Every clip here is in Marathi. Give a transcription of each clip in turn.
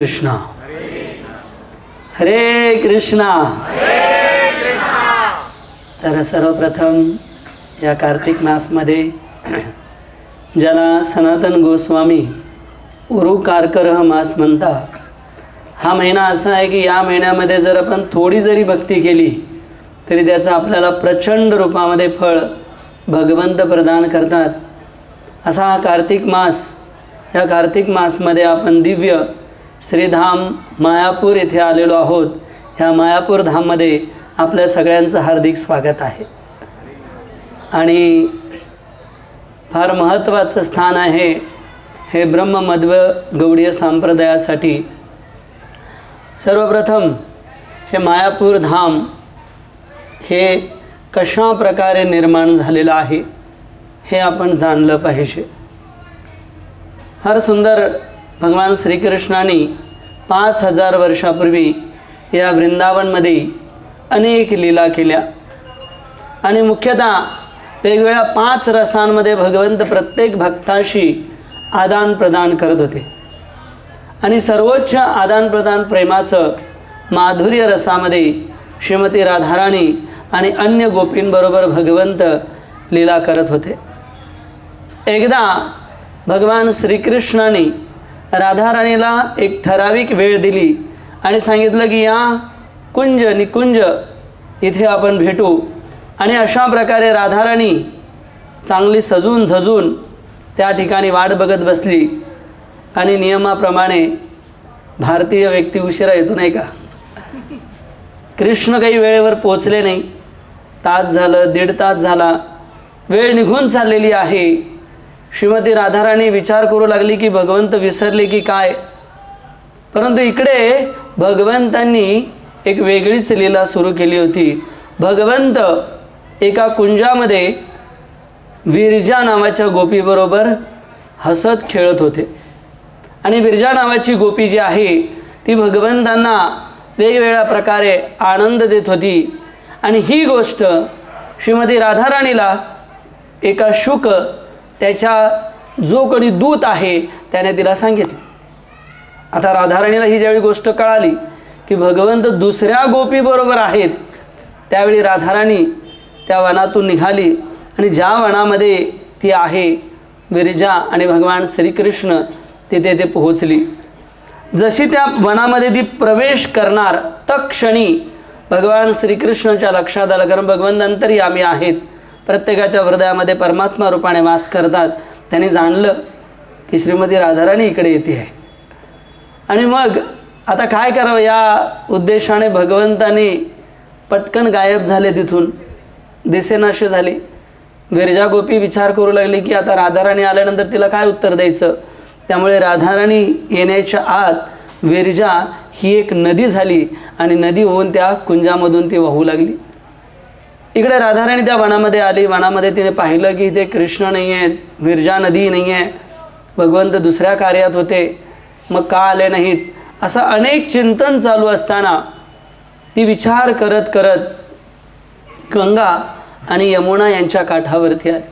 कृष्णा हरे कृष्णा। तर सर्वप्रथम या कार्तिक मासमध्ये ज्याला सनातन गोस्वामी उरू कारकर मास म्हणतात, हा महिना असा आहे की या महिन्यामध्ये जर आपण थोडी जरी भक्ती केली तरी त्याचं आपल्याला प्रचंड रूपामध्ये फळ भगवंत प्रदान करतात। असा हा कार्तिक मास, या कार्तिक मासमध्ये आपण दिव्य श्रीधाम मायापूर येथे आलेलो आहोत। ह्या मायापूर धाममध्ये आपल्या सगळ्यांचं हार्दिक स्वागत आहे आणि फार महत्त्वाचं स्थान आहे हे ब्रह्ममध्व गौडीय संप्रदायासाठी। सर्वप्रथम हे मायापूर धाम हे कशा प्रकारे निर्माण झालेलं आहे हे आपण जाणलं पाहिजे। फार सुंदर भगवान श्रीकृष्णाने 5000 वर्षापूर्वी या वृंदावनमध्ये अनेक लीला केल्या आणि मुख्यतः वेगवेगळ्या 5 रसांमध्ये भगवंत प्रत्येक भक्ताशी आदान प्रदान करत होते आणि सर्वोच्च आदान प्रदान प्रेमाचं माधुर्य रसामध्ये श्रीमती राधाराणी आणि अन्य गोपींबरोबर भगवंत लीला करत होते। एकदा भगवान श्रीकृष्णाने राधाराणीला एक ठराविक वेळ दिली आणि सांगितलं की या कुंज निकुंज इथे आपण भेटू। आणि अशा प्रकारे राधाराणी चांगली सजून धजून त्या ठिकाणी वाट बघत बसली आणि नियमाप्रमाणे भारतीय व्यक्ती उशिरा येतो नाही का, कृष्ण काही वेळेवर पोचले नाही। तास झालं, 1.5 तास झाला, वेळ निघून चाललेली आहे। श्रीमती राधाराणी विचार करू लागली की भगवंत विसरले की काय, परंतु इकडे भगवंतांनी एक वेगळीच लीला सुरू केली होती। भगवंत एका कुंजामध्ये विरजा नावाच्या गोपीबरोबर हसत खेळत होते आणि विरजा नावाची गोपी जी आहे ती भगवंतांना वेगवेगळ्या प्रकारे आनंद देत होती आणि ही गोष्ट श्रीमती राधाराणीला एका शुक त्याच्या जो कोणी दूत आहे त्याने तिला सांगितले। आता राधाराणीला ही ज्यावेळी गोष्ट कळाली की भगवंत दुसऱ्या गोपीबरोबर आहेत, त्यावेळी राधाराणी त्या वनातून निघाली आणि ज्या वनामध्ये ती आहे विरजा आणि भगवान श्रीकृष्ण तिथे ते पोहोचली। जशी त्या वनामध्ये ती प्रवेश करणार तत्क्षणी भगवान श्रीकृष्णाच्या लक्षात आलं, कारण भगवंत अंतर्यामी आहेत, प्रत्येकाच्या हृदयामध्ये परमात्मा रूपाने वास करतात। त्यांनी जाणलं की श्रीमती राधाराणी इकडे येते आहे आणि मग आता काय करावं या उद्देशाने भगवंताने पटकन गायब झाले, तिथून दिसेनाशी झाली। विरजा गोपी विचार करू लागली की आता राधाराणी आल्यानंतर तिला काय उत्तर द्यायचं, त्यामुळे राधाराणी येण्याच्या आत विरजा ही एक नदी झाली आणि नदी होऊन त्या कुंजामधून ती वाहू लागली। इकडे राधाराणी त्या वनामध्ये आली, वनामध्ये तिने पाहिलं की इथे कृष्ण नाही आहेत, विरजा नदी नाही आहे, भगवंत दुसऱ्या कार्यात होते, मग का आले नाहीत, असं अनेक चिंतन चालू असताना ती विचार करत करत गंगा आणि यमुना यांच्या काठावरती आली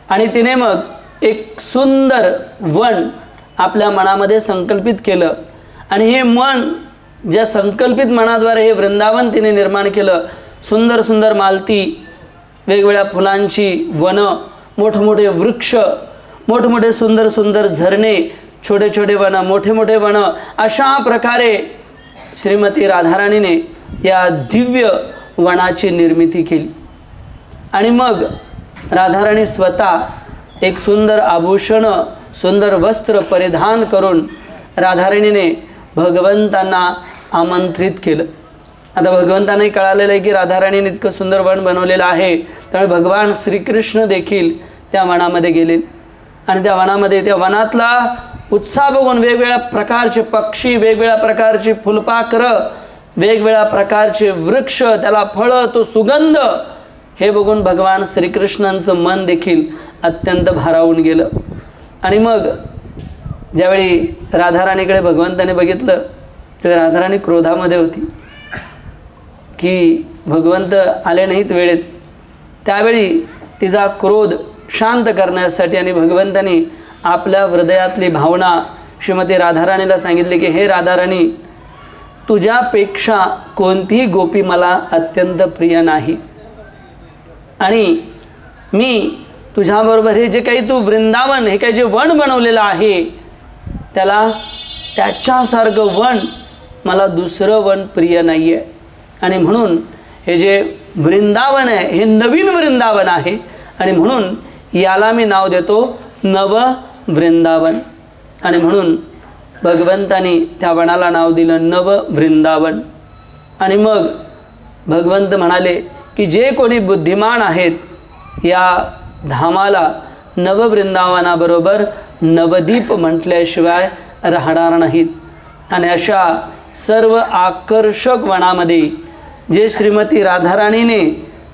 आणि तिने मग एक सुंदर वन आपल्या मनामध्ये संकल्पित केलं आणि हे मन ज्या संकल्पित मनाद्वारे हे वृंदावन तिने निर्माण केलं। सुंदर सुंदर मालती, वेगवेगळ्या फुलांची वनं, मोठमोठे वृक्ष, मोठमोठे सुंदर सुंदर झरणे, छोटे छोटे वनं, मोठे मोठे वनं, अशा प्रकारे श्रीमती राधाराणीने या दिव्य वनाची निर्मिती केली। आणि मग राधाराणी स्वतः एक सुंदर आभूषण, सुंदर वस्त्र परिधान करून राधाराणीने भगवंतांना आमंत्रित केलं। आता भगवंतांनाही कळालेलं आहे की राधाराणीने इतकं सुंदर वन बनवलेलं आहे, त्यामुळे भगवान श्रीकृष्ण देखील त्या वनामध्ये गेले आणि त्या वनामध्ये त्या वनातला उत्साह बघून वेगवेगळ्या प्रकारचे पक्षी, वेगवेगळ्या प्रकारची फुलपाखरं, वेगवेगळ्या प्रकारचे वृक्ष, त्याला फळं, तो सुगंध, हे बघून भगवान श्रीकृष्णांचं मन देखील अत्यंत भारावून गेलं। आणि मग ज्यावेळी राधाराणीकडे भगवंताने बघितलं तर राधाराणी क्रोधामध्ये होती की भगवंत आले नाहीत वेळेत। त्यावेळी तिचा क्रोध शांत करण्यासाठी आणि भगवंतानी आपल्या हृदयातली भावना श्रीमती राधाराणीला सांगितले की हे राधाराणी, तुझ्यापेक्षा कोणतीही गोपी मला अत्यंत प्रिय नाही आणि मी तुझ्याबरोबर हे जे काही तू वृंदावन, हे काही जे वन बनवलेलं आहे, त्याच्यासारखं वन मला दुसरं वन प्रिय नाही आहे. आणि म्हणून हे जे वृंदावन आहे हे नवीन वृंदावन आहे आणि म्हणून याला मी नाव देतो नव वृंदावन. आणि म्हणून भगवंतानी त्या वनाला नाव दिलं नव वृंदावन. आणि मग भगवंत म्हणाले की जे कोणी बुद्धिमान आहेत या धामाला नववृंदावनाबरोबर नवदीप म्हटल्याशिवाय राहणार नाहीत. आणि अशा सर्व आकर्षक वनामध्ये जे श्रीमती राधाराणीने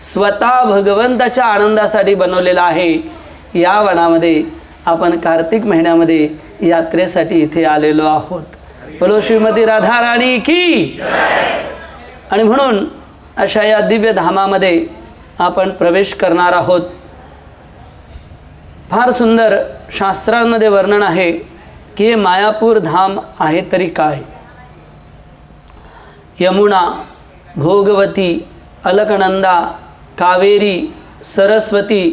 स्वतः भगवंताच्या आनंदासाठी बनवलेलं आहे, या वनामध्ये आपण कार्तिक महिन्यामध्ये यात्रेसाठी इथे आलेलो आहोत. बोलो श्रीमती राधाराणी की. आणि म्हणून अशा या दिव्य धामामध्ये आपण प्रवेश करणार आहोत. फार सुंदर शास्त्रांमध्ये वर्णन आहे की हे मायापूर धाम आहे तरी काय. यमुना, भोगवती, अलकनंदा, कावेरी, सरस्वती,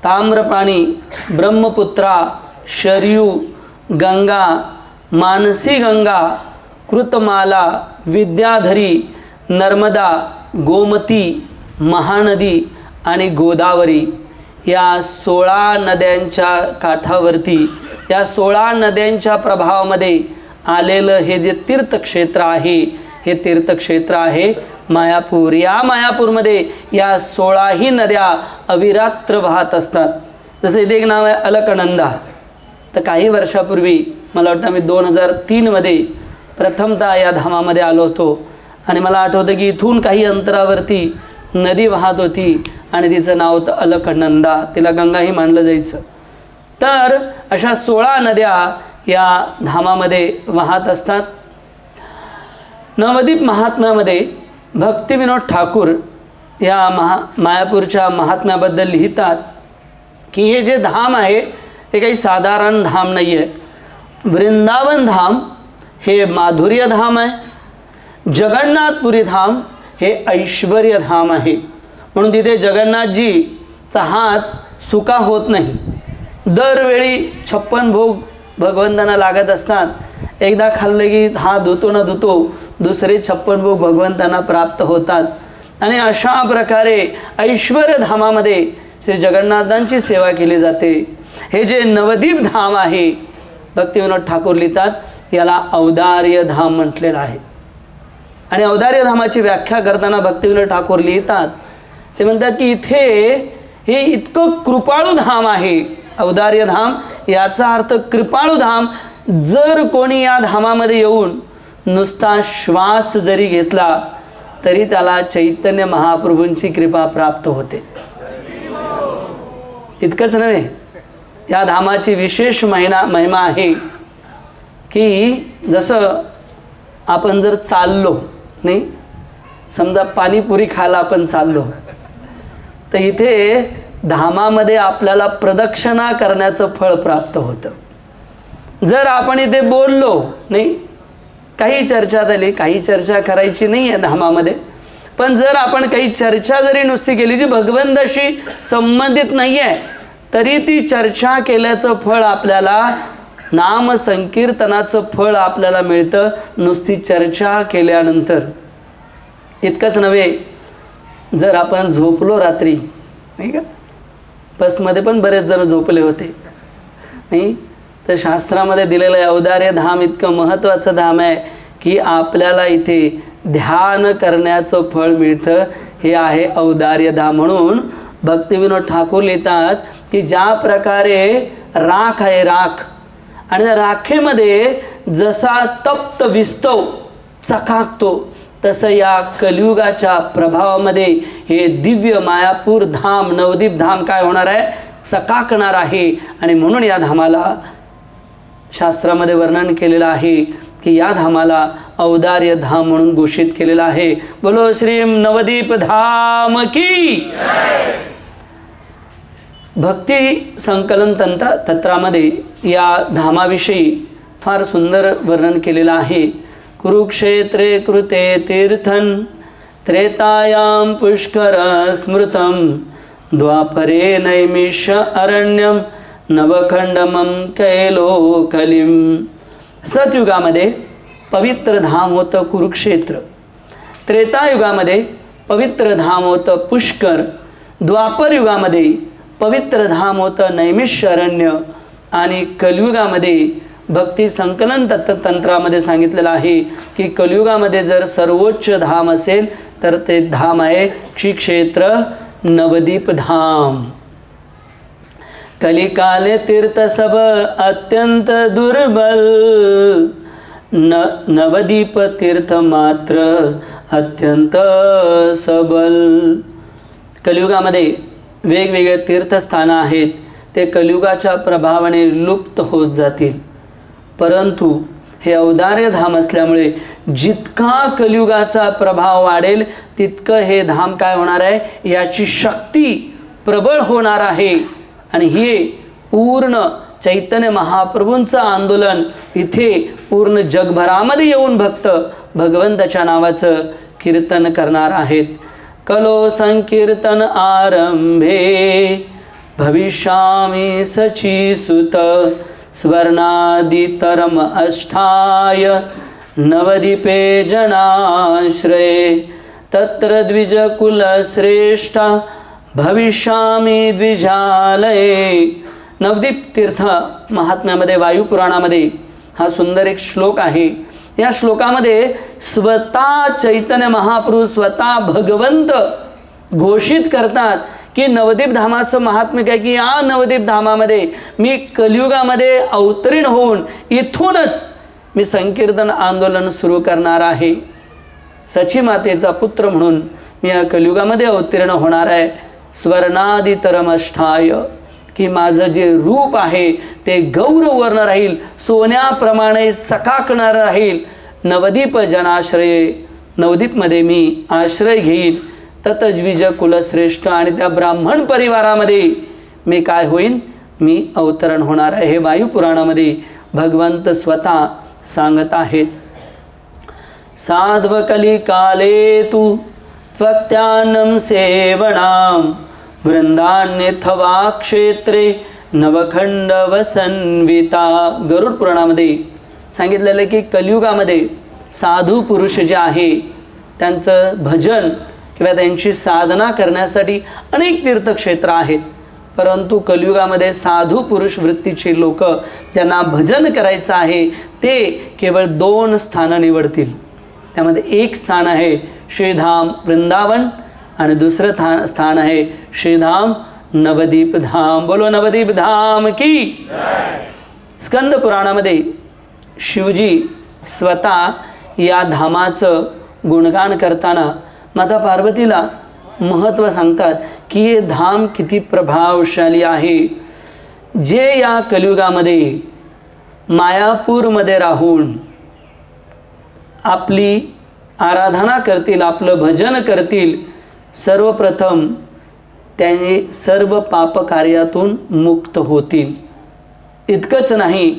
ताम्रपाणी, ब्रह्मपुत्रा, शरयू, गंगा, मानसी गंगा, कृतमाला, विद्याधरी, नर्मदा, गोमती, महानदी आणि गोदावरी या 16 नद्यांच्या काठावरती, या 16 नद्यांच्या प्रभावामध्ये आलेलं हे जे तीर्थक्षेत्र आहे, हे तीर्थक्षेत्र आहे मायापूर. या मायापूरमध्ये या 16ही नद्या अविरात्र वाहत असतात. जसं इथे एक नाव आहे अलकनंदा. तर काही वर्षापूर्वी मला वाटतं मी 2003मध्ये प्रथमतः या धामामध्ये आलो होतो आणि मला आठवतं की इथून काही अंतरावरती नदी वाहत होती आणि तिचं नाव होतं अलकनंदा. तिला गंगाही मानलं जायचं. तर अशा 16 नद्या या धामामध्ये वाहत असतात. नवदीप महात्म्यामध्ये भक्तिविनोद ठाकूर या मायापूरच्या महात्म्याबद्दल लिहितात की हे जे धाम आहे ते काही साधारण धाम नाही आहे. वृंदावन धाम हे माधुर्य धाम आहे. जगन्नाथपुरी धाम हे ऐश्वर्य धाम आहे. म्हणून तिथे जगन्नाथजीचा हात सुका होत नाही. दरवेळी 56 भोग भगवंतांना लागत असतात. एकदा खाल्ले की हात धुतो न धुतो दुसरे 56 भोग भगवंतांना प्राप्त होतात. आणि अशा प्रकारे ऐश्वर्य धामामध्ये श्री जगन्नाथांची सेवा केली जाते. हे जे नवदीप धाम आहे, भक्तिविनोद ठाकूर लिहितात याला औदार्य धाम म्हटलेलं आहे. आणि औदार्य धामाची व्याख्या करताना भक्तिविनोद ठाकूर लिहितात, ते म्हणतात की इथे हे इतकं कृपाळू धाम आहे. औदार्य धाम याचा अर्थ कृपाळू धाम. जर कोणी या धामामध्ये येऊन नुसता श्वास जरी घेतला तरी त्याला चैतन्य महाप्रभूंची कृपा प्राप्त होते. इतकंच नव्हे, या धामाची विशेष महिमा आहे की जसं आपण जर चाललो नाही, समजा पाणीपुरी खायला आपण चाललो, तर इथे धामामध्ये आपल्याला प्रदक्षिणा करण्याचं फळ प्राप्त होतं. जर आपण इथे बोललो नाही, काही चर्चा झाली, काही चर्चा करायची नाही आहे धामामध्ये, पण जर आपण काही चर्चा जरी नुसती केली जी भगवंताशी संबंधित नाही आहे, तरी ती चर्चा केल्याचं फळ आपल्याला, नाम संकीर्तनाचं फळ आपल्याला मिळतं नुसती चर्चा केल्यानंतर. इतकंच नव्हे, जर आपण झोपलो रात्री नाही का, बसमध्ये पण बरेच जण झोपले होते नाही, तर शास्त्रामध्ये दिलेलं औदार्य धाम इतकं महत्त्वाचं धाम आहे की आपल्याला इथे ध्यान करण्याचं फळ मिळतं. हे आहे औदार्य धाम. म्हणून भक्तिविनोद ठाकूर लिहितात की ज्या प्रकारे राख आहे, राख, आणि त्या राखेमध्ये जसा तप्त विस्तव चकाकतो, तसं या कलियुगाच्या प्रभावामध्ये हे दिव्य मायापूर धाम, नवदीप धाम काय होणार आहे, चकाकणार आहे. आणि म्हणून या धामाला शास्त्रामध्ये वर्णन केलेलं आहे की या धामाला औदार्य धाम म्हणून घोषित केलेलं आहे. बोलो श्री नवदीप धाम की. भक्ती संकलन तंत्रामध्ये या धामाविषयी फार सुंदर वर्णन केलेलं आहे. कुरुक्षेत्रे कृते तीर्थन त्रेतायां पुष्कर स्मृतं द्वापरे नैमिष अरण्यम नवखंडमं कैलोकलिम. सतयुगामध्ये पवित्र धाम होतं कुरुक्षेत्र, त्रेतायुगामध्ये पवित्र धाम होतं पुष्कर, द्वापर युगामध्ये पवित्र धाम होतं नैमिषारण्य आणि कलियुगामध्ये भक्ती संकलन तंत्रामध्ये सांगितलेलं आहे की कलियुगामध्ये जर सर्वोच्च धाम असेल तर ते धाम आहे श्री क्षेत्र नवदीप धाम. कलिकाले तीर्थ सब अत्यंत दुर्बल नवदीप तीर्थ मात्र अत्यंत सबल. कलियुगामध्ये वेगवेगळे तीर्थस्थानं आहेत, ते कलियुगाच्या प्रभावाने लुप्त होत जातील. परंतु हे औदार्य धाम असल्यामुळे जितका कलियुगाचा प्रभाव वाढेल तितकं हे धाम काय होणार आहे, याची शक्ती प्रबळ होणार आहे. आणि हे पूर्ण चैतन्य महाप्रभूंचं आंदोलन इथे पूर्ण जगभरामध्ये येऊन भक्त भगवंताच्या नावाचं कीर्तन करणार आहेत. कलो संकीर्तन आरंभे भविष्यामि सचीसुत स्वर्णादितरम अष्टाय नवदीपे जनाश्रये तत्र द्विजकुल श्रेष्ठा भविष्यामि द्विजालये. नवदीप तीर्थ महात्म्यामध्ये वायुपुराणामध्ये हा सुंदर एक श्लोक आहे. या श्लोकामध्ये स्वतः चैतन्य महाप्रभू स्वतः भगवंत घोषित करतात की नवदीप धामाचं महात्म्य काय की या नवदीप धामामध्ये मी कलियुगामध्ये अवतरीण होऊन इथूनच मी संकीर्तन आंदोलन सुरू करणार आहे. सची मातेचा पुत्र म्हणून मी या कलियुगामध्ये अवतीर्ण होणार आहे. स्वर्णादितरमष्ठाय की माझं जे रूप आहे ते गौरवर्ण राहील, सोन्याप्रमाणे चकाकणार राहील. नवदीप जनाश्रये नवदीपमध्ये मी आश्रय घेईल. ततद्विज कुलश्रेष्ठ आणि त्या ब्राह्मण परिवारामध्ये मी काय होईन, मी अवतरण होणार आहे. हे वायुपुराणामध्ये भगवंत स्वतः सांगत आहेत. साध्वकलिकाले तु त्वक्त्यान्नं सेवनां वृंदान्यथवा क्षेत्रे नवखंड वसन्विता. गरुड पुराणामध्ये सांगितलेलं की कलियुगामध्ये साधू पुरुष जे आहे त्यांचं भजन किंवा त्यांची साधना करण्यासाठी अनेक तीर्थक्षेत्र आहेत. परंतु कलियुगामध्ये साधू पुरुष वृत्तीचे लोक ज्यांना भजन करायचं आहे ते केवळ 2 स्थानं निवडतील. त्यामध्ये एक स्थान आहे श्रीधाम वृंदावन आणि दुसरं स्थान आहे श्रीधाम नवदीप धाम. बोलो नवदीप धाम की. स्कंद पुराणामध्ये शिवजी स्वतः या धामाचं गुणगान करताना माता पार्वतीला महत्त्व सांगतात की हे धाम किती प्रभावशाली आहे. जे या कलियुगामध्ये मायापूरमध्ये राहून आपली आराधना करतील, आपलं भजन करतील, सर्वप्रथम त्याने सर्व पाप कार्यातून मुक्त होतील. इतकंच नाही,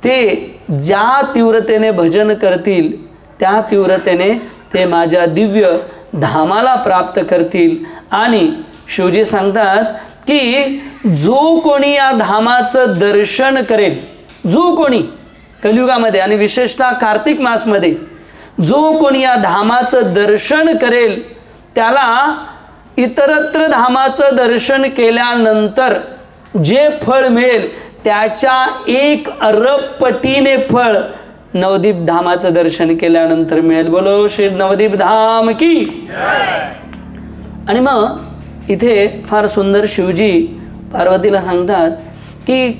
ते ज्या तीव्रतेने भजन करतील त्या तीव्रतेने ते माझ्या दिव्य धामाला प्राप्त करतील. आणि शिवजी सांगतात की जो कोणी या धामाचं दर्शन करेल, जो कोणी कलियुगामध्ये आणि विशेषतः कार्तिक मासमध्ये जो कोणी या धामाचं दर्शन करेल त्याला इतरत्र धामाचं दर्शन केल्यानंतर जे फळ मिळेल त्याच्या 1 अरब पटीने फळ नवदीप धामाचं दर्शन केल्यानंतर मिळेल. बोलो श्री नवदीप धाम की. आणि मग इथे फार सुंदर शिवजी पार्वतीला सांगतात की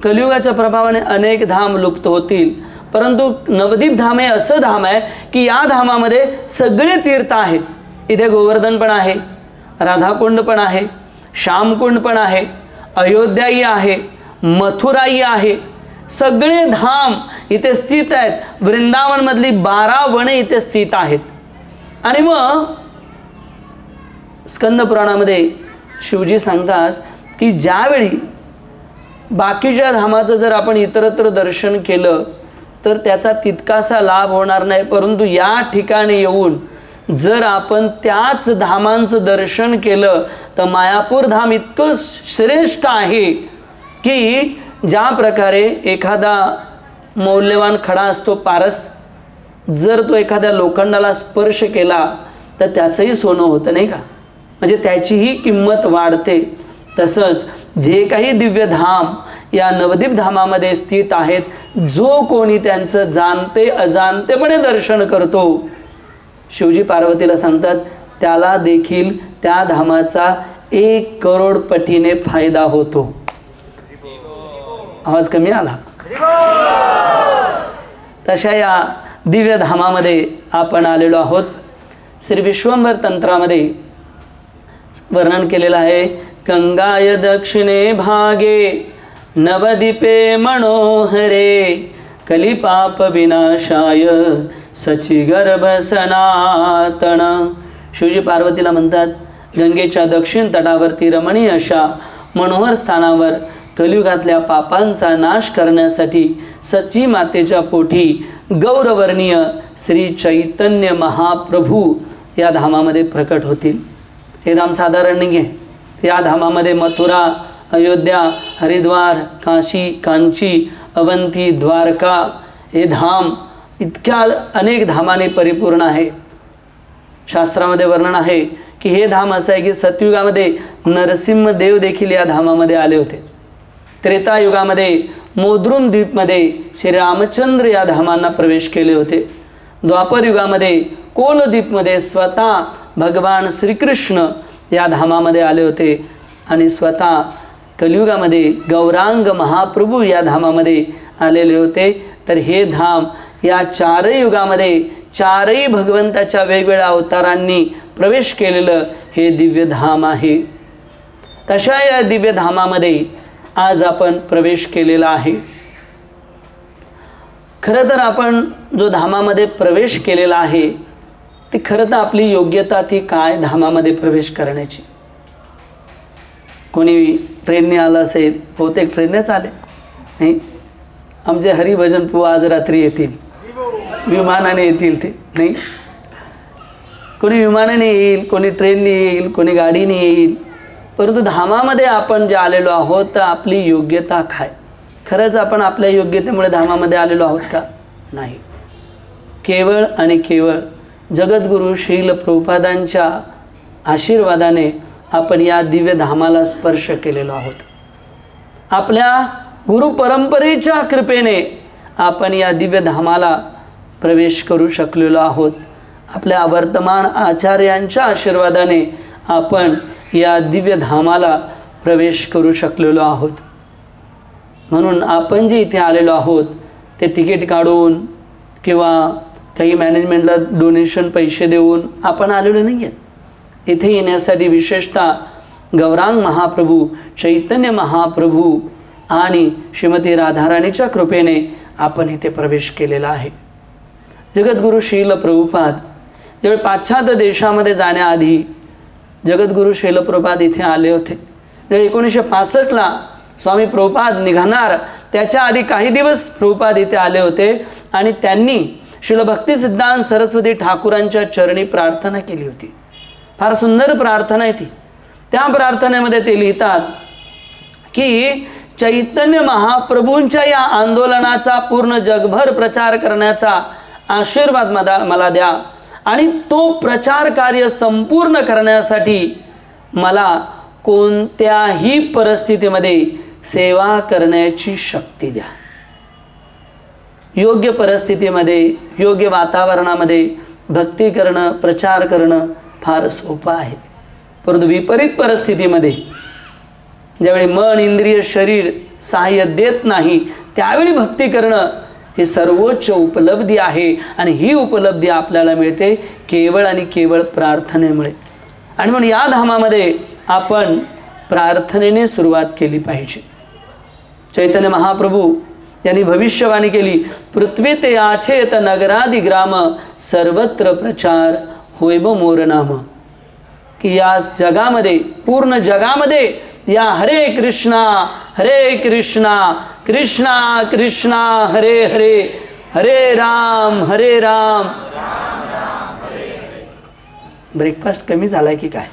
कलियुगाच्या प्रभावाने अनेक धाम लुप्त होतील, परंतु नवदीप धाम हे असं धाम आहे की या धामामध्ये सगळे तीर्थ आहेत. इथे गोवर्धन पण आहे, राधाकुंड पण आहे, श्यामकुंड पण आहे, अयोध्याही आहे, मथुराही आहे. सगळे धाम इथे स्थित आहेत. वृंदावनमधली 12 वने इथे स्थित आहेत. आणि मग स्कंद पुराणामध्ये शिवजी सांगतात की ज्यावेळी बाकीच्या धामाचं जर आपण इतरत्र दर्शन केलं तर त्याचा तितकासा लाभ होणार नाही, परंतु या ठिकाणी येऊन जर आपण त्याच धामांचं दर्शन केलं तर मायापूर धाम इतकं श्रेष्ठ आहे की ज्या प्रकारे एखादा मौल्यवान खडा असतो पारस, जर तो एखाद्या लोखंडाला स्पर्श केला तर त्याचंही सोनं होतं नाही का, म्हणजे त्याचीही किंमत वाढते. तसंच जे काही दिव्य धाम या नवदीप धामामध्ये स्थित आहेत, जो कोणी त्यांचं जाणते अजाणतेपणे दर्शन करतो, शिवजी पार्वतीला सांगतात त्याला देखील त्या धामाचा 1 करोड पटीने फायदा होतो. आवाज कमी आला? तशा या दिव्य धामामध्ये आपण आलेलो आहोत. श्री विश्वंभर तंत्रामध्ये वर्णन केलेलं आहे. गंगाय दक्षिणे भागे नवदीपे मनोहरे कलिपाप विनाशाय सची गर्भ सनातन. शिवजी पार्वतीला म्हणतात गंगेच्या दक्षिण तटावरती रमणीय अशा मनोहर स्थानावर कलियुगातल्या पापांचा नाश करण्यासाठी सची मातेच्या पोटी गौरवर्णीय श्री चैतन्य महाप्रभू या धामामध्ये प्रकट होतील. हे धाम साधारण नाही आहे. या धामामध्ये मथुरा, अयोध्या, हरिद्वार, काशी, कांची, अवंती, द्वारका हे धाम इतक्या अनेक धामाने परिपूर्ण आहे. शास्त्रामध्ये वर्णन आहे की हे धाम असं आहे की सतयुगामध्ये नरसिंहदेव देखील या धामामध्ये आले होते. त्रेतायुगामध्ये मोद्रुम द्वीपमध्ये श्रीरामचंद्र या धामांना प्रवेश केले होते. द्वापर युगामध्ये कोलद्वीपमध्ये स्वतः भगवान श्रीकृष्ण या धामामध्ये आले होते आणि स्वतः कलियुगामध्ये गौरांग महाप्रभू या धामामध्ये आलेले होते. तर हे धाम या 4 युगामध्ये 4ही भगवंताच्या वेगवेगळ्या अवतारांनी प्रवेश केलेलं हे दिव्य धाम आहे. तशा या दिव्य धामामध्ये आज आपण प्रवेश केलेला आहे. खरं तर आपण जो धामामध्ये प्रवेश केलेला आहे ती खरं तर आपली योग्यता ती काय धामामध्ये प्रवेश करण्याची. कोणी ट्रेनने आलं असेल, बहुतेक ट्रेननेच आले नाही. आमचे हरिभजन पू आज रात्री येतील, विमानाने येतील ते नाही. कोणी विमानाने येईल, कोणी ट्रेनने येईल, कोणी गाडीने येईल, परंतु धामामध्ये आपण जे आलेलो आहोत तर आपली योग्यता काय. खरंच आपण आपल्या योग्यतेमुळे धामामध्ये आलेलो आहोत का? नाही. केवळ आणि केवळ जगद्गुरू श्रील प्रभुपादांच्या आशीर्वादाने आपण या दिव्य धामाला स्पर्श केलेलो आहोत. आपल्या गुरु परंपरेच्या कृपेने आपण या दिव्य धामाला प्रवेश करू शकलेलो आहोत. आपल्या वर्तमान आचार्यांच्या आशीर्वादाने आपण या दिव्य धामाला प्रवेश करू शकलेलो आहोत. म्हणून आपण जे इथे आलेलो आहोत ते तिकीट काढून किंवा काही मॅनेजमेंटला डोनेशन पैसे देऊन आपण आलेलो नाही आहेत. इथे येण्यासाठी विशेषतः गौरांग महाप्रभू, चैतन्य महाप्रभू आणि श्रीमती राधाराणीच्या कृपेने आपण इथे प्रवेश केलेला आहे. जगद्गुरू श्रील प्रभुपाद ज्यावेळी पाश्चात्य देशामध्ये जाण्याआधी जगद्गुरू श्रील प्रभुपाद इथे आले होते. ज्यावेळी 1965ला स्वामी प्रभुपाद निघणार त्याच्या आधी काही दिवस प्रभुपाद इथे आले होते आणि त्यांनी श्रील भक्ती सिद्धांत सरस्वती ठाकूरांच्या चरणी प्रार्थना केली होती. फार सुंदर प्रार्थना आहे ती. त्या प्रार्थनेमध्ये ते लिहितात की चैतन्य महाप्रभूंच्या या आंदोलनाचा पूर्ण जगभर प्रचार करण्याचा आशीर्वाद मला द्या आणि तो प्रचार कार्य संपूर्ण करण्यासाठी मला कोणत्याही परिस्थितीमध्ये सेवा करण्याची शक्ती द्या. योग्य परिस्थितीमध्ये, योग्य वातावरणामध्ये भक्ती करणं, प्रचार करणं फार सोपं आहे. परंतु विपरीत परिस्थितीमध्ये ज्यावेळी मन, इंद्रिय, शरीर सहाय्य देत नाही त्यावेळी भक्ती करणं ही सर्वोच्च उपलब्धी आहे. आणि ही उपलब्धी आपल्याला मिळते केवळ आणि केवळ प्रार्थनेमुळे. आणि म्हणून या धामामध्ये आपण प्रार्थनेने सुरुवात केली पाहिजे. चैतन्य महाप्रभू यांनी भविष्यवाणी केली, पृथ्वी ते आचेत नगरादी ग्राम सर्वत्र प्रचार होय मोर नाम. की या जगामध्ये, पूर्ण जगामध्ये या हरे कृष्णा कृष्णा कृष्णा हरे हरे हरे राम ब्रेकफास्ट कमी झालाय की काय?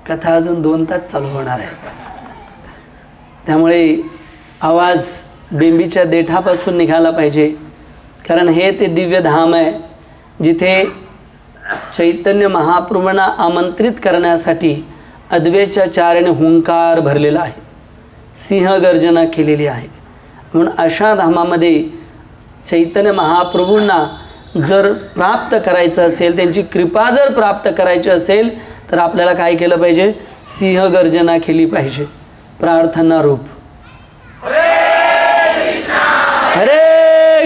कथा अजून 2 तास चालू होणार आहे, त्यामुळे आवाज बिंबीच्या देठापासून निघाला पाहिजे. कारण हे ते दिव्य धाम आहे जिथे चैतन्य महाप्रभूंना आमंत्रित करण्यासाठी अद्वैतच्या चारेने हुंकार भरलेला आहे, सिंहगर्जना केलेली आहे. म्हणून अशा धामामध्ये चैतन्य महाप्रभूंना जर प्राप्त करायचं असेल, त्यांची कृपा जर प्राप्त करायची असेल तर आपल्याला काय केलं पाहिजे? सिंहगर्जना केली पाहिजे. प्रार्थना रूप हरे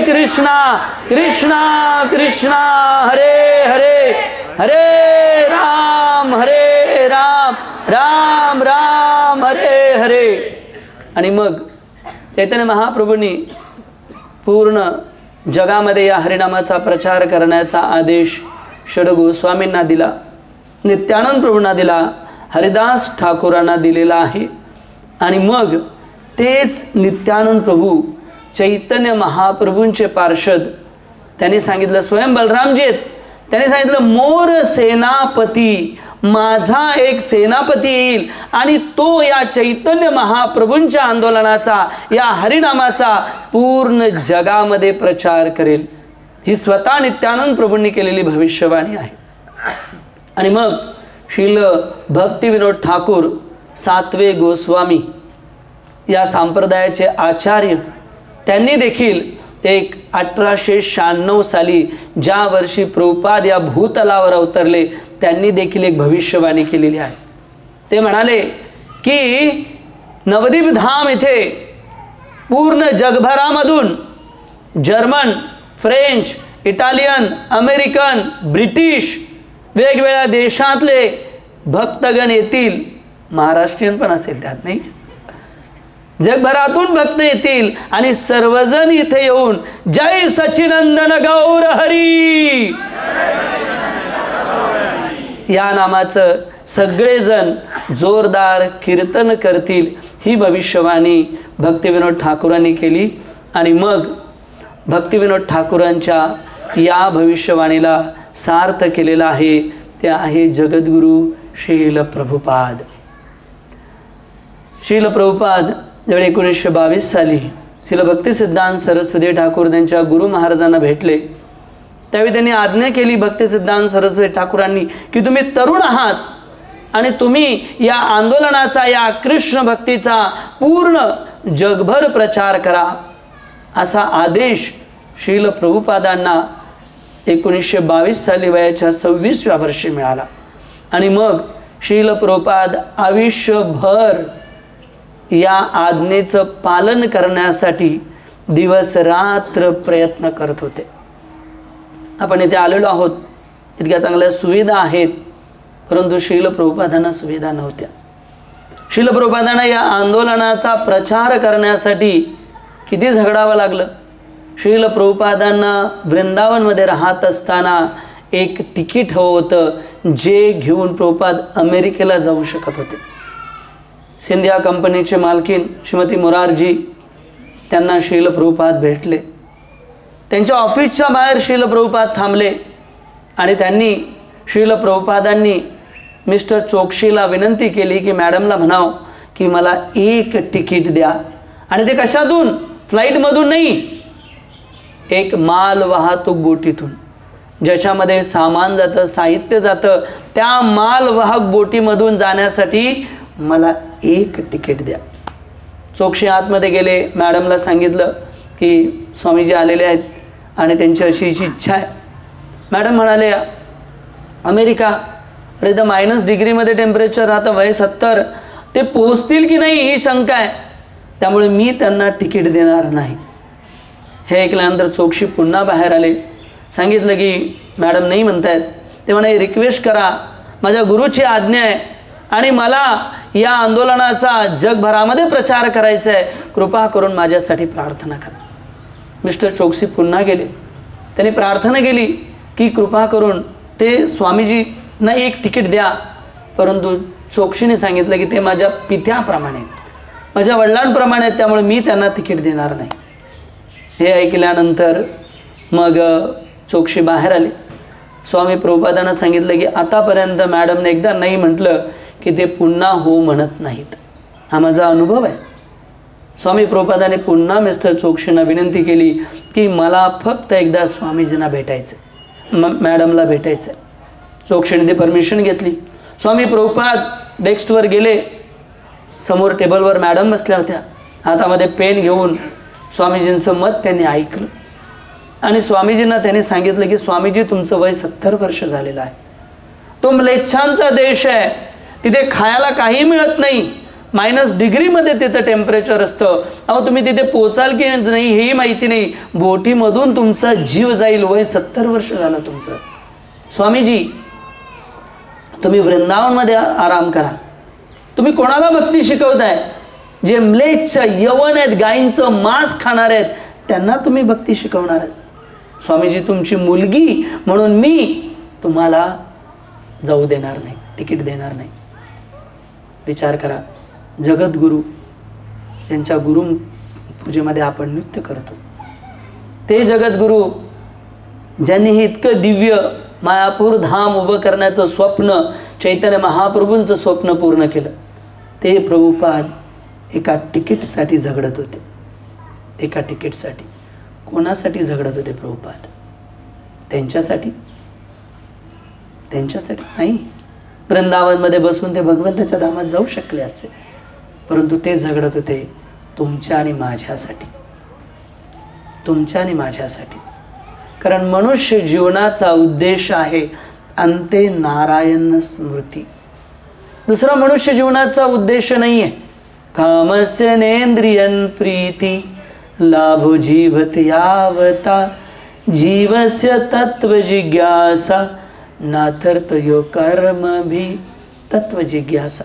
कृष्णा कृष्णा कृष्णा हरे हरे हरे राम राम राम हरे हरे. आणि मग चैतन्य महाप्रभूंनी पूर्ण जगामध्ये या हरिनामाचा प्रचार करण्याचा आदेश षड गोस्वामींना दिला, नित्यानंद प्रभूंना दिला, हरिदास ठाकूरांना दिलेला आहे. आणि मग तेच नित्यानंद प्रभू चैतन्य महाप्रभूंचे पार्षद, त्यांनी सांगितलं, स्वयं बलरामजी आहेत, त्यांनी सांगितलं मोर सेनापती, माझा एक सेनापती येईल आणि तो या चैतन्य महाप्रभूंच्या आंदोलनाचा, या हरिनामाचा पूर्ण जगामध्ये प्रचार करेल. ही स्वतः नित्यानंद प्रभूंनी केलेली भविष्यवाणी आहे. आणि मग श्रील भक्तिविनोद ठाकूर 7वे गोस्वामी या संप्रदायाचे आचार्य, त्यांनी देखील एक 1896 साली ज्या वर्षी प्रभुपाद या भूतलावर अवतरले, त्यांनी देखील एक भविष्यवाणी केलेली आहे. ते म्हणाले की नवदीप धाम इथे पूर्ण जगभरामधून German, French, Italian, American, British वेगवेगळ्या देशातले भक्तगण येतील, महाराष्ट्रीयन पण असेल त्यात, नाही, जगभरातून भक्त येतील आणि सर्वजण इथे येऊन जय सच्चिनंदन गौर हरी या नामाचं सगळेजण जोरदार कीर्तन करतील. ही भविष्यवाणी भक्तिविनोद ठाकूरांनी केली. आणि मग भक्तिविनोद ठाकूरांच्या या भविष्यवाणीला सार्थ केलेला आहे, ते आहे जगद्गुरु श्रील प्रभुपाद. श्रील प्रभुपाद ज्यावेळी 1922 साली श्रील भक्तिसिद्धांत सरस्वती ठाकूर त्यांच्या गुरु महाराजांना भेटले, त्यावेळी त्यांनी आज्ञा केली भक्तिसिद्धांत सरस्वती ठाकूरांनी की तुम्ही तरुण आहात आणि तुम्ही या आंदोलनाचा, या कृष्ण भक्तीचा पूर्ण जगभर प्रचार करा, असा आदेश श्रील प्रभुपादांना 1922 साली वयाच्या 26व्या वर्षी मिळाला. आणि मग श्रील प्रभुपाद आयुष्यभर या आज्ञेचं पालन करण्यासाठी दिवस रात्र प्रयत्न करत होते. आपण इथे आलेलो आहोत, इतक्या चांगल्या सुविधा आहेत, परंतु श्रील प्रभुपादांना सुविधा नव्हत्या. श्रील प्रभुपादांना या आंदोलनाचा प्रचार करण्यासाठी किती झगडावं लागलं. श्रील प्रभुपादांना वृंदावनमध्ये राहत असताना एक तिकीट हवं होतं, जे घेऊन प्रभुपाद अमेरिकेला जाऊ शकत होते. सिंधिया कंपनीचे मालकीन श्रीमती मोरारजी त्यांना श्रील प्रभुपाद भेटले. त्यांच्या ऑफिसच्या बाहेर श्रील प्रभुपाद थांबले आणि त्यांनी श्रील प्रभुपादांनी मिस्टर चोक्शीला विनंती केली की मॅडमला म्हणाव की मला एक तिकीट द्या. आणि ते कशातून? फ्लाईटमधून नाही, एक माल वाहतूक बोटीतून, ज्याच्यामध्ये सामान जातं, साहित्य जातं, त्या माल वाहक बोटीमधून जाण्यासाठी मला एक तिकीट द्या. चोक्शी आतमध्ये गेले, मॅडमला सांगितलं की स्वामीजी आलेले आहेत आणि त्यांची अशी इच्छा आहे. मॅडम म्हणाले अमेरिका, अरे तर -डिग्रीमध्ये टेम्परेचर राहतं, वय 70, ते पोहोचतील की नाही ही शंका आहे, त्यामुळे मी त्यांना तिकीट देणार नाही. हे ऐकल्यानंतर चोक्शी पुन्हा बाहेर आले. सांगितलं की मॅडम नाही म्हणतायत. ते म्हणे रिक्वेस्ट करा, माझ्या गुरुची आज्ञा आहे, आणि मला या आंदोलनाचा जगभरामध्ये प्रचार करायचा आहे, कृपा करून माझ्यासाठी प्रार्थना करा. मिस्टर चोक्सी पुन्हा गेले. त्यांनी प्रार्थना केली की कृपा करून ते स्वामीजींना एक तिकीट द्या. परंतु चोक्सीने सांगितलं की ते माझ्या पित्याप्रमाणे आहेत, माझ्या वडिलांप्रमाणे आहेत, त्यामुळे मी त्यांना तिकीट देणार नाही. हे ऐकल्यानंतर मग चोक्सी बाहेर आले. स्वामी प्रभुपादांना सांगितलं की आतापर्यंत मॅडमने एकदा नाही म्हटलं की ते पुन्हा हो म्हणत नाहीत, हा माझा अनुभव आहे. स्वामी प्रभुपादाने पुन्हा मिस्टर चोक्सींना विनंती केली की मला फक्त एकदा स्वामीजींना भेटायचं, मॅडमला भेटायचं. चोक्सीने ती परमिशन घेतली. स्वामी प्रभुपाद डेस्कवर गेले. समोर टेबलवर मॅडम बसल्या होत्या, हातामध्ये पेन घेऊन स्वामीजींचं मत त्यांनी ऐकलं. आणि स्वामीजींना त्यांनी सांगितलं की स्वामीजी तुमचं वय 70 वर्ष झालेलं आहे, तो म्लेच्छांचा देश आहे, तिथे खायला काही मिळत नाही, -डिग्रीमध्ये तिथं टेम्परेचर असतं. अहो तुम्ही तिथे पोचाल की नाही हेही माहिती नाही, बोटीमधून तुमचा जीव जाईल, वय 70 वर्ष झालं तुमचं. स्वामीजी तुम्ही वृंदावनमध्ये आराम करा. तुम्ही कोणाला भक्ती शिकवताय? जे म्लेच्छ यवन आहेत, गायींचं मांस खाणार आहेत, त्यांना तुम्ही भक्ती शिकवणार आहेत. स्वामीजी तुमची मुलगी म्हणून मी तुम्हाला जाऊ देणार नाही, तिकीट देणार नाही. विचार करा, जगद्गुरू यांच्या गुरु पूजेमध्ये आपण नृत्य करतो. ते जगद्गुरू ज्यांनी हे इतकं दिव्य मायापूर धाम उभं करण्याचं स्वप्न, चैतन्य महाप्रभूंचं स्वप्न पूर्ण केलं, ते प्रभुपाद एका तिकीटसाठी झगडत होते. एका तिकीटसाठी. कोणासाठी झगडत होते प्रभुपाद? त्यांच्यासाठी? त्यांच्यासाठी नाही. वृंदावनमध्ये बसून ते भगवंताच्या धामात जाऊ शकले असते, परंतु ते झगडत होते तुमच्या आणि माझ्यासाठी, तुमच्या आणि माझ्यासाठी. कारण मनुष्य जीवनाचा उद्देश आहे अंते नारायण स्मृती. दुसरा मनुष्य जीवनाचा उद्देश नाही आहे. कामस्य नेंद्रियन प्रीती लाभो जीवत यावता जीवस्य तत्व जिज्ञासा नाथर्तयो कर्म भी तत्व जिज्ञासा.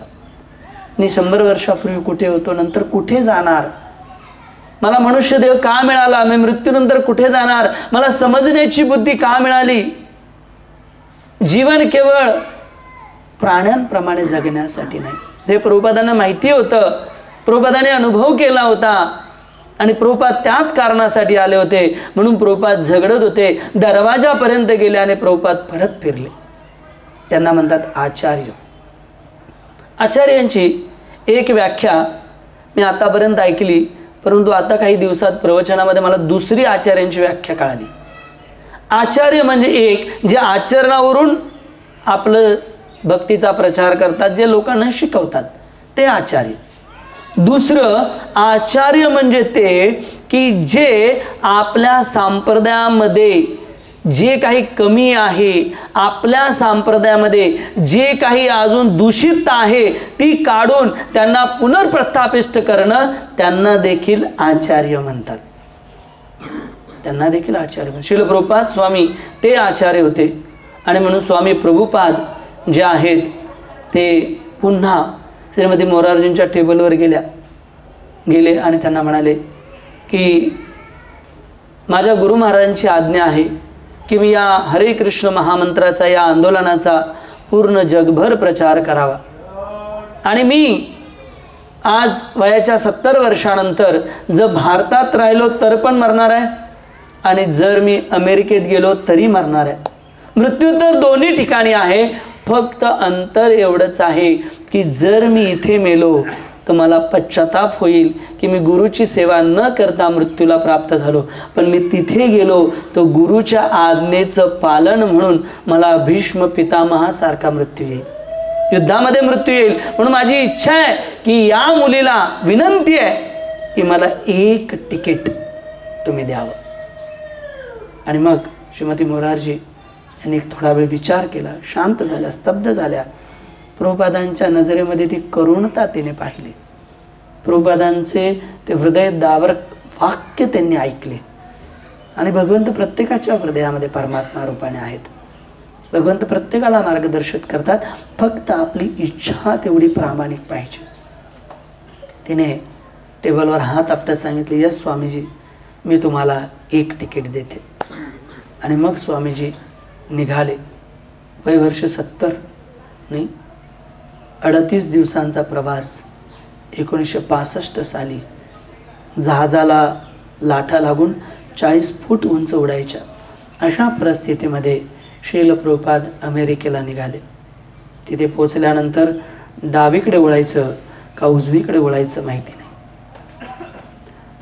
मी 100 वर्षापूर्वी कुठे होतो, नंतर कुठे जाणार? मला मनुष्य देह का मिळाला? मी मृत्यूनंतर कुठे जाणार? मला समजण्याची बुद्धी का मिळाली? जीवन केवळ प्राण्यांप्रमाणे जगण्यासाठी नाही. हे प्रभुपादांना माहिती होतं, प्रभुपादाने अनुभव केला होता आणि प्रभुपाद त्याच कारणासाठी आले होते. म्हणून प्रभुपाद झगडत होते, दरवाजापर्यंत गेले आणि प्रभुपाद परत फिरले. त्यांना म्हणतात आचार्य. आचार्यांची एक व्याख्या मी आतापर्यंत ऐकली, परंतु आता काही दिवसात प्रवचनामध्ये मला दुसरी आचार्यांची व्याख्या कळाली. आचार्य म्हणजे एक जे आचरणावरून आपलं भक्तीचा प्रचार करतात, जे लोकांना शिकवतात, ते आचार्य. दुसरं आचार्य म्हणजे ते की जे आपल्या संप्रदायामध्ये जे काही कमी आहे, आपल्या संप्रदायामध्ये जे काही अजून दूषित आहे ती काढून त्यांना पुनर्प्रस्थापित करणं, त्यांना देखील आचार्य म्हणतात. त्यांना देखील आचार्य म्हणतात. श्रील प्रभुपाद स्वामी ते आचार्य होते. आणि म्हणून स्वामी प्रभुपाद जे आहेत ते पुन्हा श्रीमती मोरारजींच्या टेबलवर गेले आणि त्यांना म्हणाले की माझ्या गुरु महाराजांची आज्ञा आहे की मी या हरे कृष्ण महामंत्राचा, या आंदोलनाचा पूर्ण जगभर प्रचार करावा. आणि मी आज वयाच्या 70 वर्षानंतर जर भारतात राहिलो तर पण मरणार आहे, आणि जर मी अमेरिकेत गेलो तरी मरणार आहे. मृत्यू तर दोन्ही ठिकाणी आहे, फक्त अंतर एवढंच आहे की जर मी इथे मेलो तर मला पश्चाताप होईल की मी गुरुची सेवा न करता मृत्यूला प्राप्त झालो. पण मी तिथे गेलो तर गुरुच्या आज्ञेचं पालन म्हणून मला भीष्म पितामहासारखा मृत्यू येईल, युद्धामध्ये मृत्यू येईल. म्हणून माझी इच्छा आहे की या मुलीला विनंती आहे की मला एक तिकीट तुम्ही द्यावं. आणि मग श्रीमती मोरारजी यांनी थोडा वेळ विचार केला, शांत झाल्या, स्तब्ध झाल्या. प्रभुपादांच्या नजरेमध्ये ती करुणता तिने पाहिली. प्रभुपादांचे ते हृदयदावर वाक्य त्यांनी ऐकले. आणि भगवंत प्रत्येकाच्या हृदयामध्ये परमात्मा रूपाने आहेत. भगवंत प्रत्येकाला मार्गदर्शित करतात, फक्त आपली इच्छा तेवढी प्रामाणिक पाहिजे. तिने टेबलवर हात आपटत सांगितले, यस स्वामीजी, मी तुम्हाला 1 तिकीट देते. आणि मग स्वामीजी निघाले. वय वर्ष 70 नाही, 38 दिवसांचा प्रवास. 1965 साली जहाजाला लाटा लागून 40 फूट उंच उडायच्या अशा परिस्थितीमध्ये श्रील प्रभुपाद अमेरिकेला निघाले. तिथे पोचल्यानंतर डावीकडे वळायचं का उजवीकडे वळायचं माहिती नाही.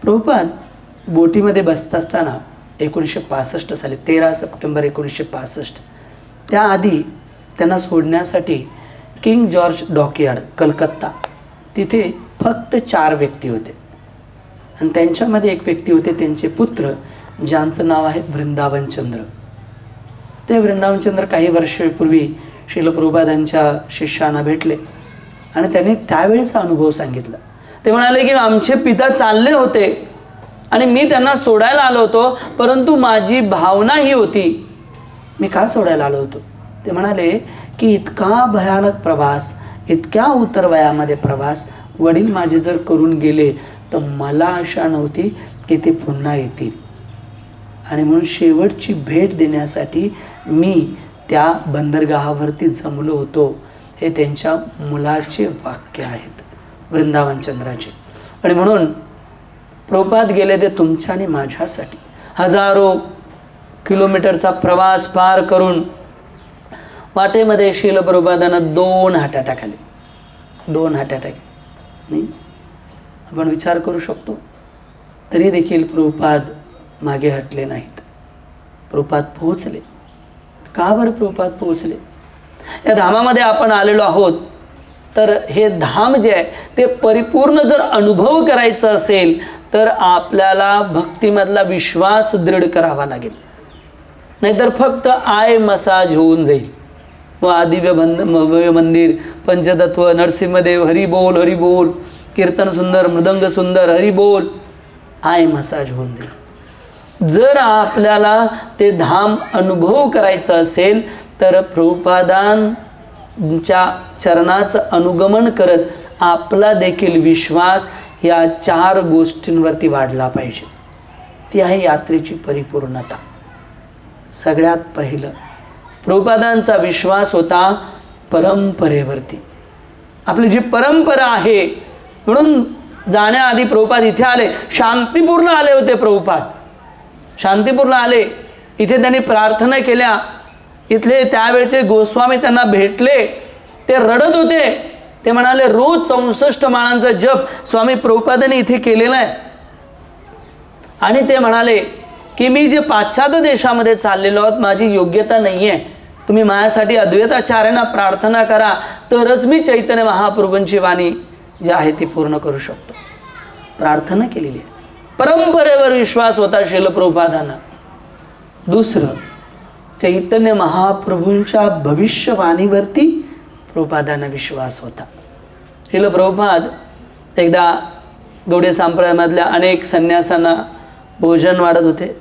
प्रभुपाद बोटीमध्ये बसत असताना 1965 साली 13 सप्टेंबर 1965, त्याआधी त्यांना सोडण्यासाठी किंग जॉर्ज डॉकयार्ड कलकत्ता, तिथे फक्त 4 व्यक्ती होते. आणि त्यांच्यामध्ये एक व्यक्ती होते त्यांचे पुत्र, ज्यांचं नाव आहे वृंदावनचंद्र. ते वृंदावनचंद्र काही वर्षापूर्वी श्रील प्रभुपादांच्या शिष्यांना भेटले आणि त्यांनी त्यावेळेचा अनुभव सांगितला. ते म्हणाले की आमचे पिता चालले होते आणि मी त्यांना सोडायला आलो होतो, परंतु माझी भावना ही होती, मी का सोडायला आलो होतो. ते म्हणाले की इतका भयानक प्रवास, इतक्या उतर वयामध्ये प्रवास वडील माझे जर करून गेले तर मला आशा नव्हती की ते पुन्हा येतील. आणि म्हणून शेवटची भेट देण्यासाठी मी त्या बंदरगाहावरती जमलो होतो. हे त्यांच्या मुलाचे वाक्य आहेत, वृंदावनचंद्राचे. आणि म्हणून प्रभुपाद गेले ते तुमच्या आणि माझ्यासाठी. हजारो किलोमीटरचा प्रवास पार करून वाटेमध्ये श्रील प्रभुपादांना 2 हार्ट अटॅक आले. 2 हार्ट अटॅक नाही, आपण विचार करू शकतो. तरी देखील प्रभुपाद मागे हटले नाहीत. प्रभुपाद पोहोचले. का बरं प्रभुपाद पोहोचले? या धामामध्ये आपण आलेलो आहोत, तर हे धाम जे आहे ते परिपूर्ण जर अनुभव करायचा असेल तर आपल्याला भक्तीमधला विश्वास दृढ करावा लागेल. नाहीतर फक्त आय मसाज होऊन जाईल. व आदिव्य मंदिर, पंचतत्व, नरसिंहदेव, हरी बोल हरी बोल, कीर्तन सुंदर, मृदंग सुंदर, हरी बोल, आय मसाज होऊन जाईल. जर आपल्याला ते धाम अनुभव करायचं असेल तर प्रभुपादांच्या चरणाचं अनुगमन करत आपला देखील विश्वास या 4 गोष्टींवरती वाढला पाहिजे. ती आहे यात्रेची परिपूर्णता. सगळ्यात पहिलं प्रभुपादांचा विश्वास होता परंपरेवरती. आपली जी परंपरा आहे, म्हणून जाण्याआधी प्रभुपाद इथे आले, शांतीपूर्ण आले होते. प्रभुपाद शांतीपूर्ण आले. इथे त्यांनी प्रार्थना केल्या. इथले त्यावेळचे गोस्वामी त्यांना भेटले. ते रडत होते. ते म्हणाले रोज 64 माळांचा जप स्वामी प्रभुपादांनी इथे केलेला आहे. आणि ते म्हणाले की मी जे पाश्चात्य देशामध्ये चाललेलो आहोत, माझी योग्यता नाही आहे. तुम्ही माझ्यासाठी अद्वैताचार्यांना प्रार्थना करा, तरच मी चैतन्य महाप्रभूंची वाणी जी आहे ती पूर्ण करू शकतो. प्रार्थना केलेली आहे. परंपरेवर विश्वास होता श्रील प्रभुपादांना. दुसरं, चैतन्य महाप्रभूंच्या भविष्यवाणीवरती प्रभुपादांना विश्वास होता. श्रील प्रभुपाद एकदा गौडीय संप्रदायामधल्या अनेक संन्यासांना भोजन वाढत होते.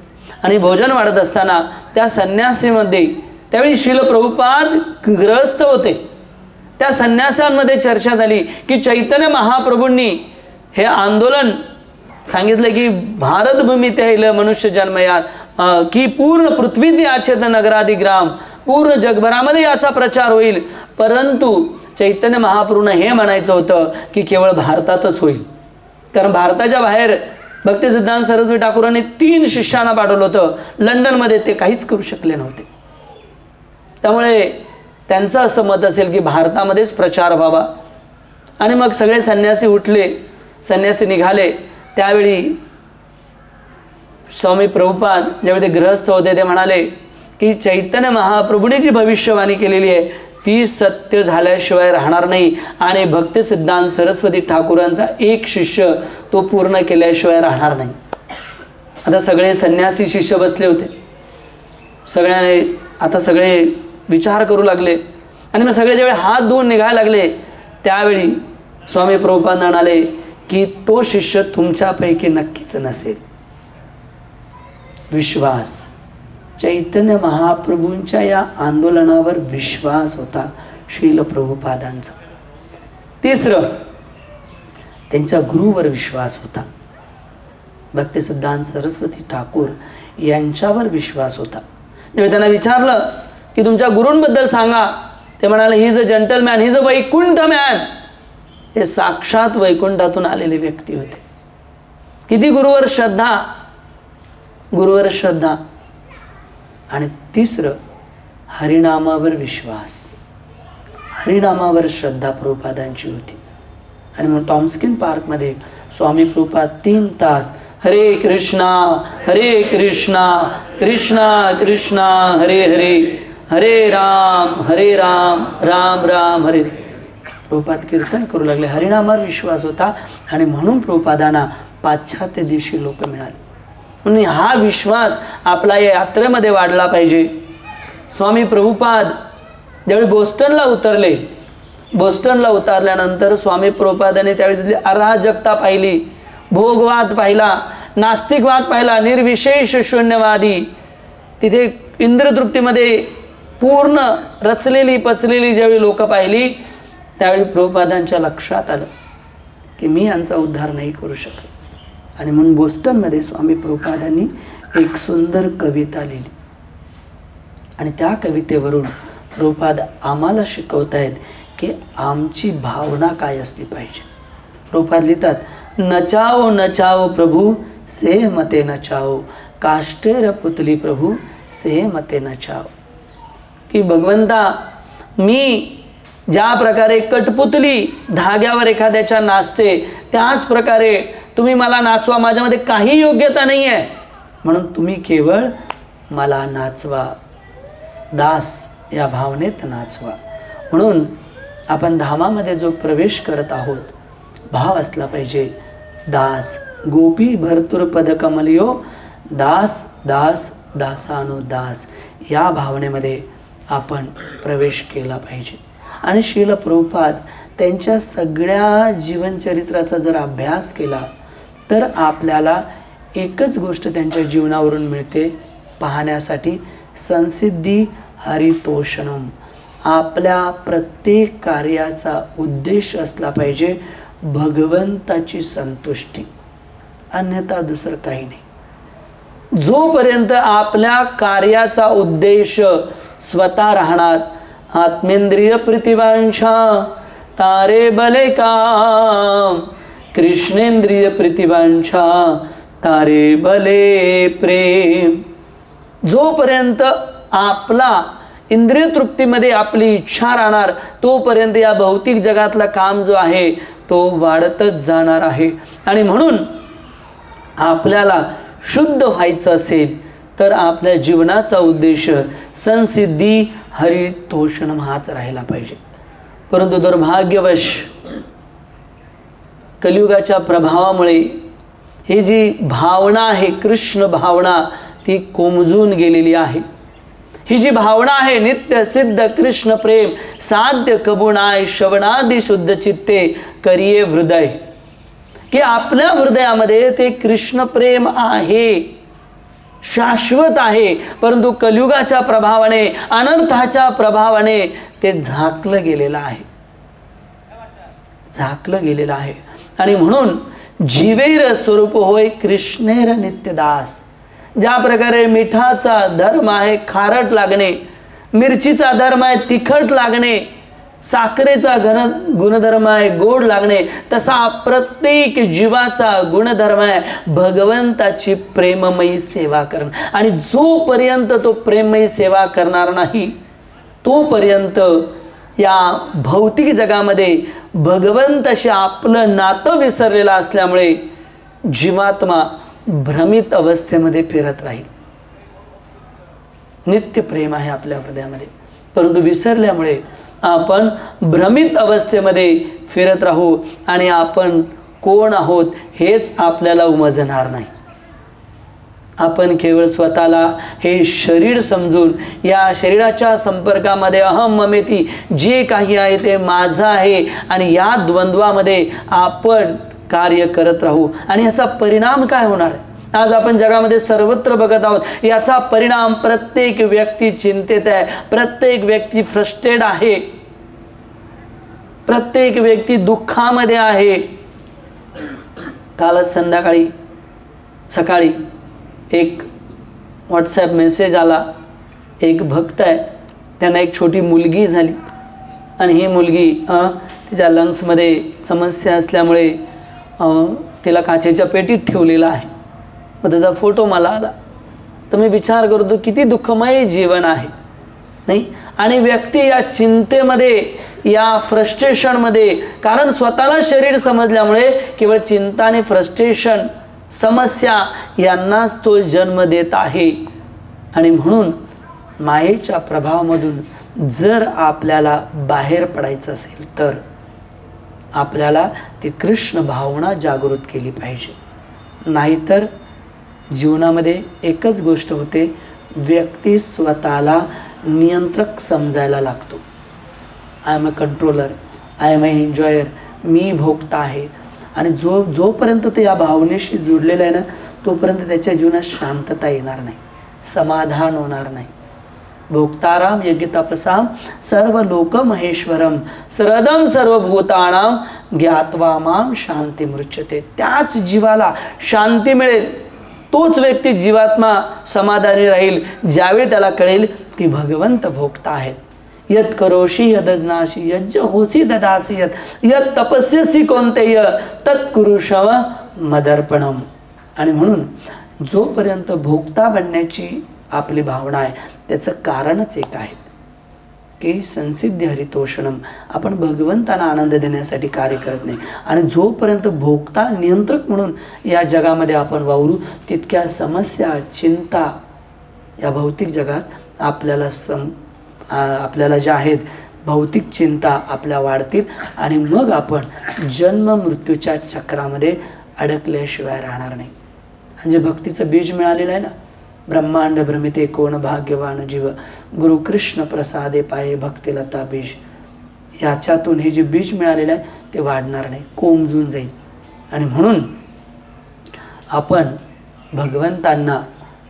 आणि भोजन वाढत असताना त्या संन्यासीमध्ये त्यावेळी श्रील प्रभुपाद ग्रस्त होते. त्या संन्यासांमध्ये चर्चा झाली की चैतन्य महाप्रभूंनी हे आंदोलन सांगितलं की भारतभूमी त्याईल मनुष्य जन्मयात, की पूर्ण पृथ्वीत याचेत नगरादिग्राम, पूर्ण जगभरामध्ये याचा प्रचार होईल. परंतु चैतन्य महाप्रभूंना हे म्हणायचं होतं की केवळ भारतातच होईल. कारण भारताच्या बाहेर भक्तिसिद्धांत सरस्वती ठाकूरांनी 3 शिष्यांना पाठवलं होतं. लंडनमध्ये ते काहीच करू शकले नव्हते. त्यामुळे त्यांचं असं मत असेल की भारतामध्येच प्रचार व्हावा. आणि मग सगळे संन्यासी उठले, संन्यासी निघाले. त्यावेळी स्वामी प्रभुपाद ज्यावेळी ते गृहस्थ होते ते म्हणाले की चैतन्य महाप्रभूंनी जी भविष्यवाणी केलेली आहे ती सत्य झाल्याशिवाय राहणार नाही. आणि भक्तिसिद्धांत सरस्वती ठाकूरांचा एक शिष्य तो पूर्ण केल्याशिवाय राहणार नाही. आता सगळे संन्यासी शिष्य बसले होते. सगळ्याने आता सगळे विचार करू लागले. आणि मग सगळे ज्यावेळी हात धुवून निघायला लागले त्यावेळी स्वामी प्रभुपाद म्हणाले की तो शिष्य तुमच्यापैकी नक्कीच नसेल. विश्वास चैतन्य महाप्रभूंच्या या आंदोलनावर विश्वास होता श्रील प्रभुपादांचा. तिसरं, त्यांच्या गुरुवर विश्वास होता. भक्तिसिद्धांत सरस्वती ठाकूर यांच्यावर विश्वास होता. जेव्हा त्यांना विचारलं की तुमच्या गुरूंबद्दल सांगा, ते म्हणाले he is a gentleman, he is a Vaikunth man. हे साक्षात वैकुंठातून आलेले व्यक्ती होते. किती गुरुवर श्रद्धा, गुरुवर श्रद्धा. आणि तिसरं, हरिनामावर विश्वास, हरिनामावर श्रद्धा प्रभुपादांची होती. आणि मग टॉम्स्किन पार्कमध्ये स्वामी प्रभुपाद 3 तास हरे कृष्णा कृष्णा कृष्णा हरे हरे, हरे राम राम राम हरे. प्रभुपाद कीर्तन करू लागले. हरिनामावर विश्वास होता आणि म्हणून प्रभुपादांना पाश्चात्य देशी लोक मिळाले. म्हणून हा विश्वास आपला या यात्रेमध्ये वाढला पाहिजे. स्वामी प्रभुपाद ज्यावेळी बोस्टनला उतरले, बोस्टनला उतरल्यानंतर स्वामी प्रभुपादांनी त्यावेळी तिथली अराजकता पाहिली, भोगवाद पाहिला, नास्तिकवाद पाहिला, निर्विशेष शून्यवादी. तिथे इंद्रतृप्तीमध्ये पूर्ण रचलेली पचलेली ज्यावेळी लोक पाहिली, त्यावेळी प्रभुपादांच्या लक्षात आलं की मी यांचा उद्धार नाही करू शकत. आणि म्हणून बोस्टनमध्ये स्वामी प्रभुपादांनी एक सुंदर कविता लिहिली. आणि त्या कवितेवरून प्रभुपाद आम्हाला शिकवत आहेत की आमची भावना काय असली पाहिजे. प्रभुपाद लिहितात, नचाओ नचाओ प्रभू से मते नचाओ, काष्टेर पुतली प्रभू से मते नचाओ. की भगवंता, मी ज्या प्रकारे कठपुतली धाग्यावर एखाद्याच्या नाचते, त्याच प्रकारे तुम्ही मला नाचवा. माझ्यामध्ये काही योग्यता नाही आहे, म्हणून तुम्ही केवळ मला नाचवा, दास या भावनेत नाचवा. म्हणून आपण धामामध्ये जो प्रवेश करत आहोत, भाव असला पाहिजे, दास गोपी भरतुर पद कमलियो, दास दास दासानो दास, या भावनेमध्ये आपण प्रवेश केला पाहिजे. आणि श्रील प्रभुपाद त्यांच्या सगळ्या जीवनचरित्राचा जर अभ्यास केला तर आपल्याला एकच गोष्ट त्यांच्या जीवनावरून मिळते पाहण्यासाठी, संसिद्धी हरितोषणम. आपल्या प्रत्येक कार्याचा उद्देश असला पाहिजे भगवंताची संतुष्टी, अन्यथा दुसरं काही नाही. जोपर्यंत आपल्या कार्याचा उद्देश स्वतः राहणार, आत्मेंद्रिय प्रीतिवांछा तारे बले काम, कृष्णेंद्रिय प्रीतिवांछा तारे बले प्रेम. जोपर्यंत आपला इंद्रिय तृप्तीमध्ये आपली इच्छा राहणार, तोपर्यंत या भौतिक जगातलं काम जो आहे तो वाढतच जाणार आहे. आणि म्हणून आपल्याला शुद्ध व्हायचं असेल तर आपल्या जीवनाचा उद्देश संसिद्धी हरितोषणम हाच राहिला पाहिजे. परंतु दुर्भाग्यवश कलियुगाच्या प्रभावामुळे ही जी भावना आहे, कृष्ण भावना, ती कोमजून गेलेली आहे. ही जी भावना आहे, नित्य सिद्ध कृष्ण प्रेम साध्य कबुणाय श्रवणादी शुद्ध चित्ते करिये हृदय, की आपल्या हृदयामध्ये ते कृष्ण प्रेम आहे, शाश्वत आहे. परंतु कलियुगाच्या प्रभावाने, अनर्थाच्या प्रभावाने ते झाकलं गेलेलं आहे, झाकलं गेलेलं आहे. आणि म्हणून जीवेर स्वरूप होय कृष्णेर नित्यदास. ज्या प्रकारे मिठाचा धर्म आहे खारट लागणे, मिरचीचा धर्म आहे तिखट लागणे, साखरेचा गुणधर्म आहे गोड लागणे, तसा प्रत्येक जीवाचा गुणधर्म आहे भगवंताची प्रेममयी सेवा करणं. आणि जोपर्यंत तो प्रेममयी सेवा करणार नाही, तोपर्यंत या भौतिक जगामध्ये भगवंताशी आपलं नातं विसरलेलं असल्यामुळे जीवात्मा भ्रमित अवस्थेमध्ये फिरत राहील. नित्य प्रेम आहे आपल्या हृदयामध्ये, परंतु विसरल्यामुळे आपण भ्रमित अवस्थेमध्ये फिरत राहू आणि आपण कोण आहोत हेच आपल्याला उमजणार नाही. आपण केवळ स्वतःला हे शरीर समजून या शरीराच्या संपर्कामध्ये अहम ममेती जे काही आहे ते माझं आहे आणि या द्वंद्वामध्ये आपण कार्य करत राहू. आणि ह्याचा परिणाम काय होणार आहे? आज आपण जगामध्ये सर्वत्र बघत आहोत, याचा परिणाम प्रत्येक व्यक्ती चिंतेत आहे, प्रत्येक व्यक्ती फ्रस्ट्रेट आहे, प्रत्येक व्यक्ती दुःखामध्ये आहे. कालच सकाळी एक व्हॉट्सॲप मेसेज आला. एक भक्त आहे, त्यांना एक छोटी मुलगी झाली आणि ही मुलगी तिच्या लंग्समध्ये समस्या असल्यामुळे तिला काचेच्या पेटीत ठेवलेला आहे. मग त्याचा फोटो मला आला तर मी विचार करतो किती दुःखमय जीवन आहे, नाही. आणि व्यक्ती या चिंतेमध्ये, या फ्रस्ट्रेशनमध्ये, कारण स्वतःला शरीर समजल्यामुळे केवळ चिंता आणि फ्रस्ट्रेशन, समस्या यांनाच तो जन्म देत आहे. आणि म्हणून मायेच्या प्रभावामधून जर आपल्याला बाहेर पडायचं असेल तर आपल्याला ती कृष्ण भावना जागृत केली पाहिजे. नाहीतर जीवनामध्ये एकच गोष्ट होते, व्यक्ती स्वतःला नियंत्रक समजायला लागतो. I am a controller, I am a enjoyer, मी भोगता आहे. आणि जोपर्यंत तो या भावनेशी जुडलेला आहे ना, तोपर्यंत त्याच्या जीवनात शांतता येणार नाही, समाधान होणार नाही. भोक्ताराम यज्ञ तपसाम सर्व लोक महेश्वरम सरदम सर्वभूतानाम ज्ञात्वा माम शांती मृच्छते. त्याच जीवाला शांती मिळेल, तोच व्यक्ती जीवात्मा समाधानी राहील ज्यावेळी त्याला कळेल की भगवंत भोक्ता आहेत. यत करोशी यदनाशी यज्ज होसी ददासी यत तपस्यसी कोणतेय तत्कुरुषव मदर्पणम. आणि म्हणून जोपर्यंत भोक्ता बनण्याची आपली भावना आहे, त्याचं कारणच एक आहे की संसिद्धी हरितोषणम, आपण भगवंताला आनंद देण्यासाठी कार्य करत नाही. आणि जोपर्यंत भोक्ता नियंत्रक म्हणून या जगामध्ये आपण वावरू, तितक्या समस्या, चिंता या भौतिक जगात आपल्याला ज्या आहेत, भौतिक चिंता आपल्या वाढतील आणि मग आपण जन्म मृत्यूच्या चक्रामध्ये अडकल्याशिवाय राहणार नाही. म्हणजे भक्तीचं बीज मिळालेलं आहे ना, ब्रह्मांड भ्रमिते कोण भाग्यवान जीव गुरु कृष्ण प्रसादे पाये भक्तिलता बीज. याच्यातून हे जे बीज मिळालेलं आहे ते वाढणार नाही, कोंबजून जाईल. आणि म्हणून आपण भगवंतांना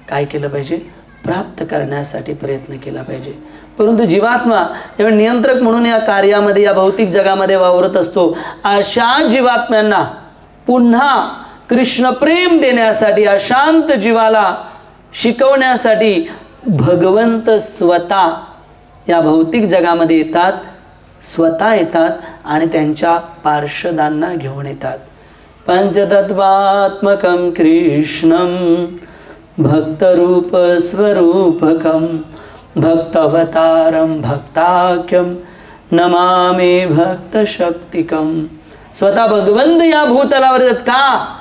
काय केलं पाहिजे, प्राप्त करण्यासाठी प्रयत्न केला पाहिजे. परंतु जीवात्मा जेव्हा नियंत्रक म्हणून या कार्यामध्ये, या भौतिक जगामध्ये वावरत असतो, अशा जीवात्म्यांना पुन्हा कृष्ण प्रेम देण्यासाठी, अशांत जीवाला शिकवण्यासाठी भगवंत स्वतः या भौतिक जगामध्ये येतात, स्वतः येतात आणि त्यांच्या पार्षदांना घेऊन येतात. पंचतत्वात्मकं कृष्णं भक्तरूप स्वरूपकं भक्तवतारं भक्ताख्यं नमामि भक्तशक्तिकं. स्वतः भगवंत या भूतलावर येतात. का?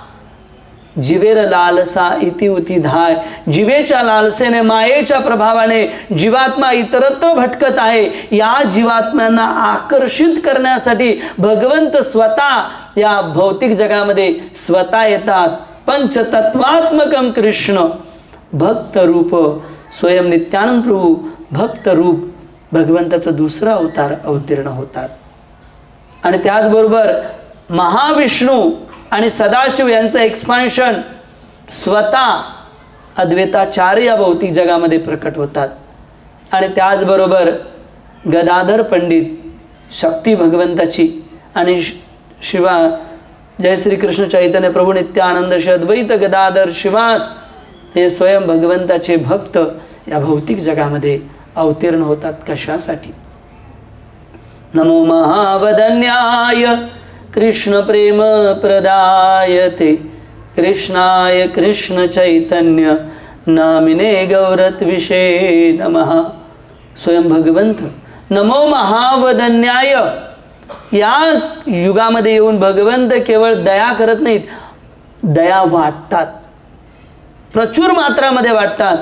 जीवेर लालसा इति उती धाय. जीवेच्या लालसेने, मायेच्या प्रभावाने जीवात्मा इतरत्र भटकत आहे. या जीवात्म्यांना आकर्षित करण्यासाठी भगवंत स्वतः या भौतिक जगामध्ये स्वतः येतात. पंचतत्वात्मकं कृष्ण भक्त रूप, स्वयं नित्यानंद प्रभू भक्त रूप भगवंताचं दुसरा अवतार अवतीर्ण होतात. आणि त्याचबरोबर महाविष्णू आणि सदाशिव यांचं एक्सपान्शन स्वतः अद्वैताचार्य या भौतिक जगामध्ये प्रकट होतात. आणि त्याचबरोबर गदाधर पंडित शक्ती भगवंताची आणि शिवा जय श्री कृष्ण चैतन्य प्रभू नित्यानंद श्री अद्वैत गदाधर शिवास हे स्वयं भगवंताचे भक्त या भौतिक जगामध्ये अवतीर्ण होतात. कशासाठी? नमो महावदन्याय कृष्ण प्रेम प्रदायते कृष्णाय कृष्ण चैतन्य नामिने गौरत्विषे नमः. स्वयं भगवंत नमो महावदन्याय या युगामध्ये येऊन भगवंत केवळ दया करत नाहीत, दया वाटतात, प्रचुर मात्रामध्ये वाटतात.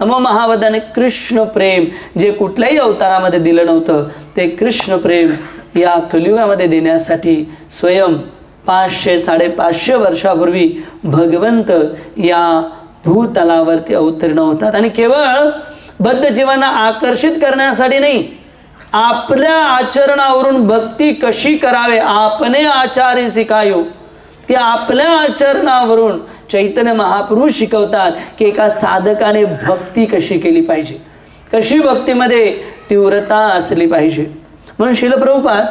नमो महावदन्याय कृष्ण प्रेम जे कुठल्याही अवतारामध्ये दिलं नव्हतं ते कृष्ण प्रेम या कलियुगामध्ये देण्यासाठी स्वयं 500-550 वर्षापूर्वी भगवंत या भूतलावरती अवतीर्ण होतात. आणि केवळ बद्ध जीवांना आकर्षित करण्यासाठी नाही, आपल्या आचरणावरून भक्ती कशी करावे आपणे आचार्य शिकायो, की आपल्या आचरणावरून चैतन्य महाप्रभू शिकवतात की एका साधकाने भक्ती कशी केली पाहिजे, कशी भक्तीमध्ये तीव्रता असली पाहिजे. म्हणून श्रील प्रभुपाद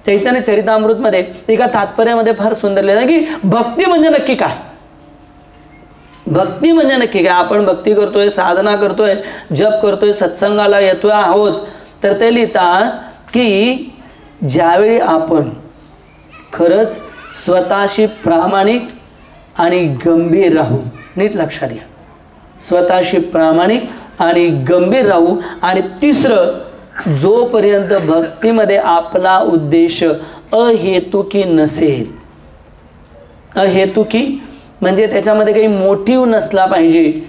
चैतन्य चरितामृतमध्ये एका तात्पर्यामध्ये फार सुंदर लिहिलं की भक्ती म्हणजे नक्की काय, भक्ती म्हणजे नक्की काय. आपण भक्ती करतोय, साधना करतोय, जप करतोय, सत्संगाला येतोय आहोत, तर ते लिहितात की ज्यावेळी आपण खरंच स्वतःशी प्रामाणिक आणि गंभीर राहू, नीट लक्षात घ्या, स्वतःशी प्रामाणिक आणि गंभीर राहू. आणि तिसरं, जोपर्यंत भक्तीमध्ये आपला उद्देश अहेतुकी नसेल, अहेतुकी म्हणजे त्याच्यामध्ये काही मोटिव्ह नसला पाहिजे,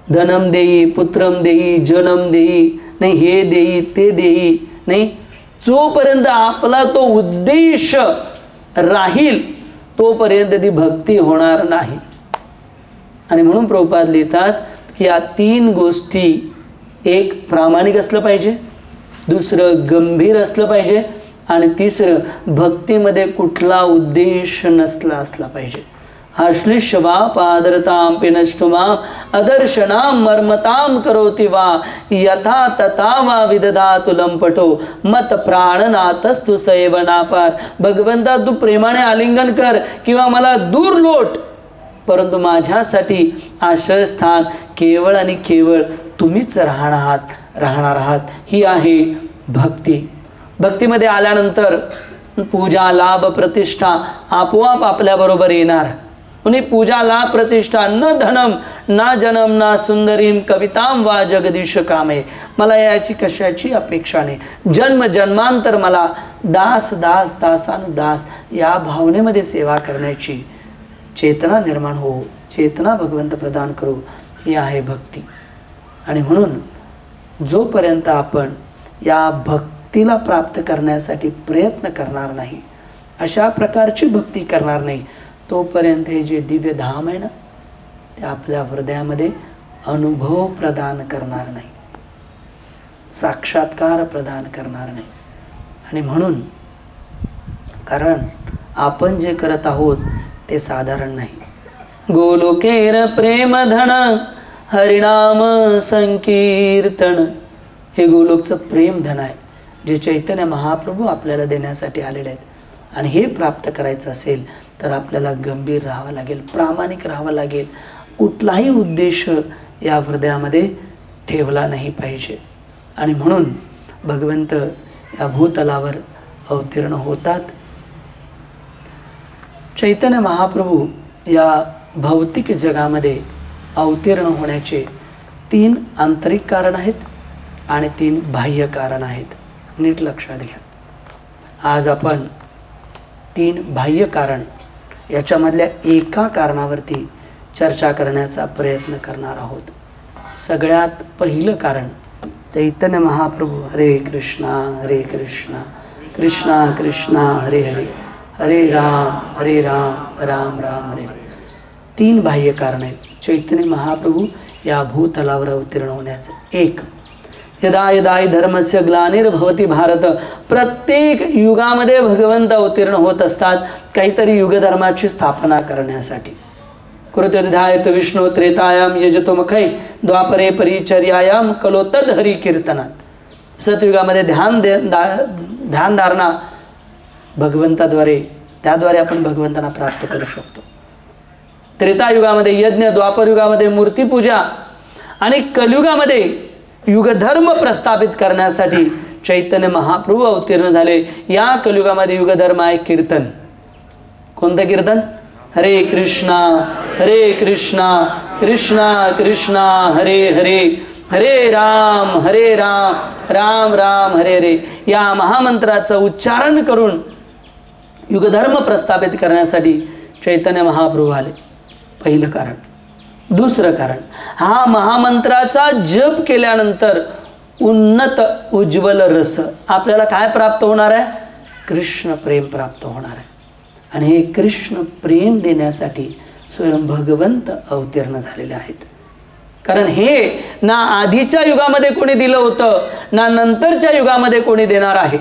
धनम देई, पुत्रम देई, जनम देई, नाही हे देई ते देई, नाही, जोपर्यंत आपला तो उद्देश राहील तोपर्यंत ती भक्ती होणार नाही. आणि म्हणून प्रभुपाद लिहितात की या 3 गोष्टी, एक प्रामाणिक असलं पाहिजे, दुसरं गंभीर असलं पाहिजे, आणि तिसरं भक्तीमध्ये कुठला उद्देश नसला असला पाहिजे. आश्लिष्यवा पादरताम पिनष्टुमाम अदर्शनाम मर्मताम करोति वा यथा तथा वा विदधातु लंपटो मत प्राणनाथस्तु सैवनापार. भगवंता तू प्रेमाने आलिंगन कर किंवा मला दूर लोट, परंतु माझ्यासाठी आश्रयस्थान केवळ आणि केवळ तुम्हीच राहणार आहात. ही आहे भक्ती. भक्तीमध्ये आल्यानंतर पूजा, लाभ, प्रतिष्ठा आपोआप आपल्याबरोबर येणार. उन्ही पूजा, लाभ, प्रतिष्ठा न धनम ना जनम ना सुंदरीम कविताम वा जगदीश कामे. मला याची कशाची अपेक्षा नाही. जन्म जन्मांतर मला दास दास दासानुदास या भावनेमध्ये सेवा करण्याची चेतना निर्माण हो, चेतना भगवंत प्रदान करू, ही आहे भक्ती. आणि म्हणून जोपर्यंत आपण या भक्तीला प्राप्त करण्यासाठी प्रयत्न करणार नाही, अशा प्रकारची भक्ती करणार नाही, तोपर्यंत हे जे दिव्य धाम आहे ना, ते आपल्या हृदयामध्ये अनुभव प्रदान करणार नाही, साक्षात्कार प्रदान करणार नाही. आणि म्हणून, कारण आपण जे करत आहोत ते साधारण नाही. गोलोकेर प्रेम धन हरिनाम संकीर्तन, हे गोलोकचं प्रेम धन आहे, जे चैतन्य महाप्रभू आपल्याला देण्यासाठी आलेले आहेत. आणि हे प्राप्त करायचं असेल तर आपल्याला गंभीर राहावं लागेल, प्रामाणिक राहावं लागेल, कुठलाही उद्देश या हृदयामध्ये ठेवला नाही पाहिजे. आणि म्हणून भगवंत या भूतलावर अवतीर्ण होतात. चैतन्य महाप्रभू या भौतिक जगामध्ये अवतीर्ण होण्याचे 3 आंतरिक कारण आहेत आणि 3 बाह्य कारण आहेत. नीट लक्षात घ्या. आज आपण 3 बाह्य कारण याच्यामधल्या एका कारणावरती चर्चा करण्याचा प्रयत्न करणार आहोत. सगळ्यात पहिलं कारण, चैतन्य महाप्रभू हरे कृष्णा कृष्णा कृष्णा हरे हरे, हरे राम राम राम हरे. 3 बाह्य कारण आहेत चैतन्य महाप्रभू या भूतलावर अवतीर्ण होण्याचं. एक, यदा यदा धर्मस्य ग्लानिर्भवति भारत. प्रत्येक युगामध्ये भगवंत अवतीर्ण होत असतात काहीतरी युगधर्माची स्थापना करण्यासाठी. कृतोध्यायत विष्णू त्रेतायाम यजतो मखै द्वापरे परिचर्यायाम कलो तद हरी कीर्तनात. सतयुगामध्ये ध्यानधारणा भगवंताद्वारे, त्याद्वारे आपण भगवंतांना प्राप्त करू शकतो. त्रेतायुगामध्ये यज्ञ, द्वापर युगामध्ये मूर्तीपूजा आणि कलियुगामध्ये युगधर्म प्रस्थापित करण्यासाठी चैतन्य महाप्रभू अवतीर्ण झाले. या कलियुगामध्ये युगधर्म आहे कीर्तन. कोणतं कीर्तन? हरे कृष्णा कृष्णा कृष्णा हरे हरे, हरे राम राम राम हरे हरे. या महामंत्राचं उच्चारण करून युगधर्म प्रस्थापित करण्यासाठी चैतन्य महाप्रभू आले. पहिलं कारण. दुसरं कारण, हा महामंत्राचा जप केल्यानंतर उन्नत उज्ज्वल रस आपल्याला काय प्राप्त होणार आहे? कृष्ण प्रेम प्राप्त होणार आहे. आणि हे कृष्ण प्रेम देण्यासाठी स्वयं भगवंत अवतीर्ण झालेले आहेत. कारण हे ना आधीच्या युगामध्ये कोणी दिलं होतं, ना नंतरच्या युगामध्ये कोणी देणार आहे.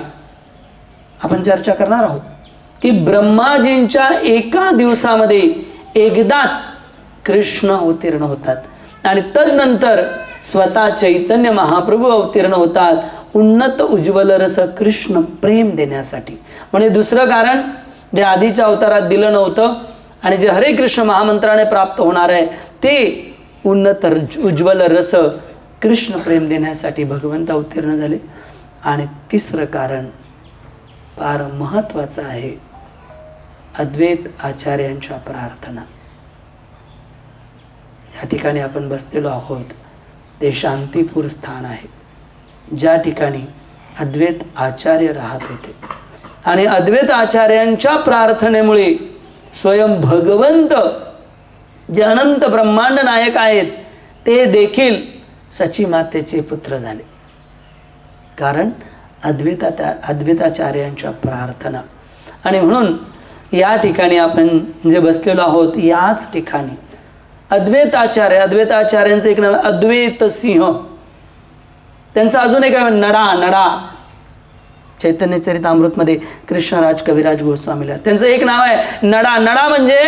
आपण चर्चा करणार आहोत की ब्रह्माजींच्या एका दिवसामध्ये एकदाच कृष्ण अवतीर्ण होतात आणि तदनंतर स्वतः चैतन्य महाप्रभू अवतीर्ण होतात उन्नत उज्ज्वल रस कृष्ण प्रेम देण्यासाठी. म्हणजे दुसरं कारण जे आधीच्या अवतारात दिलं नव्हतं आणि जे हरे कृष्ण महामंत्राने प्राप्त होणार आहे ते उन्नत उज्ज्वल रस कृष्ण प्रेम देण्यासाठी भगवंत अवतीर्ण झाले. आणि तिसरं कारण फार महत्त्वाचं आहे, अद्वैत आचार्यांच्या प्रार्थना. या ठिकाणी आपण बसलेलो आहोत ते शांतीपूर स्थान आहे, ज्या ठिकाणी अद्वैत आचार्य राहत होते आणि अद्वैत आचार्यांच्या प्रार्थनेमुळे स्वयं भगवंत जे अनंत ब्रह्मांड नायक आहेत ते देखील सची मातेचे पुत्र झाले. कारण अद्वैताचार्यांच्या प्रार्थना. आणि म्हणून या ठिकाणी आपण जे बसलेलो आहोत याच ठिकाणी अद्वैताचार्यांचं एक नाव अद्वैत सिंह, त्यांचं अजून एक नडा चैतन्य चरितामृतमध्ये कृष्णराज कविराज गोस्वामीला त्यांचं एक नाव आहे नडा म्हणजे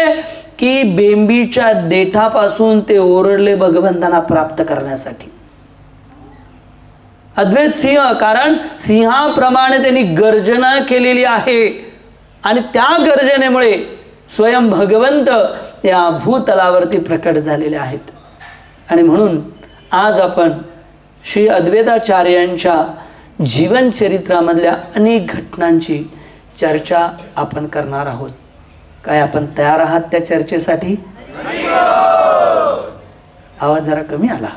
की बेंबीच्या देठापासून ते ओरडले भगवंतांना प्राप्त करण्यासाठी. अद्वैत सिंह कारण सिंहाप्रमाणे त्यांनी गर्जना केलेली आहे आणि त्या गर्जनेमुळे स्वयं भगवंत या भूतलावरती प्रकट झालेले आहेत. आणि म्हणून आज आपण श्री अद्वैताचार्यांच्या जीवनचरित्रामधल्या अनेक घटनांची चर्चा आपण करणार आहोत. काय आपण तयार आहात त्या चर्चेसाठी? आवाज जरा कमी आला.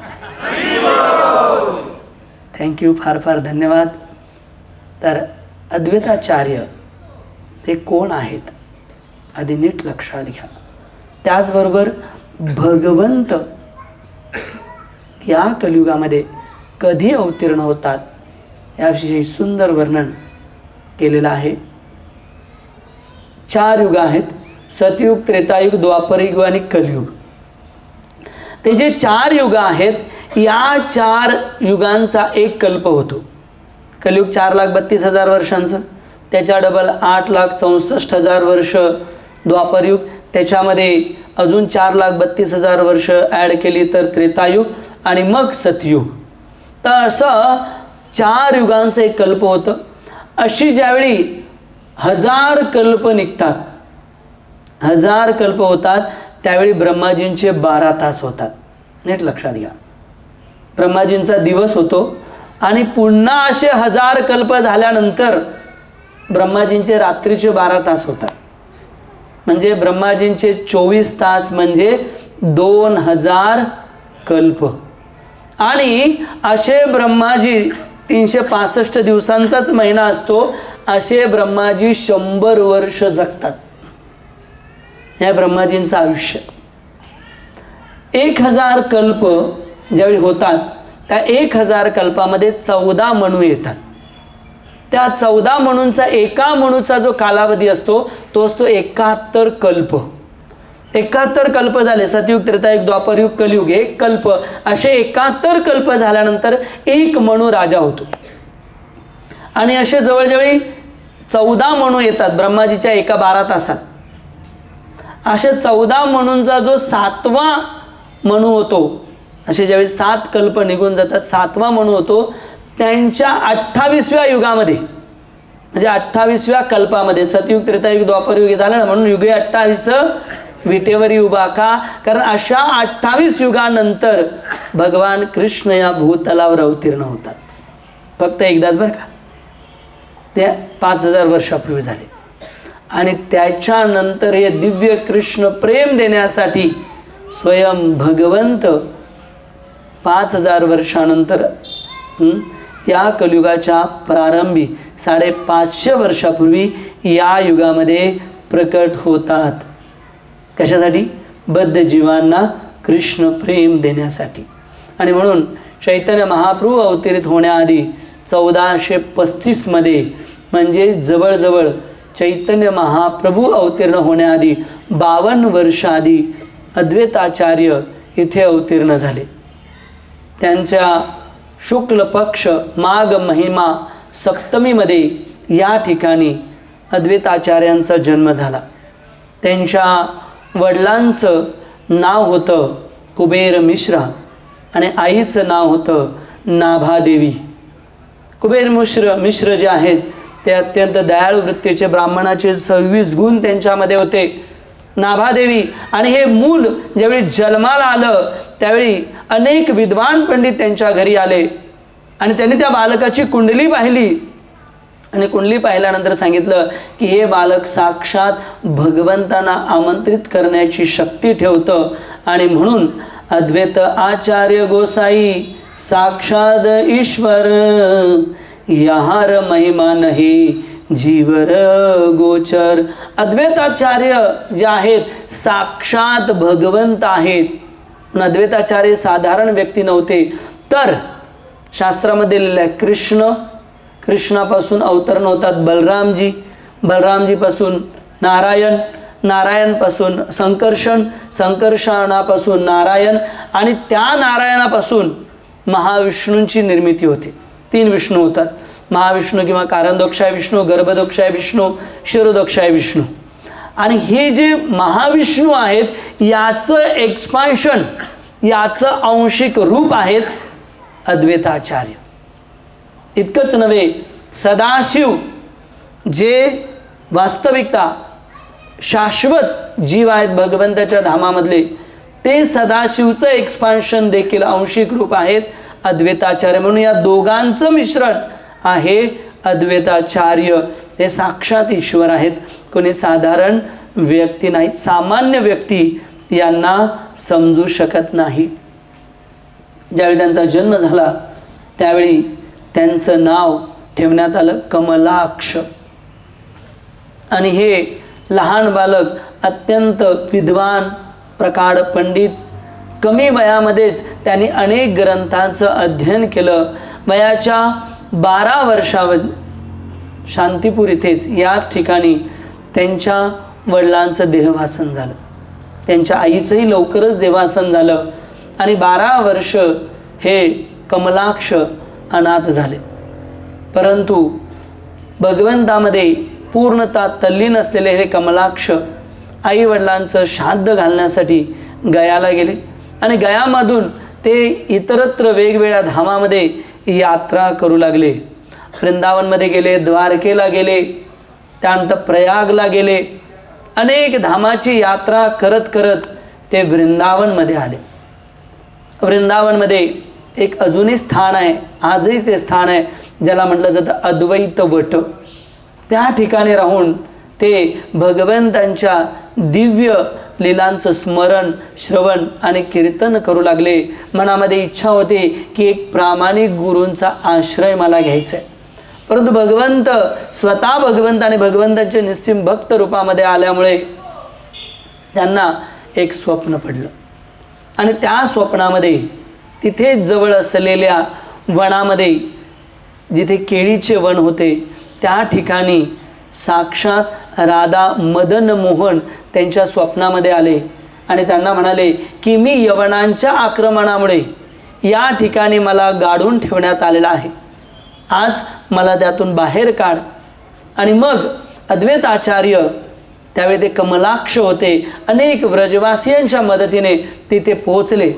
थँक्यू, फार फार धन्यवाद. तर अद्वैताचार्य ते कोण आहेत आधी नीट लक्षात घ्या. त्याचबरोबर भगवंत या कलियुगामध्ये कधी अवतीर्ण होतात याविषयी सुंदर वर्णन केलेलं आहे. 4 युग आहेत, सतयुग, त्रेतायुग, द्वापरयुग आणि कलियुग. ते जे 4 युग आहेत या 4 युगांचा एक कल्प होतो. कलियुग 4,32,000 वर्षांचं, त्याच्या डबल 8,64,000 वर्ष द्वापरयुग, त्याच्यामध्ये अजून 4,32,000 वर्ष ॲड केली तर त्रेतायुग आणि मग सतयुग. तर असं 4 युगांचं एक कल्प होतं. अशी ज्यावेळी 1000 कल्प निघतात, 1000 कल्प होतात त्यावेळी ब्रह्माजींचे 12 तास होतात. नीट लक्षात घ्या. ब्रह्माजींचा दिवस होतो आणि पुन्हा असे 1000 कल्प झाल्यानंतर ब्रह्माजींचे रात्रीचे 12 तास होतात. म्हणजे ब्रह्माजींचे 24 तास म्हणजे 2000 कल्प. आणि असे ब्रह्माजी 365 दिवसांचाच महिना असतो, असे ब्रह्माजी 100 वर्ष जगतात. हे ब्रह्माजींचं आयुष्य. 1000 कल्प ज्यावेळी होतात त्या 1000 कल्पामध्ये 14 मणू येतात. त्या 14 मणूंचा एका मणूचा जो कालावधी असतो तो असतो 71 कल्प. 71 कल्प झाले. सतयुग, त्रेतायुग, द्वापरयुग, कलियुग, एक कल्प. असे 71 कल्प झाल्यानंतर एक मणू राजा होतो. आणि असे जवळजवळ 14 मणू येतात ब्रह्माजीच्या एका 12 तासात. असे 14 मणूंचा जो 7वा मणू होतो, असे ज्यावेळी 7 कल्प निघून जातात, 7वा मणू होतो त्यांच्या 28व्या युगामध्ये, म्हणजे 28व्या कल्पामध्ये, सतयुग, त्रेतायुग, द्वापरयुग झालं ना, म्हणून युगे 28 विटेवरी उभा का? कारण अशा 28 युगानंतर भगवान कृष्ण या भूतलावर अवतीर्ण होतात. फक्त एकदाच बरं का, ते 5000 वर्षापूर्वी झाले. आणि त्याच्यानंतर हे दिव्य कृष्ण प्रेम देण्यासाठी स्वयं भगवंत 5000 वर्षानंतर या कलियुगाच्या प्रारंभी 550 वर्षापूर्वी या युगामध्ये प्रकट होतात. कशासाठी? बद्ध जीवांना कृष्ण प्रेम देण्यासाठी. आणि म्हणून चैतन्य महाप्रभू अवतरित होण्याआधी 1435 मध्ये, म्हणजे जवळजवळ चैतन्य महाप्रभू अवतीर्ण होण्याआधी 52 वर्ष आधी अद्वैताचार्य इथे अवतीर्ण झाले. त्यांच्या शुक्ल पक्ष माघ महिमा सप्तमीमध्ये या ठिकाणी अद्वैताचार्यांचा जन्म झाला. त्यांच्या वडिलांचं नाव होतं कुबेर मिश्रा आणि आईचं नाव होतं नाभादेवी. कुबेर मिश्र जे आहेत ते अत्यंत दयाळू वृत्तीचे, ब्राह्मणाचे 26 गुण त्यांच्यामध्ये होते. नाभादेवी आणि हे मूल ज्यावेळी जन्माला आलं त्यावेळी अनेक विद्वान पंडित त्यांच्या घरी आले आणि त्यांनी त्या बालकाची कुंडली पाहिली आणि कुंडली पाहिल्यानंतर सांगितलं की हे बालक साक्षात भगवंतांना आमंत्रित करण्याची शक्ती ठेवतं आणि म्हणून अद्वैत आचार्य गोसाई साक्षात ईश्वर, याहार महिमा नाही जीवर गोचर. अद्वैताचार्य जे आहेत साक्षात भगवंत आहेत. अद्वैताचार्य साधारण व्यक्ती नव्हते, तर शास्त्रामध्ये लिहिलं आहे कृष्णापासून अवतरण होतात बलरामजी, बलरामजीपासून नारायण, नारायणपासून संकर्षणापासून नारायण आणि त्या नारायणापासून महाविष्णूंची निर्मिती होते. 3 विष्णू होतात, महाविष्णू किंवा कारणदोक्षाय विष्णू, गर्भदोक्षाय विष्णू, शिरोदोक्षाय विष्णू. आणि हे जे महाविष्णू आहेत याचं एक्सपान्शन, याचं आंशिक रूप आहेत अद्वैताचार्य. इतकंच नव्हे, सदाशिव जे वास्तविकता शाश्वत जीव आहेत भगवंताच्या धामामधले, ते सदाशिवचं एक्सपान्शन देखील आंशिक रूप आहेत अद्वैताचार्य. म्हणून या दोघांचं मिश्रण आहे अद्वैताचार्य. हे साक्षात ईश्वर आहेत, कोणी साधारण व्यक्ती नाही. सामान्य व्यक्ती यांना समजू शकत नाही. ज्यावेळी त्यांचा जन्म झाला त्यावेळी त्यांचं नाव ठेवण्यात आलं कमलाक्ष. आणि हे लहान बालक अत्यंत विद्वान, प्रकांड पंडित, कमी वयामध्येच त्यांनी अनेक ग्रंथांचं अध्ययन केलं. वयाच्या 12 वर्षावर शांतीपूर इथेच याच ठिकाणी त्यांच्या वडिलांचं देहवासन झालं. त्यांच्या आईचंही लवकरच देहासन झालं आणि 12 वर्ष हे कमलाक्ष अनाथ झाले. परंतु भगवंतामध्ये पूर्णतः तल्लीन असलेले हे कमलाक्ष आई वडिलांचं श्राद्ध घालण्यासाठी गयाला गेले आणि गयामधून ते इतरत्र वेगवेगळ्या धामामध्ये यात्रा करू लागले. वृंदावनमध्ये गेले, द्वारकेला गेले, त्यानंतर प्रयागला गेले. अनेक धामाची यात्रा करत करत ते वृंदावनमध्ये आले. वृंदावनमध्ये एक अजूनही स्थान आहे, आजही ते स्थान आहे, ज्याला म्हटलं जातं अद्वैत वट. त्या ठिकाणी राहून ते भगवंतांच्या दिव्य लीलांचं स्मरण, श्रवण आणि कीर्तन करू लागले. मनामध्ये इच्छा होती की एक प्रामाणिक गुरूंचा आश्रय मला घ्यायचा आहे. परंतु भगवंत स्वतः भगवंत आणि भगवंताचे निस्सीम भक्त रूपामध्ये आल्यामुळे त्यांना एक स्वप्न पडलं आणि त्या स्वप्नामध्ये तिथेच जवळ असलेल्या वनामध्ये, जिथे केळीचे वन होते, त्या ठिकाणी साक्षात राधा मदन मोहन त्यांच्या स्वप्नामध्ये आले आणि त्यांना म्हणाले की मी यवनांच्या आक्रमणामुळे या ठिकाणी मला गाडून ठेवण्यात आलेला आहे, आज मला त्यातून बाहेर काढ. आणि मग अद्वैताचार्य त्यावेळी ते कमलाक्ष होते, अनेक व्रजवासियांच्या मदतीने तिथे पोहोचले,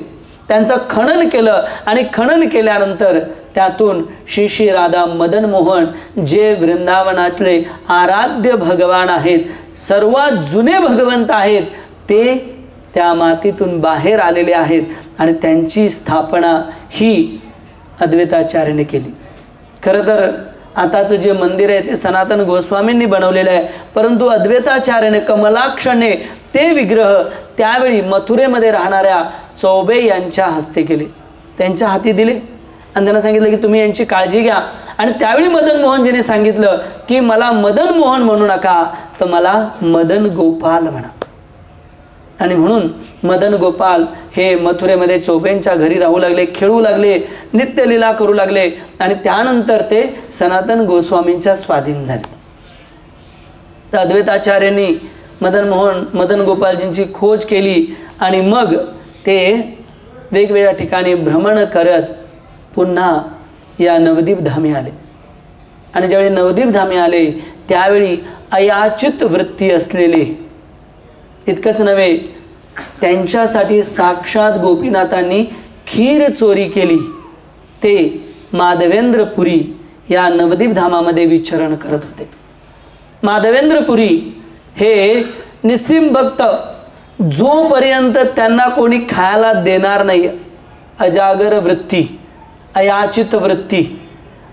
त्यांचं खनन केलं आणि खनन केल्यानंतर त्यातून श्री श्री राधा मदन मोहन जे वृंदावनातले आराध्य भगवान आहेत, सर्वात जुने भगवंत आहेत, ते त्या मातीतून बाहेर आलेले आहेत आणि त्यांची स्थापना ही अद्वैताचार्याने केली. खरं तर आताचं जे मंदिर आहे ते सनातन गोस्वामींनी बनवलेलं आहे, परंतु अद्वैताचार्याने कमलाक्षने ते विग्रह त्यावेळी मथुरेमध्ये राहणाऱ्या चौबे यांच्या हस्ते केले, त्यांच्या हाती दिले आणि त्यांना सांगितलं की तुम्ही यांची काळजी घ्या. आणि त्यावेळी मदन मोहनजीने सांगितलं की मला मदन मोहन म्हणू नका, तर मला मदन गोपाल म्हणा. आणि म्हणून मदन गोपाल हे मथुरेमध्ये चौबेंच्या घरी राहू लागले, खेळू लागले, नित्यलीला करू लागले आणि त्यानंतर ते सनातन गोस्वामींच्या स्वाधीन झाले. तर अद्वैताचार्यांनी मदन गोपालजींची खोज केली आणि मग ते वेगवेगळ्या ठिकाणी भ्रमण करत पुन्हा या नवदीप धामी आले. आणि ज्यावेळी नवदीप धामी आले त्यावेळी अयाचित वृत्ती असलेले, इतकंच नव्हे त्यांच्यासाठी साक्षात गोपीनाथांनी खीर चोरी केली. ते माधवेंद्रपुरी या नवदीप धामामध्ये विचरण करत होते. माधवेंद्रपुरी हे निस्सिम भक्त, जोपर्यंत त्यांना कोणी खायला देणार नाही, अजागर वृत्ती, अयाचित वृत्ती,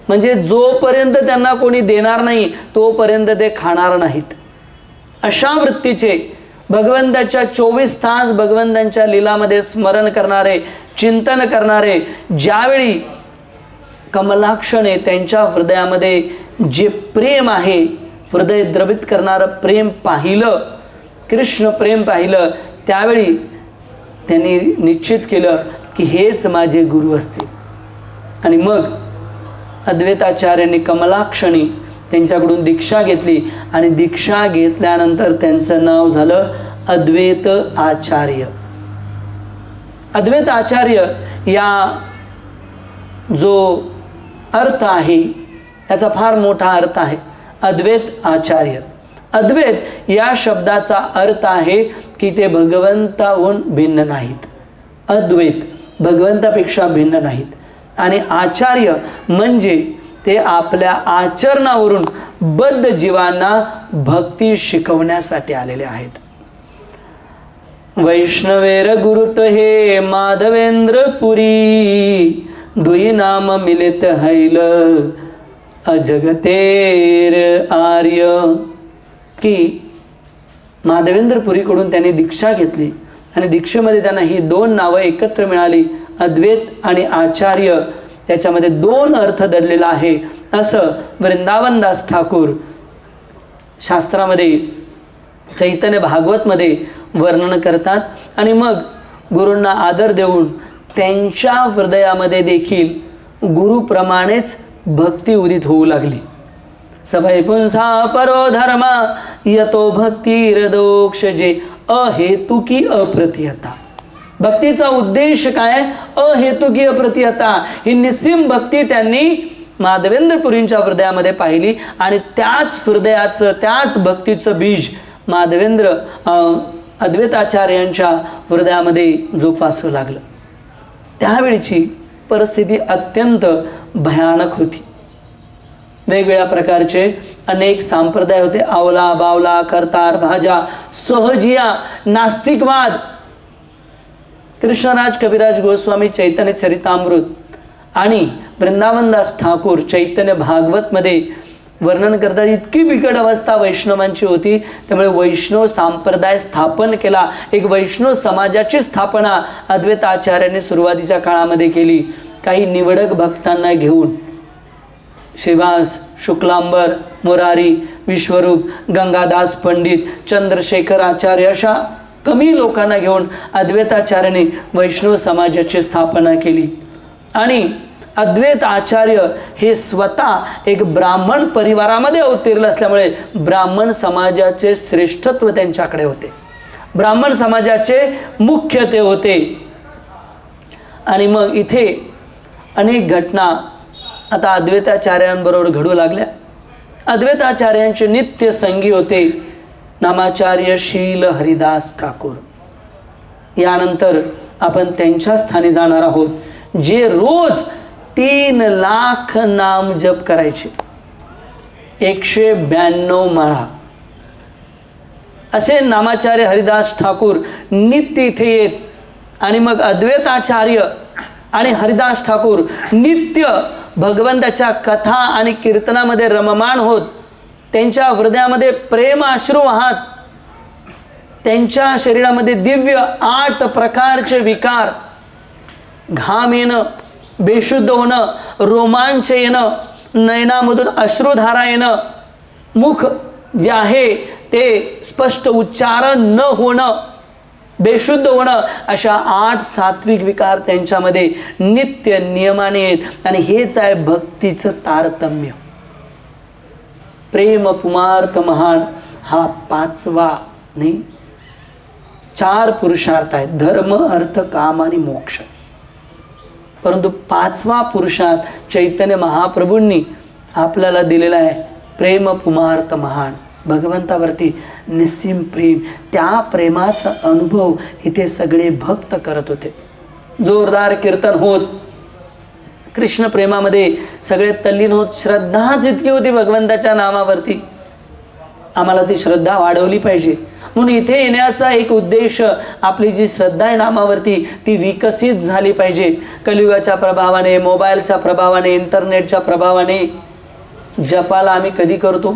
म्हणजे जोपर्यंत त्यांना कोणी देणार नाही तोपर्यंत ते खाणार नाहीत, अशा वृत्तीचे, भगवंताच्या 24 तास भगवंतांच्या लीलामध्ये स्मरण करणारे, चिंतन करणारे, ज्यावेळी कमलाक्षने त्यांच्या हृदयामध्ये जे प्रेम आहे, हृदय द्रवित करणारं प्रेम पाहिलं, कृष्ण प्रेम पाहिलं, त्यावेळी त्यांनी निश्चित केलं की हेच माझे गुरु असतील. आणि मग अद्वैताचार्यांनी कमलाक्षणी त्यांच्याकडून दीक्षा घेतली आणि दीक्षा घेतल्यानंतर त्यांचं नाव झालं अद्वैत आचार्य. अद्वैत आचार्य या जो अर्थ आहे त्याचा फार मोठा अर्थ आहे. अद्वैत आचार्य, अद्वैत या शब्दाचा अर्थ आहे की ते भगवंताहून भिन्न नाहीत. अद्वैत भगवंतापेक्षा भिन्न नाहीत. आणि आचार्य म्हणजे ते आपल्या आचरणावरून बद्ध जीवांना भक्ती शिकवण्यासाठी आलेले आहेत. वैष्णवेर गुरुत हे माधवेंद्रपुरी, दुई नाम मिलित हैल अजगतेर आर्य. की माधवेंद्रपुरीकडून त्यांनी दीक्षा घेतली आणि दीक्षेमध्ये त्यांना ही 2 नावं एकत्र मिळाली, अद्वैत आणि आचार्य. त्याच्यामध्ये 2 अर्थ दडलेला आहे असं वृंदावनदास ठाकूर शास्त्रामध्ये, चैतन्य भागवतमध्ये वर्णन करतात. आणि मग गुरूंना आदर देऊन त्यांच्या हृदयामध्ये देखील गुरुप्रमाणेच भक्ती उदित होऊ लागली. सभय पुंसा परो धर्म यतो भक्तिरदोक्ष, जे अहेतुकी अप्रतिहता. भक्तीचा उद्देश काय? अहेतुकी अप्रतिहता. ही निस्सिम भक्ती त्यांनी माधवेंद्रपुरींच्या हृदयामध्ये पाहिली आणि त्याच हृदयाचं, त्याच भक्तीचं बीज माधवेंद्र अद्वैताचार्यांच्या हृदयामध्ये जोपासू लागलं. त्यावेळीची परिस्थिती अत्यंत भयानक होती. वेगवेगळ्या प्रकारचे अनेक संप्रदाय होते. आवला, बावला, करतार, भाजा, सहजिया, नास्तिकवाद. कृष्णराज कविराज गोस्वामी चैतन्य चरितामृत आणि वृंदावनदास ठाकूर चैतन्य भागवतमध्ये वर्णन करतात. इतकी बिकट अवस्था वैष्णवांची होती, त्यामुळे वैष्णव संप्रदाय स्थापन केला. एक वैष्णव समाजाची स्थापना अद्वैताचार्यांनी सुरुवातीच्या काळामध्ये केली. काही निवडक भक्तांना घेऊन, श्रीवास, शुक्लांबर, मुरारी, विश्वरूप, गंगादास पंडित, चंद्रशेखर आचार्य अशा कमी लोकांना घेऊन अद्वैताचार्यांनी वैष्णव समाजाची स्थापना केली. आणि अद्वैत आचार्य हे स्वतः एक ब्राह्मण परिवारामध्ये अवतरले असल्यामुळे ब्राह्मण समाजाचे श्रेष्ठत्व त्यांच्याकडे होते. ब्राह्मण समाजाचे मुख्य ते होते. आणि मग इथे अनेक घटना आता अद्वैताचार्यांबरोबर घडू लागल्या. अद्वैताचार्यांचे नित्य संगी होते नामाचार्य शील हरिदास ठाकूर. यानंतर आपण त्यांच्या स्थानी जाणार आहोत, जे रोज 3 लाख नाम जप करायचे, 192 माळा. असे नामाचार्य हरिदास ठाकूर नित्य इथे येत. आणि मग अद्वैताचार्य आणि हरिदास ठाकूर नित्य भगवंताच्या कथा आणि कीर्तनामध्ये रममाण होत. त्यांच्या हृदयामध्ये प्रेम अश्रू वाहत, त्यांच्या शरीरामध्ये दिव्य 8 प्रकारचे विकार, घाम येणं, बेशुद्ध होणं, रोमांच येणं, नयनामधून अश्रुधारा येणं, मुख जे आहे ते स्पष्ट उच्चारण न होणं, बेशुद्ध होणं, अशा 8 सात्विक विकार त्यांच्यामध्ये नित्य नियमाने आहेत. आणि हेच आहे भक्तीचं तारतम्य. प्रेम पुमार्थ महान हा 5वा नाही, 4 पुरुषार्थ आहेत, धर्म, अर्थ, काम आणि मोक्ष. परंतु 5वा पुरुषार्थ चैतन्य महाप्रभूंनी आपल्याला दिलेला आहे, प्रेम पुमार्थ महान, भगवंतावरती निस्सीम प्रेम, त्या प्रेमाचा अनुभव इथे सगळे भक्त करत होते. जोरदार कीर्तन होत, कृष्ण प्रेमामध्ये सगळे तल्लीन होत. श्रद्धा जितकी होती भगवंताच्या नामावरती, आम्हाला ती श्रद्धा वाढवली पाहिजे. म्हणून इथे येण्याचा एक उद्देश, आपली जी श्रद्धा आहे नामावरती ती विकसित झाली पाहिजे. कलियुगाच्या प्रभावाने, मोबाईलच्या प्रभावाने, इंटरनेटच्या प्रभावाने जपाला आम्ही कधी करतो?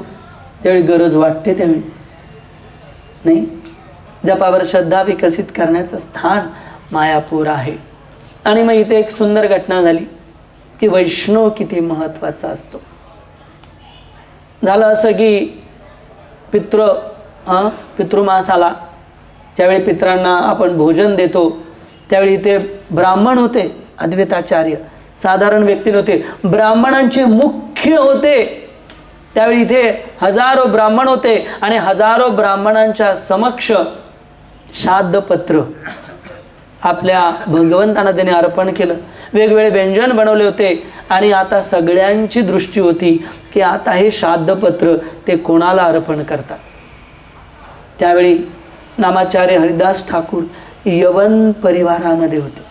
त्यावेळी गरज वाटते त्यावेळी, नाही. जपावर श्रद्धा विकसित करण्याचं स्थान मायापूर आहे. आणि मग इथे एक सुंदर घटना झाली की वैष्णव किती महत्त्वाचा असतो. झालं असं की पितृमास आला, ज्यावेळी पितरांना आपण भोजन देतो त्यावेळी इथे ब्राह्मण होते, अद्वैताचार्य, साधारण व्यक्ती नव्हते, ब्राह्मणांचे मुख्य होते. त्यावेळी इथे हजारो ब्राह्मण होते आणि हजारो ब्राह्मणांच्या समक्ष श्राद्धपत्र आपल्या भगवंतांना त्याने अर्पण केलं. वेगवेगळे व्यंजन बनवले होते आणि आता सगळ्यांची दृष्टी होती की आता हे श्राद्धपत्र ते कोणाला अर्पण करतात. त्यावेळी नामाचार्य हरिदास ठाकूर यवन परिवारामध्ये होते,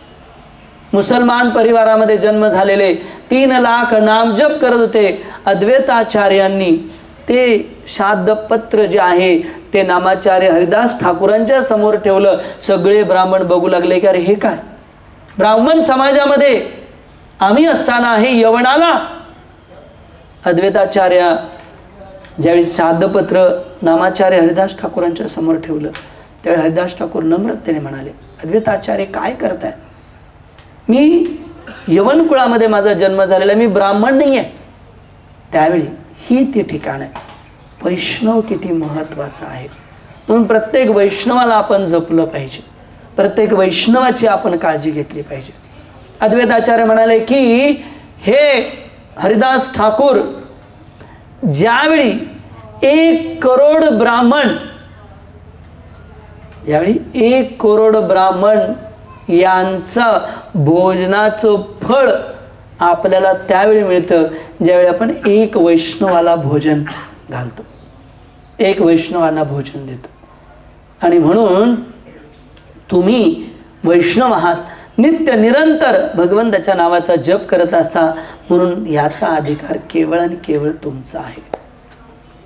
मुसलमान परिवारामध्ये जन्म झालेले, 3 लाख नामजप करत होते. अद्वैताचार्यांनी ते श्राद्धपत्र जे आहे ते नामाचार्य हरिदास ठाकूरांच्या समोर ठेवलं. सगळे ब्राह्मण बघू लागले की अरे हे काय, ब्राह्मण समाजामध्ये आम्ही असताना हे यवनाला. अद्वैताचार्य ज्यावेळी श्राद्धपत्र नामाचार्य हरिदास ठाकूरांच्या समोर ठेवलं त्यावेळी हरिदास ठाकूर नम्रतेने म्हणाले, अद्वैताचार्य काय करताय? मी यवन कुळामध्ये माझा जन्म झालेला, मी ब्राह्मण नाही आहे. त्यावेळी ही ती ठिकाण आहे. वैष्णव किती महत्त्वाचा आहे, म्हणून प्रत्येक वैष्णवाला आपण जपलं पाहिजे, प्रत्येक वैष्णवाची आपण काळजी घेतली पाहिजे. अद्वैताचार्य म्हणाले की हे हरिदास ठाकूर, ज्यावेळी 1 करोड ब्राह्मण, यावेळी 1 करोड ब्राह्मण यांचं भोजनाचं फळ आपल्याला त्यावेळी मिळतं ज्यावेळी आपण 1 वैष्णवाला भोजन घालतो, 1 वैष्णवांना भोजन देतो. आणि म्हणून तुम्ही वैष्णव आहात, नित्य निरंतर भगवंताच्या नावाचा जप करत असता, म्हणून याचा अधिकार केवळ आणि केवळ तुमचा आहे.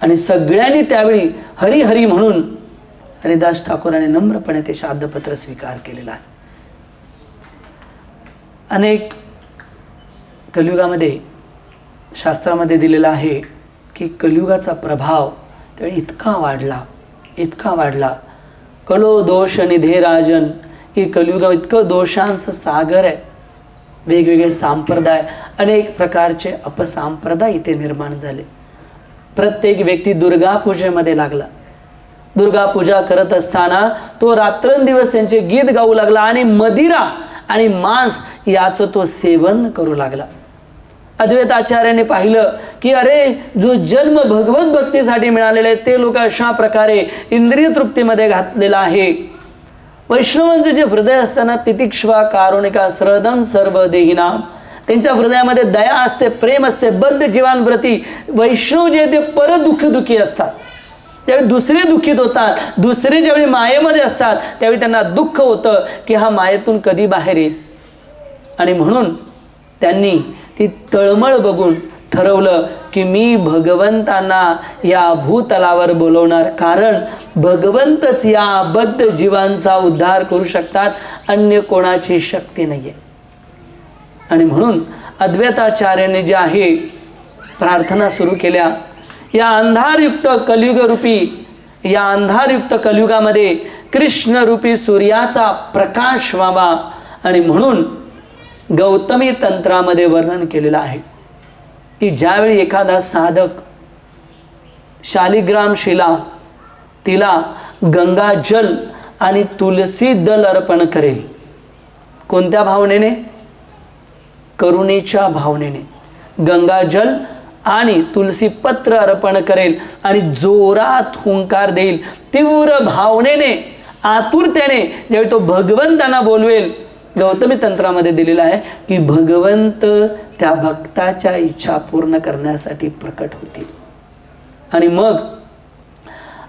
आणि सगळ्यांनी त्यावेळी हरी हरी म्हणून हरिदास ठाकूरांनी नम्रपणे ते श्राद्धपत्र स्वीकार केलेला आहे. अनेक कलियुगामध्ये शास्त्रामध्ये दिलेला आहे की कलियुगाचा प्रभाव त्यावेळी इतका वाढला. कलो दोष निधे राजन, ही कलियुग इतकं दोषांचं सागर आहे. वेगवेगळे संप्रदाय, अनेक प्रकारचे अपसंप्रदाय इथे निर्माण झाले. प्रत्येक व्यक्ती दुर्गा पूजेमध्ये लागला. दुर्गा पूजा करत असताना तो रात्रंदिवस त्यांचे गीत गाऊ लागला आणि मदिरा आणि मांस याचं तो सेवन करू लागला. अद्वैताचार्याने पाहिलं की अरे, जो जन्म भगवत भक्तीसाठी मिळालेला आहे ते लोक अशा प्रकारे इंद्रिय तृप्तीमध्ये घातलेला आहे. वैष्णवांचे जे हृदय असताना तितिक्ष्वा कारुणिका श्रद्धम सर्व देहिनाम, त्यांच्या हृदयामध्ये दया असते, प्रेम असते, बद्ध जीवांप्रती. वैष्णव जे ते परदुःखी असतात, त्यावेळी दुसरे दुःखित होतात. दुसरे ज्यावेळी मायेमध्ये असतात त्यावेळी त्यांना दुःख होतं की हा मायेतून कधी बाहेर येईल. आणि म्हणून त्यांनी ती तळमळ बघून ठरवलं की मी भगवंतांना या भूतलावर बोलवणार, कारण भगवंतच या बद्ध जीवांचा उद्धार करू शकतात, अन्य कोणाची शक्ती नाही आहे. आणि म्हणून अद्वैताचार्यांनी जे आहे प्रार्थना सुरू केल्या, या अंधारयुक्त कलियुगामध्ये कृष्णरूपी सूर्याचा प्रकाश व्हावा. आणि म्हणून गौतमी तंत्रामध्ये वर्णन केलेलं आहे की ज्यावेळी एखादा साधक शालिग्राम शिला, तिला गंगाजल आणि तुलसी दल अर्पण करेल, कोणत्या भावनेने? करुणेच्या भावनेने गंगाजल आणि तुलसी पत्र अर्पण करेल आणि जोरात हुंकार देईल, तीव्र भावनेने, आतुरतेने ज्यावेळी तो भगवंतांना बोलवेल. गौतमी तंत्रामध्ये दिलेला आहे की भगवंत त्या भक्ताच्या इच्छा पूर्ण करण्यासाठी प्रकट होतील. आणि मग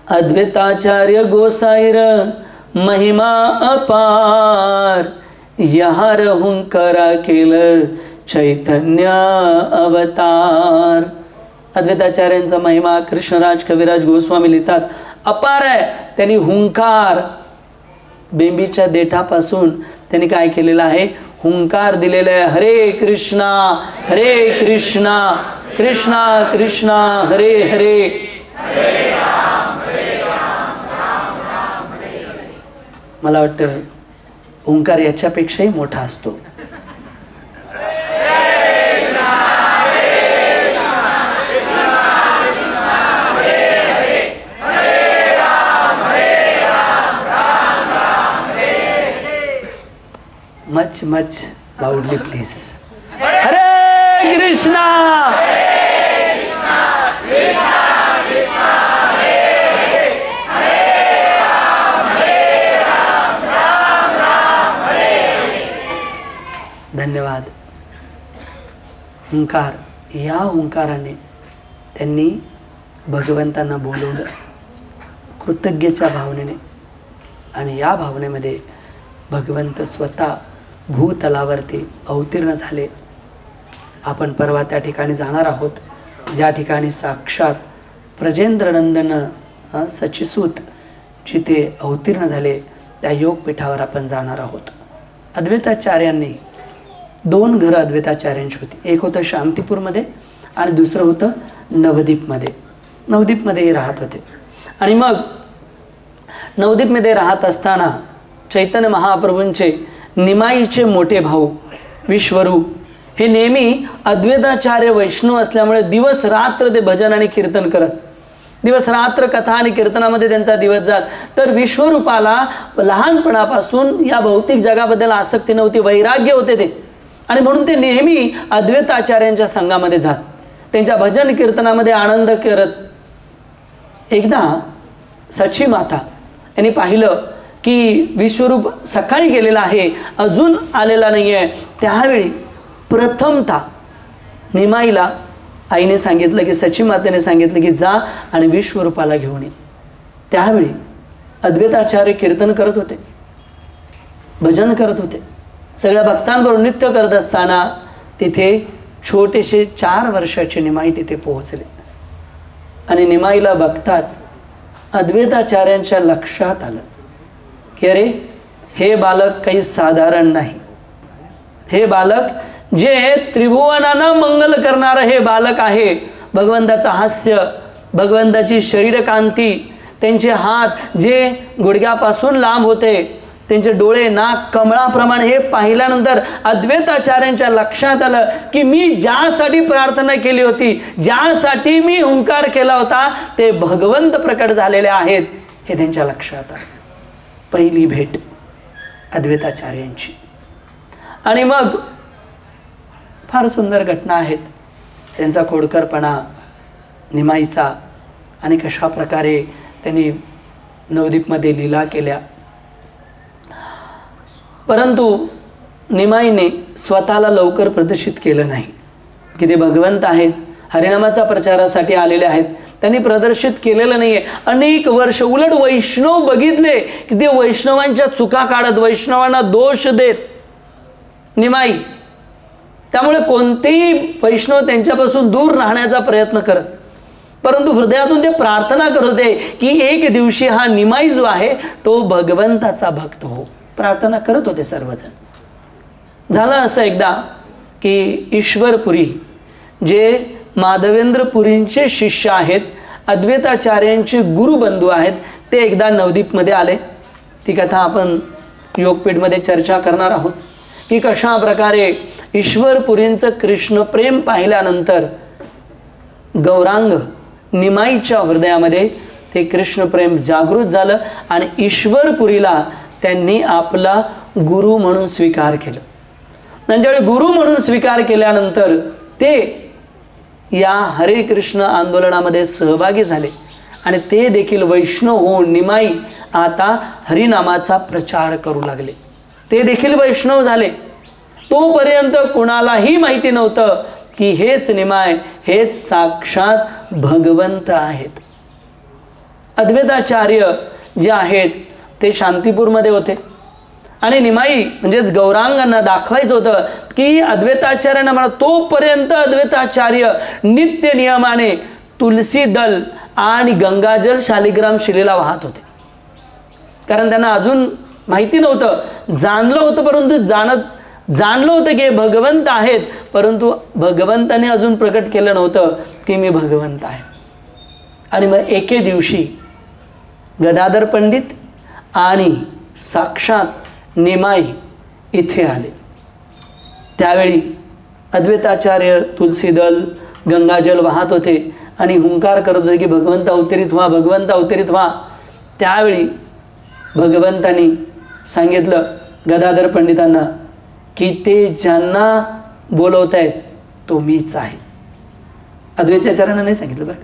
अद्वैताचार्य गोसाईर महिमा अपार, यार हुंकारा केलं चैतन्य अवतार. अद्वैताचार्यांचा महिमा कृष्णराज कविराज गोस्वामी लिहितात अपार आहे. त्यांनी हुंकार, बेंबीच्या देठापासून त्यांनी काय केलेलं आहे, हुंकार दिलेला आहे. हरे कृष्णा कृष्णा कृष्णा हरे हरे, मला वाटतं ओंकार याच्यापेक्षाही मोठा असतो. Much much loudly please. हरे कृष्णा धन्यवाद. हुंकार, या हुंकाराने त्यांनी भगवंतांना बोलवलं कृतज्ञतेच्या भावनेने, आणि या भावनेमध्ये भगवंत स्वतः भूतलावरती अवतीर्ण झाले. आपण परवा त्या ठिकाणी जाणार आहोत, ज्या ठिकाणी साक्षात प्रजेंद्रनंदन सचिसूत जिथे अवतीर्ण झाले त्या योगपीठावर आपण जाणार आहोत. अद्वैताचार्यांनी 2 घरं अद्वैताचार्यांची होती. एक होतं शांतीपूरमध्ये आणि दुसरं होतं नवदीपमध्ये. नवदीपमध्ये राहत होते. आणि मग नवदीपमध्ये राहत असताना चैतन्य महाप्रभूंचे निमाईचे मोठे भाऊ विश्वरूप हे नेहमी अद्वैताचार्य वैष्णव असल्यामुळे दिवस रात्र ते भजन आणि कीर्तन करत, दिवस रात्र कथा आणि कीर्तनामध्ये त्यांचा दिवस जात. तर विश्वरूपाला लहानपणापासून या भौतिक जगाबद्दल आसक्ती नव्हती, वैराग्य होते ते, आणि म्हणून ते नेहमी अद्वैताचार्यांच्या संघामध्ये जात, त्यांच्या भजन कीर्तनामध्ये आनंद करत. एकदा सची माता यांनी पाहिलं की विश्वरूप सकाळी गेलेला आहे, अजून आलेला नाही आहे. त्यावेळी प्रथमतः निमाईला आईने सांगितलं की, सची मातेने सांगितलं की जा आणि विश्वरूपाला घेऊन ये. त्यावेळी अद्वैताचार्य कीर्तन करत होते, भजन करत होते, सगळ्या भक्तांबरोबर नृत्य करत असताना तिथे छोटेसे 4 वर्षाचे निमाई तिथे पोहोचले. आणि निमाईला बघताच अद्वैताचार्यांच्या लक्षात आलं की अरे, हे बालक काही साधारण नाही. हे बालक जे त्रिभुवनांना मंगल करणारं हे बालक आहे. भगवंताचं हास्य, भगवंताची शरीरकांती, त्यांचे हात जे गुडघ्यापासून लांब होते, त्यांचे डोळे नाक कमळाप्रमाणे, हे पाहिल्यानंतर अद्वैताचार्यांच्या लक्षात आलं की मी ज्यासाठी प्रार्थना केली होती, ज्यासाठी मी हुंकार केला होता, ते भगवंत प्रकट झालेले आहेत, हे त्यांच्या लक्षात आलं. पहिली भेट अद्वैताचार्यांची. आणि मग फार सुंदर घटना आहेत त्यांचा खोडकरपणा निमाईचा, आणि कशा प्रकारे त्यांनी नवदीपमध्ये लीला केल्या. परंतु निमाईने स्वतःला लवकर प्रदर्शित केलं नाही की ते भगवंत आहेत, हरिनामाचा प्रचारासाठी आलेले आहेत. त्यांनी प्रदर्शित केलेलं नाही आहे. अनेक वर्ष उलट वैष्णव बघितले की ते वैष्णवांच्या चुका काढत, वैष्णवांना दोष देत निमाई. त्यामुळे कोणतेही वैष्णव त्यांच्यापासून दूर राहण्याचा प्रयत्न करत, परंतु हृदयातून ते प्रार्थना करत होते की एक दिवशी हा निमाई जो आहे तो भगवंताचा भक्त हो. प्रार्थना करत होते सर्वजण. झालं असं एकदा की ईश्वरपुरी जे माधवेंद्रपुरींचे शिष्य आहेत, अद्वैताचार्यांचे गुरुबंधू आहेत, ते एकदा नवदीपमध्ये आले. ती कथा आपण योगपीठमध्ये चर्चा करणार आहोत की कशा प्रकारे ईश्वरपुरींचं कृष्ण प्रेम पाहिल्यानंतर गौरांग निमाईच्या हृदयामध्ये ते कृष्ण प्रेम जागृत झालं आणि ईश्वरपुरीला त्यांनी आपला गुरु म्हणून स्वीकार केलं. ज्यावेळी गुरु म्हणून स्वीकार केल्यानंतर ते या हरे कृष्ण आंदोलनामध्ये सहभागी झाले आणि ते देखील वैष्णव होऊन निमाई आता हरिनामाचा प्रचार करू लागले. ते देखील वैष्णव झाले. तोपर्यंत कुणालाही माहिती नव्हतं की हेच निमाय, हेच साक्षात भगवंत आहेत. अद्वैताचार्य जे आहेत ते शांतीपूरमध्ये होते आणि निमाई म्हणजेच गौरांगांना दाखवायचं होतं की अद्वैताचार्यांना म्हणा तोपर्यंत अद्वैताचार्य नित्य नियमाने तुलसी दल आणि गंगाजल शालिग्राम शिलेला वाहत होते. कारण त्यांना अजून माहिती नव्हतं, जाणलं होतं परंतु जाणलं होतं की भगवंत आहेत, परंतु भगवंताने अजून प्रकट केलं नव्हतं की मी भगवंत आहे. आणि मग एके दिवशी गदाधर पंडित आणि साक्षात निमाई इथे आले. त्यावेळी अद्वैताचार्य तुलसीदल गंगाजल वाहत होते आणि हुंकार करत होते की भगवंत अवतरित व्हा, भगवंत अवतरित व्हा. त्यावेळी भगवंतांनी सांगितलं गदाधर पंडितांना की ते ज्यांना बोलवत आहेत तो मीच आहे. अद्वैताचार्यांना नाही सांगितलं बरं,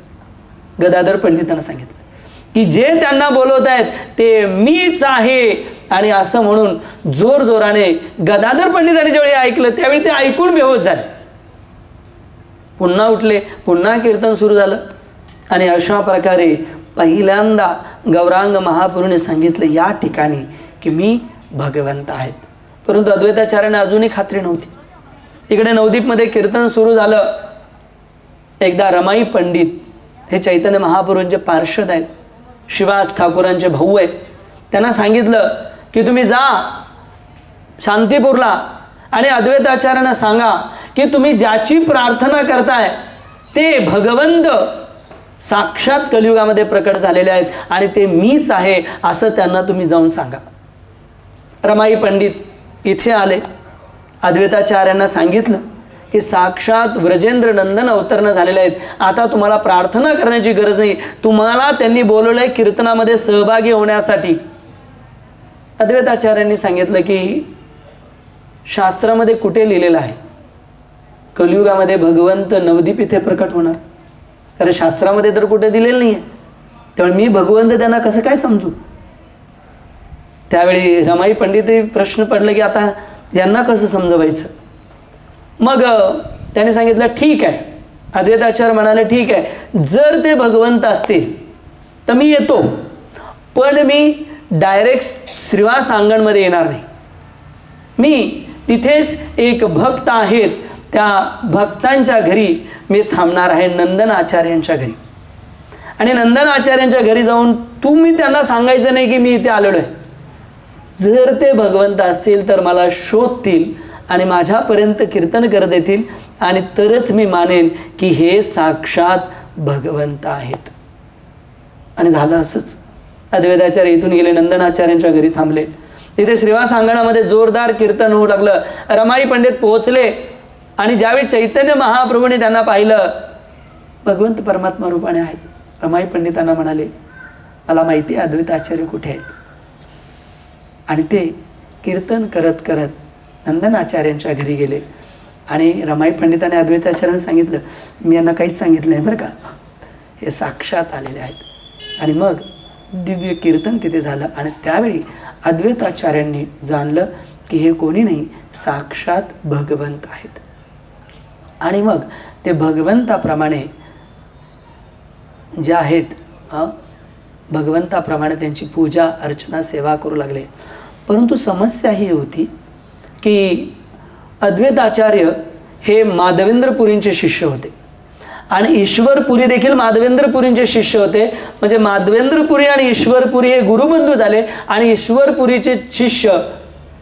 गदाधर पंडितांना सांगितलं की जे त्यांना बोलवत आहेत ते मीच आहे. आणि असं म्हणून जोरजोराने गदाधर पंडितांनी ज्यावेळी ऐकलं त्यावेळी ते ऐकून बेहोश झाले. पुन्हा उठले, पुन्हा कीर्तन सुरू झालं आणि अशा प्रकारे पहिल्यांदा गौरांग महापुरुने सांगितलं या ठिकाणी की मी भगवंत आहेत. परंतु अद्वैताचार्यांना अजूनही खात्री नव्हती. इकडे नवदीपमध्ये कीर्तन सुरू झालं. एकदा रमाई पंडित हे चैतन्य महापुरुंचे पार्षद आहेत, शिवास ठाकूरांचे भाऊ आहेत, त्यांना सांगितलं की तुम्ही जा शांतीपूरला आणि अद्वैताचार्यांना सांगा की तुम्ही ज्याची प्रार्थना करताय ते भगवंत साक्षात कलियुगामध्ये प्रकट झालेले आहेत आणि ते मीच आहे असं त्यांना तुम्ही जाऊन सांगा. रमाई पंडित इथे आले, अद्वैताचार्यांना सांगितलं की साक्षात व्रजेंद्र नंदन अवतरण झालेले आहेत, आता तुम्हाला प्रार्थना करण्याची गरज नाही, तुम्हाला त्यांनी बोलवलंय कीर्तनामध्ये सहभागी होण्यासाठी. अद्वैताचार्यांनी सांगितलं की शास्त्रामध्ये कुठे लिहिलेलं आहे कलियुगामध्ये भगवंत नवदीप इथे प्रकट होणार? कारण शास्त्रामध्ये तर कुठे दिलेलं नाही आहे, त्यामुळे मी भगवंत त्यांना कसं काय समजू? त्यावेळी रमाई पंडित प्रश्न पडले की आता यांना कसं समजवायचं. मग त्याने सांगितलं ठीक आहे. अद्वैताचार्य म्हणाले ठीक आहे, जर ते भगवंत असतील तर मी येतो, पण मी डायरेक्ट श्रीवास अंगणमध्ये येणार नाही. मी तिथेच एक भक्त आहेत त्या भक्तांच्या घरी मी थांबणार आहे, नंदन आचार्यांच्या घरी. आणि नंदन आचार्यांच्या घरी जाऊन तुम्ही त्यांना सांगायचं नाही की मी इथे आलेलो आहे. जर ते भगवंत असतील तर मला शोधतील आणि माझ्यापर्यंत कीर्तन करत येतील आणि तरच मी मानेन की हे साक्षात भगवंत आहेत. आणि झालं असंच. अद्वैताचार्य इथून गेले, नंदनाचार्यांच्या घरी थांबले. तिथे श्रीवास अंगणामध्ये जोरदार कीर्तन होऊ लागलं. रमाई पंडित पोहोचले आणि ज्यावेळी चैतन्य महाप्रभूने त्यांना पाहिलं भगवंत परमात्मा रूपाने आहेत. रमाई पंडितांना म्हणाले मला माहिती आहे अद्वैताचार्य कुठे आहेत. आणि ते कीर्तन करत करत नंदनाचार्यांच्या घरी गेले आणि रमाई पंडितांनी अद्वैताचार्यांना सांगितलं मी यांना काहीच सांगितलं नाही बरं का, हे साक्षात आलेले आहेत. आणि मग दिव्य कीर्तन तिथे झालं आणि त्यावेळी अद्वैताचार्यांनी जाणलं की हे कोणी नाही, साक्षात भगवंत आहेत. आणि मग ते भगवंताप्रमाणे जे आहेत भगवंताप्रमाणे त्यांची पूजा अर्चना सेवा करू लागले. परंतु समस्या ही होती की अद्वैताचार्य हे माधवेंद्रपुरींचे शिष्य होते आणि ईश्वरपुरी देखील माधवेंद्रपुरींचे शिष्य होते. म्हणजे माधवेंद्रपुरी आणि ईश्वरपुरी हे गुरुबंधू झाले आणि ईश्वरपुरीचे शिष्य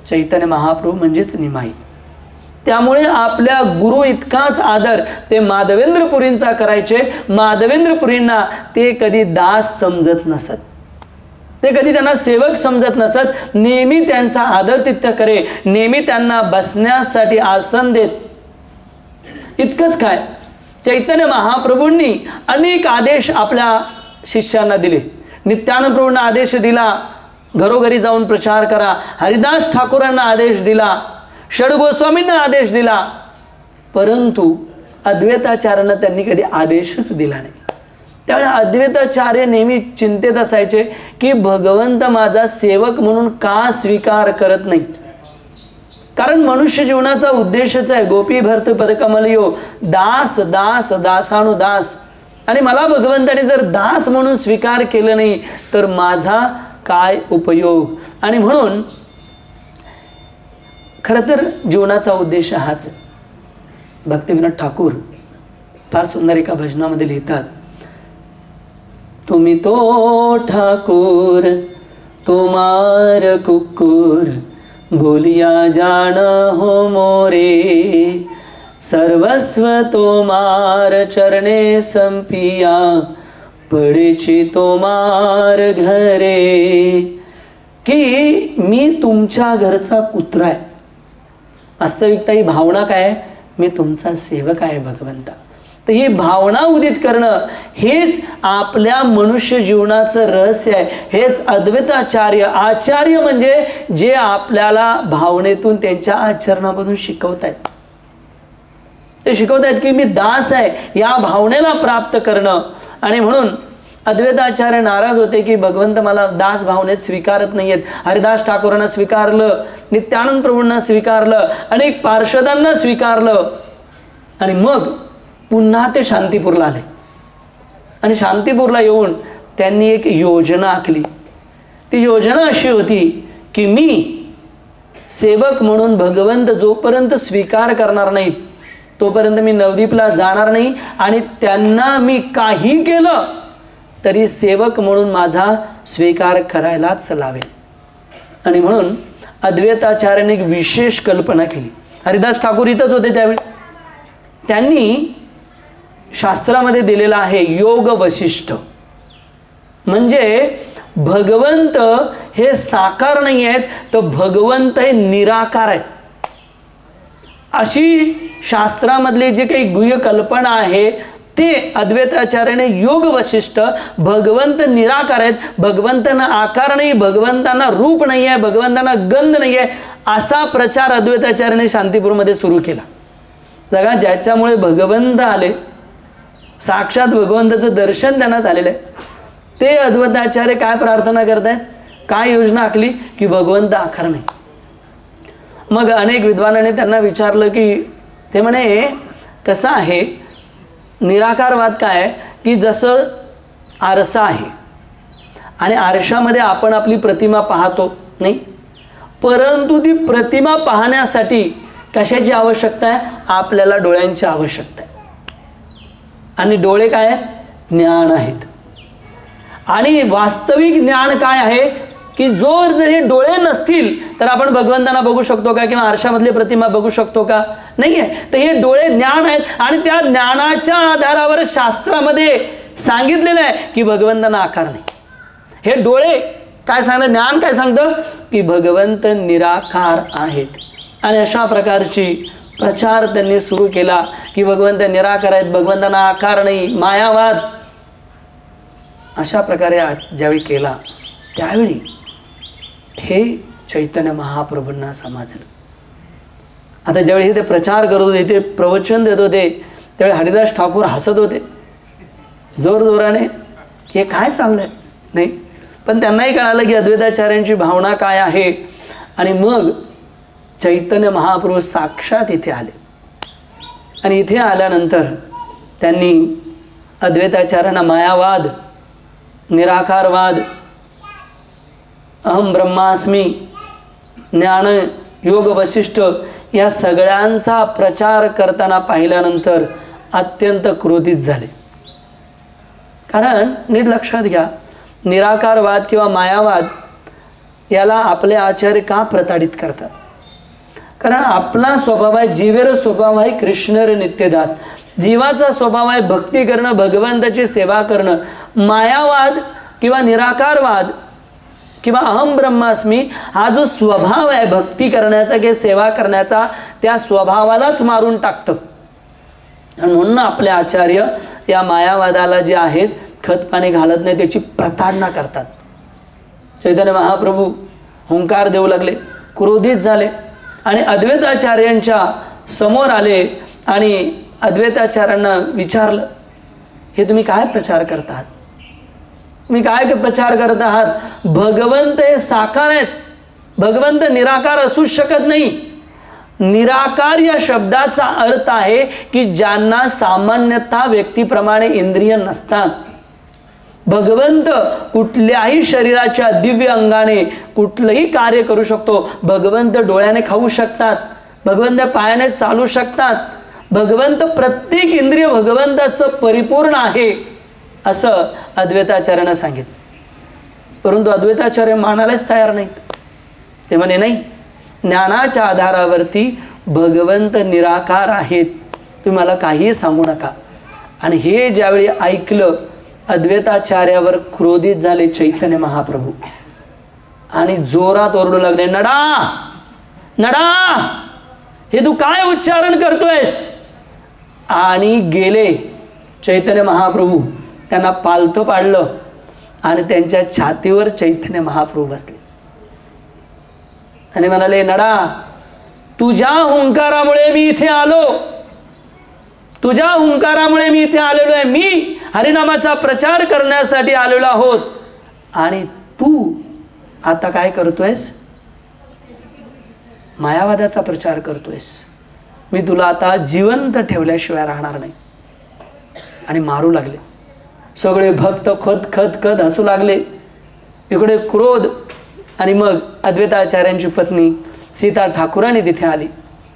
चैतन्य महाप्रभू म्हणजेच निमाई. त्यामुळे आपल्या गुरु इतकाच आदर ते माधवेंद्रपुरींचा करायचे. माधवेंद्रपुरींना ते कधी दास समजत नसत, ते कधी त्यांना सेवक समजत नसत. नेहमी त्यांचा आदरातिथ्य करे, नेहमी त्यांना बसण्यासाठी आसन देत. इतकंच काय, चैतन्य महाप्रभूंनी अनेक आदेश आपल्या शिष्यांना दिले. नित्यानंद प्रभूंना आदेश दिला घरोघरी जाऊन प्रचार करा, हरिदास ठाकूरांना आदेश दिला, षड गोस्वामींना आदेश दिला. परंतु अद्वैताचार्यांना त्यांनी कधी आदेशच दिला नाही. त्यामुळे अद्वैताचार्य नेहमी चिंतेत असायचे की भगवंत माझा सेवक म्हणून का स्वीकार करत नाही. कारण मनुष्य जीवनाचा उद्देशच आहे गोपी भरत पदकमलियो दास दास दासानुदास. आणि मला भगवंताने जर दास म्हणून स्वीकार केलं नाही तर माझा काय उपयोग? आणि म्हणून खरं तर जीवनाचा उद्देश हाच. भक्तिविनोद ठाकूर फार सुंदर एका भजनामध्ये लिहितात, तुम्ही तो ठाकूर तुम्हार कुकुर बोलिया जान हो मोरे, सर्वस्व तोमार चरणे संपिया पडेची तोमार घरे. की मी तुमच्या घरचा कुत्रा आहे. वास्तविकता ही भावना काय आहे? मी तुमचा सेवक आहे भगवंता. तर ही भावना उदित करणं हेच आपल्या मनुष्य जीवनाचं रहस्य आहे. हेच अद्वैताचार्य. आचार्य म्हणजे जे आपल्याला भावनेतून त्यांच्या आचरणामधून शिकवतायत. ते शिकवतायत की मी दास आहे या भावनेला प्राप्त करणं. आणि म्हणून अद्वैताचार्य नाराज होते की भगवंत मला दास भावनेत स्वीकारत नाहीयेत. हरिदास ठाकूरांना स्वीकारलं, नित्यानंद प्रभूंना स्वीकारलं, अनेक पार्षदांना स्वीकारलं, आणि मग पुन्हा ते शांतीपूरला आले. आणि शांतीपूरला येऊन त्यांनी एक योजना आखली. ती योजना अशी होती की मी सेवक म्हणून भगवंत जोपर्यंत स्वीकार करणार नाहीत तोपर्यंत मी नवदीपला जाणार नाही, आणि त्यांना मी काही केलं तरी सेवक म्हणून माझा स्वीकार करायलाच लावेल. आणि म्हणून अद्वैताचार्याने एक विशेष कल्पना केली. हरिदास ठाकूर इथंच होते त्यावेळी. त्यांनी शास्त्रामध्ये दिलेला आहे योग वशिष्ठ. म्हणजे भगवंत हे साकार नाही आहेत, तर भगवंत हे निराकार आहेत. अशी शास्त्रामधली जी काही गुह्य कल्पना आहे ते अद्वैताचार्याने योग वशिष्ठ, भगवंत निराकार आहेत, भगवंतांना आकार नाही, भगवंतांना रूप नाही आहे, भगवंतांना गंध नाही आहे, असा प्रचार अद्वैताचार्याने शांतीपूरमध्ये सुरू केला. बघा, ज्याच्यामुळे भगवंत आले, साक्षात भगवंताचं दर्शन त्यांना झालेलं आहे, ते अद्वैताचार्य काय प्रार्थना करतायत, काय योजना आखली की भगवंत आकार नाही. मग अनेक विद्वानांनी त्यांना विचारलं की ते म्हणे कसं आहे, निराकारवाद काय आहे की जसं आरसा आहे आणि आरशामध्ये आपण आपली प्रतिमा पाहतो नाही, परंतु ती प्रतिमा पाहण्यासाठी कशाची आवश्यकता आहे? आपल्याला डोळ्यांची आवश्यकता आहे. आणि डोळे काय आहेत? ज्ञान आहेत. आणि वास्तविक ज्ञान काय आहे की जर हे डोळे नसतील तर आपण भगवंतांना बघू शकतो का किंवा आरशामधली प्रतिमा बघू शकतो का? नाही आहे. तर हे डोळे ज्ञान आहेत आणि त्या ज्ञानाच्या आधारावर शास्त्रामध्ये सांगितलेलं आहे की भगवंतांना आकार नाही. हे डोळे काय सांगतात, ज्ञान काय सांगतं की भगवंत निराकार आहेत. आणि अशा प्रकारची प्रचार त्यांनी सुरू केला की भगवंत निराकार आहेत, भगवंतांना आकार नाही, मायावाद. अशा प्रकारे ज्यावेळी केला त्यावेळी हे चैतन्य महाप्रभूंना समजलं. आता ज्यावेळी ते प्रचार करत होते, ते प्रवचन देत होते, त्यावेळी हरिदास ठाकूर हसत होते जोरजोराने की हे काय चाललंय नाही. पण त्यांनाही कळालं की अद्वैताचार्यांची भावना काय आहे. आणि मग चैतन्य महाप्रभू साक्षात इथे आले. आणि इथे आल्यानंतर त्यांनी अद्वैताचार्यांना मायावाद, निराकारवाद, अहम ब्रह्मास्मी, ज्ञान योग वशिष्ठ या सगळ्यांचा प्रचार करताना पाहिल्यानंतर अत्यंत क्रोधित झाले. कारण नीट लक्षात घ्या, निराकारवाद किंवा मायावाद याला आपले आचार्य का प्रताडित करतात? कारण आपला स्वभाव आहे, जीवेर स्वभाव आहे कृष्णर नित्यदास. जीवाचा स्वभाव आहे भक्ती करणं, भगवंताची सेवा करणं. मायावाद किंवा निराकारवाद किंवा अहम ब्रह्मास्मी हा जो स्वभाव आहे भक्ती करण्याचा किंवा सेवा करण्याचा, त्या स्वभावालाच मारून टाकतं. आणि म्हणून आपले आचार्य या मायावादाला जे आहेत खतपाणी घालत नाही, त्याची प्रताडणा करतात. चैतन्य महाप्रभू हुंकार देऊ लागले, क्रोधित झाले आणि अद्वैताचार्यांच्या समोर आले आणि अद्वैताचार्यांना विचारलं, हे तुम्ही काय प्रचार करतात? मी काय प्रचार करत आहात? भगवंत हे साकार आहेत, भगवंत निराकार असू शकत नाही. निराकार या शब्दाचा अर्थ आहे की ज्यांना सामान्यतः व्यक्तीप्रमाणे इंद्रिय नसतात. भगवंत कुठल्याही शरीराच्या दिव्य अंगाने कुठलंही कार्य करू शकतो. भगवंत डोळ्याने खाऊ शकतात, भगवंत पायाने चालू शकतात, भगवंत प्रत्येक इंद्रिय भगवंताचं परिपूर्ण आहे असं अद्वैताचार्यानं सांगितलं. परंतु अद्वैताचार्य मानायलाच तयार नाहीत. ते म्हणे नाही, ज्ञानाच्या आधारावरती भगवंत निराकार आहेत, तुम्ही मला काहीही सांगू नका. आणि हे ज्यावेळी ऐकलं अद्वैताचार्यावर क्रोधित झाले चैतन्य महाप्रभू आणि जोरात ओरडू लागले, नडा नडा, हे तू काय उच्चारण करतोयस. आणि गेले चैतन्य महाप्रभू, त्यांना पालथं पाडलं आणि त्यांच्या छातीवर चैतन्य महाप्रभू बसले आणि म्हणाले, नडा, तुझ्या हुंकारामुळे मी इथे आलो, तुझ्या हुंकारामुळे मी इथे आलेलो आहे. मी हरिनामाचा प्रचार करण्यासाठी आलेलो आहोत आणि तू आता काय करतोयस, मायावादाचा प्रचार करतोयस. मी तुला आता जिवंत ठेवल्याशिवाय राहणार नाही. आणि मारू लागले. सगळे भक्त खत खत खत हसू लागले. इकडे क्रोध. आणि मग अद्वैताचार्यांची पत्नी सीता ठाकुराणी तिथे आली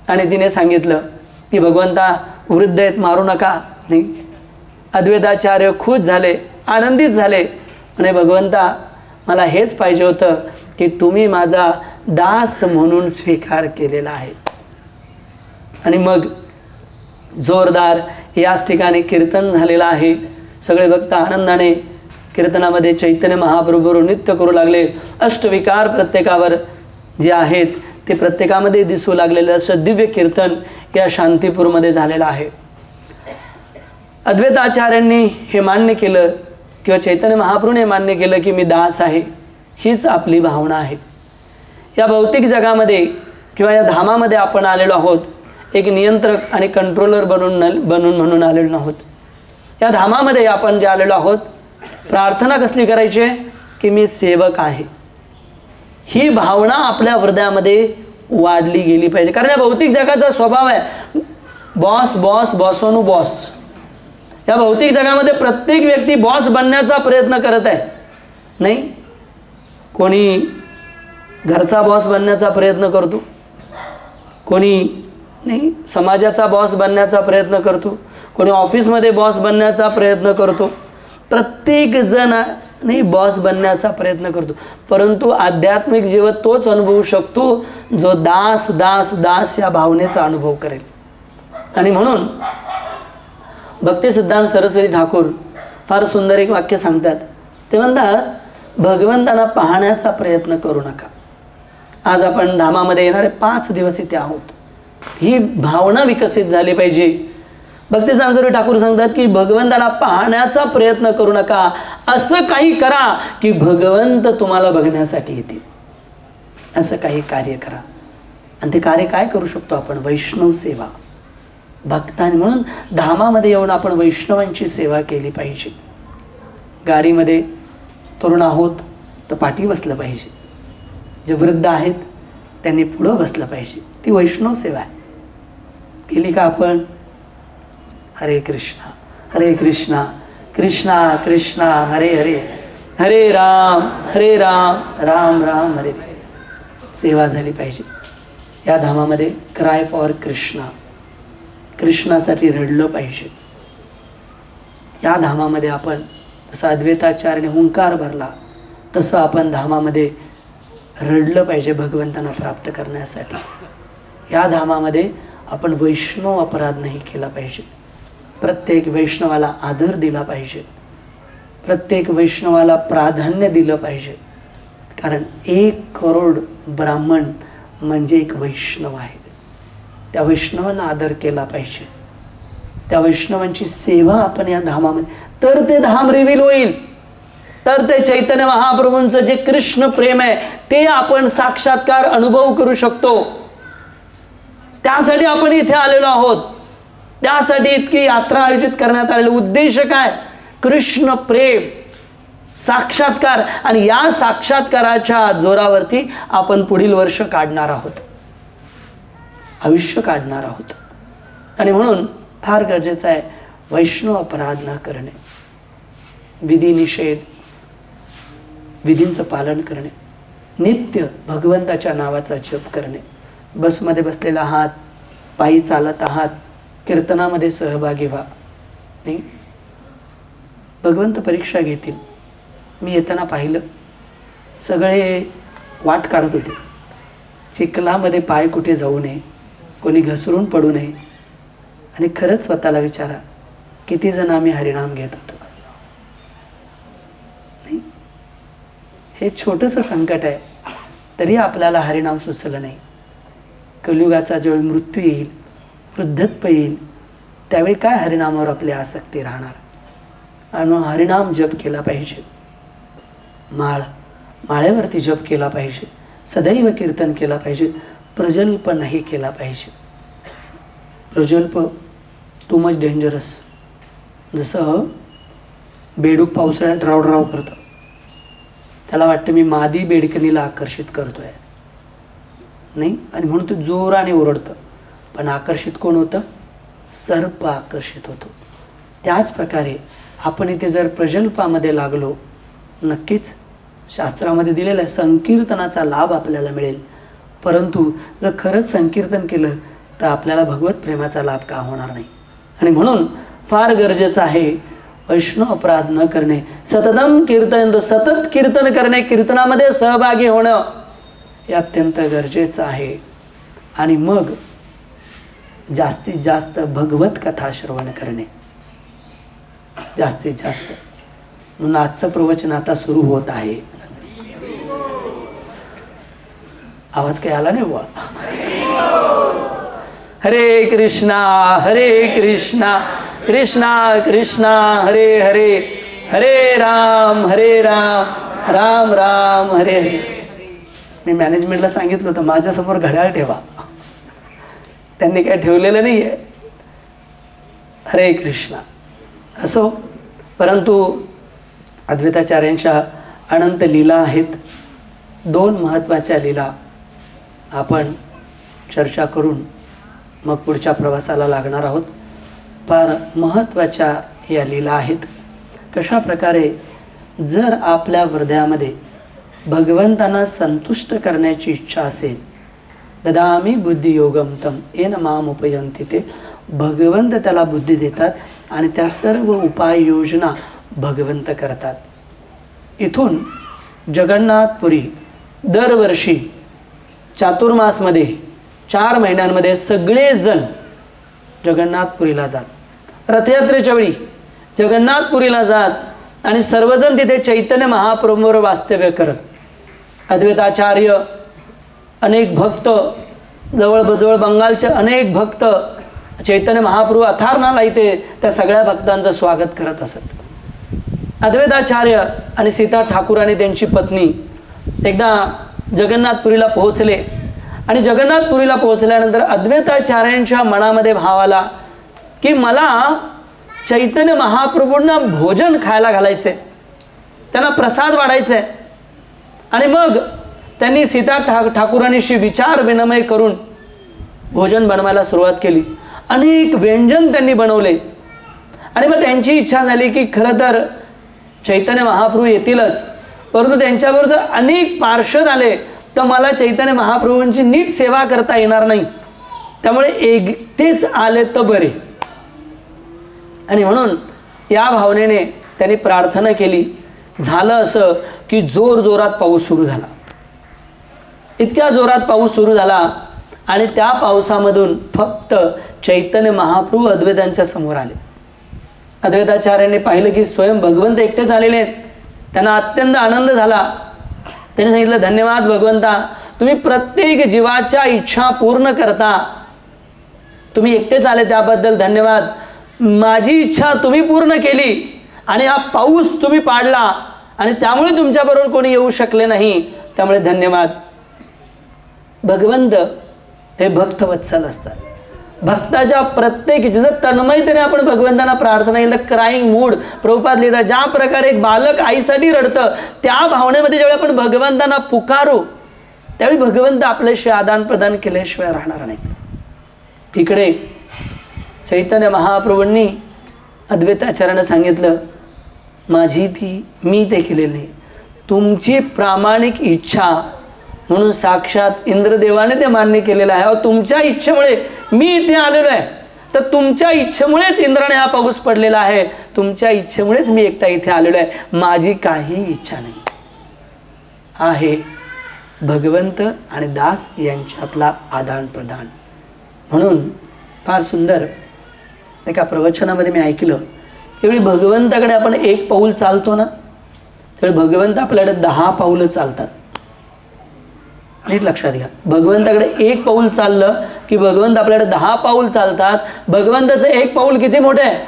आणि तिने सांगितलं की भगवंता वृद्ध आहेत, मारू नका. नाही, अद्वैताचार्य खुश झाले, आनंदित झाले. आणि भगवंता मला हेच पाहिजे होतं की तुम्ही माझा दास म्हणून स्वीकार केलेला आहे. आणि मग जोरदार याच ठिकाणी कीर्तन झालेलं आहे. सगळे भक्त आनंदाने कीर्तनामध्ये चैतन्य महाप्रभूवर नृत्य करू लागले. अष्टविकार प्रत्येकावर जे आहेत ते प्रत्येकामध्ये दिसू लागलेलं असं दिव्य कीर्तन या शांतीपूरमध्ये झालेलं आहे. अद्वैताचार्यांनी हे मान्य केलं किंवा चैतन्य महाप्रभूने मान्य केलं की मी दास आहे. हीच आपली भावना आहे. या भौतिक जगामध्ये किंवा या धामामध्ये आपण आलेलो आहोत, एक नियंत्रक आणि कंट्रोलर बनून म्हणून आलेलो आहोत. या धामामध्ये आपण जे आलेलो आहोत, प्रार्थना कसली करायची आहे की मी सेवक आहे. ही भावना आपल्या हृदयामध्ये वाढली गेली पाहिजे. कारण या भौतिक जगाचा स्वभाव आहे बॉस बॉस बॉसोनु बॉस. या भौतिक जगामध्ये प्रत्येक व्यक्ती बॉस बनण्याचा प्रयत्न करत आहे. नाही, कोणी घरचा बॉस बनण्याचा प्रयत्न करतो, कोणी नाही समाजाचा बॉस बनण्याचा प्रयत्न करतो, कोणी ऑफिसमध्ये बॉस बनण्याचा प्रयत्न करतो. प्रत्येक जण नाही बॉस बनण्याचा प्रयत्न करतो. परंतु आध्यात्मिक जीवन तोच अनुभवू शकतो जो दास दास दास या भावनेचा अनुभव करेल. आणि म्हणून भक्तिसिद्धांत सरस्वती ठाकूर फार सुंदर एक वाक्य सांगतात. ते म्हणतात, भगवंतांना पाहण्याचा प्रयत्न करू नका. आज आपण धामामध्ये येणारे 5 दिवस इथे आहोत. ही भावना विकसित झाली पाहिजे. भक्तिसिद्धांत सरस्वती ठाकूर सांगतात की भगवंताला पाहण्याचा प्रयत्न करू नका. असं काही करा की भगवंत तुम्हाला बघण्यासाठी येतील. असं काही कार्य करा. आणि ते कार्य काय करू शकतो आपण? वैष्णव सेवा. भक्तांनी म्हणून धामामध्ये येऊन आपण वैष्णवांची सेवा केली पाहिजे. गाडीमध्ये तरुण आहोत तर पाठी बसलं पाहिजे. जे वृद्ध आहेत त्यांनी पुढं बसलं पाहिजे. ती वैष्णव सेवा आहे. केली का आपण? हरे कृष्णा हरे कृष्णा कृष्णा कृष्णा हरे हरे, हरे राम राम राम हरे हरे. सेवा झाली पाहिजे. या धामामध्ये क्राय फॉर कृष्णा, कृष्णासाठी रडलं पाहिजे. या धामामध्ये आपण जसं अद्वैताचार्याने हुंकार भरला तसं आपण धामामध्ये रडलं पाहिजे भगवंतांना प्राप्त करण्यासाठी. या धामामध्ये आपण वैष्णव अपराध नाही केला पाहिजे. प्रत्येक वैष्णवाला आदर दिला पाहिजे. प्रत्येक वैष्णवाला प्राधान्य दिलं पाहिजे. कारण 1 करोड ब्राह्मण म्हणजे एक वैष्णव आहे. त्या वैष्णवांना आदर केला पाहिजे. त्या वैष्णवांची सेवा आपण या धामामध्ये, तर ते धाम रिव्हील होईल. तर ते चैतन्य महाप्रभूंचं जे कृष्ण प्रेम आहे ते आपण साक्षात्कार अनुभव करू शकतो. त्यासाठी आपण इथे आलेलो आहोत. त्यासाठी इतकी यात्रा आयोजित करण्यात आलेली. उद्देश काय? कृष्ण प्रेम, साक्षात्कार. आणि या साक्षात्काराच्या जोरावरती आपण पुढील वर्ष काढणार आहोत. आयुष्य काढणार आहोत. आणि म्हणून फार गरजेचं आहे वैष्णव अपराध न करणे, विधी निषेध, विधींचं पालन करणे, नित्य भगवंताच्या नावाचा जप करणे. बसमध्ये बसलेला आहात, पायी चालत आहात, कीर्तनामध्ये सहभागी व्हा. नाही, भगवंत परीक्षा घेतील. मी येताना पाहिलं सगळे वाट काढत होते. चिखलामध्ये पाय कुठे जाऊ नये, कोणी घसरून पडू नये. आणि खरंच स्वतःला विचारा, किती जण आम्ही हरिनाम घेत होतो. नाही, हे छोटंसं संकट आहे, तरी आपल्याला हरिनाम सुचलं नाही. कलियुगाचा ज्यावेळी मृत्यू येईल, वृद्धत्व येईल, त्यावेळी काय हरिनामावर आपली आसक्ती राहणार. आणि हरिनाम जप केला पाहिजे, माळ्यावरती जप केला पाहिजे, सदैव कीर्तन केला पाहिजे, प्रजल्प नाही केला पाहिजे. प्रजल्प टू मच डेंजरस. जसं बेडूक पावसाळ्यात ड्राव करतं, त्याला वाटतं मी मादी बेडकणीला आकर्षित करतोय, नाही, आणि म्हणून तो जोराने ओरडतं. पण आकर्षित कोण होतं? सर्प आकर्षित होतो. त्याच प्रकारे आपण इथे जर प्रजल्पामध्ये लागलो, नक्कीच शास्त्रामध्ये दिलेला आहे संकीर्तनाचा लाभ आपल्याला मिळेल. परंतु जर खरंच संकीर्तन केलं तर आपल्याला भगवत प्रेमाचा लाभ का होणार नाही. आणि म्हणून फार गरजेचं आहे वैष्णव अपराध न करणे, सततम कीर्तन, सतत कीर्तन करणे, कीर्तनामध्ये सहभागी होणं हे अत्यंत गरजेचं आहे. आणि मग जास्तीत जास्त भगवत कथा श्रवण करणे, जास्तीत जास्त. म्हणून आजचं प्रवचन आता सुरू होत आहे. आवाज काही आला नाही बुवा? हरे कृष्णा कृष्णा कृष्णा हरे हरे, हरे राम राम राम हरे हरे. मी मॅनेजमेंटला सांगितलं होतं माझ्यासमोर घड्याळ ठेवा, त्यांनी काय ठेवलेलं नाही आहे. हरे कृष्णा असो. परंतु अद्वैताचार्यांच्या अनंत लीला आहेत. 2 महत्त्वाच्या लीला आपण चर्चा करून मग पुढच्या प्रवासाला लागणार आहोत. फार महत्त्वाच्या या लीला आहेत. कशा प्रकारे जर आपल्या हृदयामध्ये भगवंतांना संतुष्ट करण्याची इच्छा असेल, ददामी बुद्धियोगम तम येन माम उपयंती, ते भगवंत त्याला बुद्धी देतात आणि त्या सर्व उपाययोजना भगवंत करतात. इथून जगन्नाथपुरी दरवर्षी चातुर्मासमध्ये 4 महिन्यांमध्ये सगळेजण जगन्नाथपुरीला जात. रथयात्रेच्या वेळी जगन्नाथपुरीला जात आणि सर्वजण तिथे चैतन्य महाप्रभूवर वास्तव्य करत. अद्वैताचार्य, अनेक भक्त, जवळजवळ बंगालचे अनेक भक्त चैतन्य महाप्रभू अथारनाला इथे त्या सगळ्या भक्तांचं स्वागत करत असत. अद्वैताचार्य आणि सीता ठाकूर आणि त्यांची पत्नी एकदा जगन्नाथपुरीला पोहोचले. आणि जगन्नाथपुरीला पोहोचल्यानंतर अद्वैताचार्यांच्या मनामध्ये भाव आला की मला चैतन्य महाप्रभूंना भोजन खायला घालायचे, त्यांना प्रसाद वाढायचे. आणि मग त्यांनी सीता ठाकूरांशी विचार विनिमय करून भोजन बनवायला सुरुवात केली. अनेक व्यंजन त्यांनी बनवले. आणि मग त्यांची इच्छा झाली की खरं तर चैतन्य महाप्रभू येतीलच, परंतु त्यांच्याबरोबर अनेक पार्षद आले तर मला चैतन्य महाप्रभूंची नीट सेवा करता येणार नाही, त्यामुळे एकटेच आले तर बरे. आणि म्हणून या भावनेने त्यांनी प्रार्थना केली. झालं असं की जोरात पाऊस सुरू झाला. इतक्या जोरात पाऊस सुरू झाला आणि त्या पावसामधून फक्त चैतन्य महाप्रभू अद्वैतांच्या समोर आले. अद्वैताचार्यांनी पाहिलं की स्वयं भगवंत एकटेच आलेले आहेत. त्यांना अत्यंत आनंद झाला. त्यांनी सांगितलं, धन्यवाद भगवंता, तुम्ही प्रत्येक जीवाच्या इच्छा पूर्ण करता. तुम्ही एकटेच आले त्याबद्दल धन्यवाद. माझी इच्छा तुम्ही पूर्ण केली आणि हा पाऊस तुम्ही पाडला आणि त्यामुळे तुमच्याबरोबर कोणी येऊ शकले नाही, त्यामुळे धन्यवाद. भगवंत हे भक्तवत्सल असतात. भक्ताच्या प्रत्येक जसं तन्मयतेने आपण भगवंतांना प्रार्थना केली, क्राईंग मूड प्रभुपाद लिहितात, ज्या प्रकारे एक बालक आईसाठी रडतं त्या भावनेमध्ये ज्यावेळी आपण भगवंतांना पुकारू त्यावेळी भगवंत आपल्याशी आदान प्रदान केल्याशिवाय राहणार नाहीत. इकडे चैतन्य महाप्रभूंनी अद्वैताचार्यांना सांगितलं, माझी मी ते केलेलं नाही, तुमची प्रामाणिक इच्छा म्हणून साक्षात इंद्रदेवाने ते मान्य केलेलं आहे. अहो, तुमच्या इच्छेमुळे मी इथे आलेलो आहे, तर तुमच्या इच्छेमुळेच इंद्राने हा पाऊस पडलेला आहे, तुमच्या इच्छेमुळेच मी एकटा इथे आलेलो आहे, माझी काही इच्छा नाही. आहे भगवंत आणि दास यांच्यातला आदान प्रदान. म्हणून फार सुंदर एका प्रवचनामध्ये मी ऐकलं, त्यावेळी भगवंताकडे आपण एक पाऊल चालतो ना, त्यावेळी भगवंत आपल्याकडे 10 पाऊलं चालतात. नीट लक्षात घ्या, भगवंताकडे एक पाऊल चाललं की भगवंत आपल्याकडे 10 पाऊल चालतात. भगवंताचं एक पाऊल किती मोठं आहे.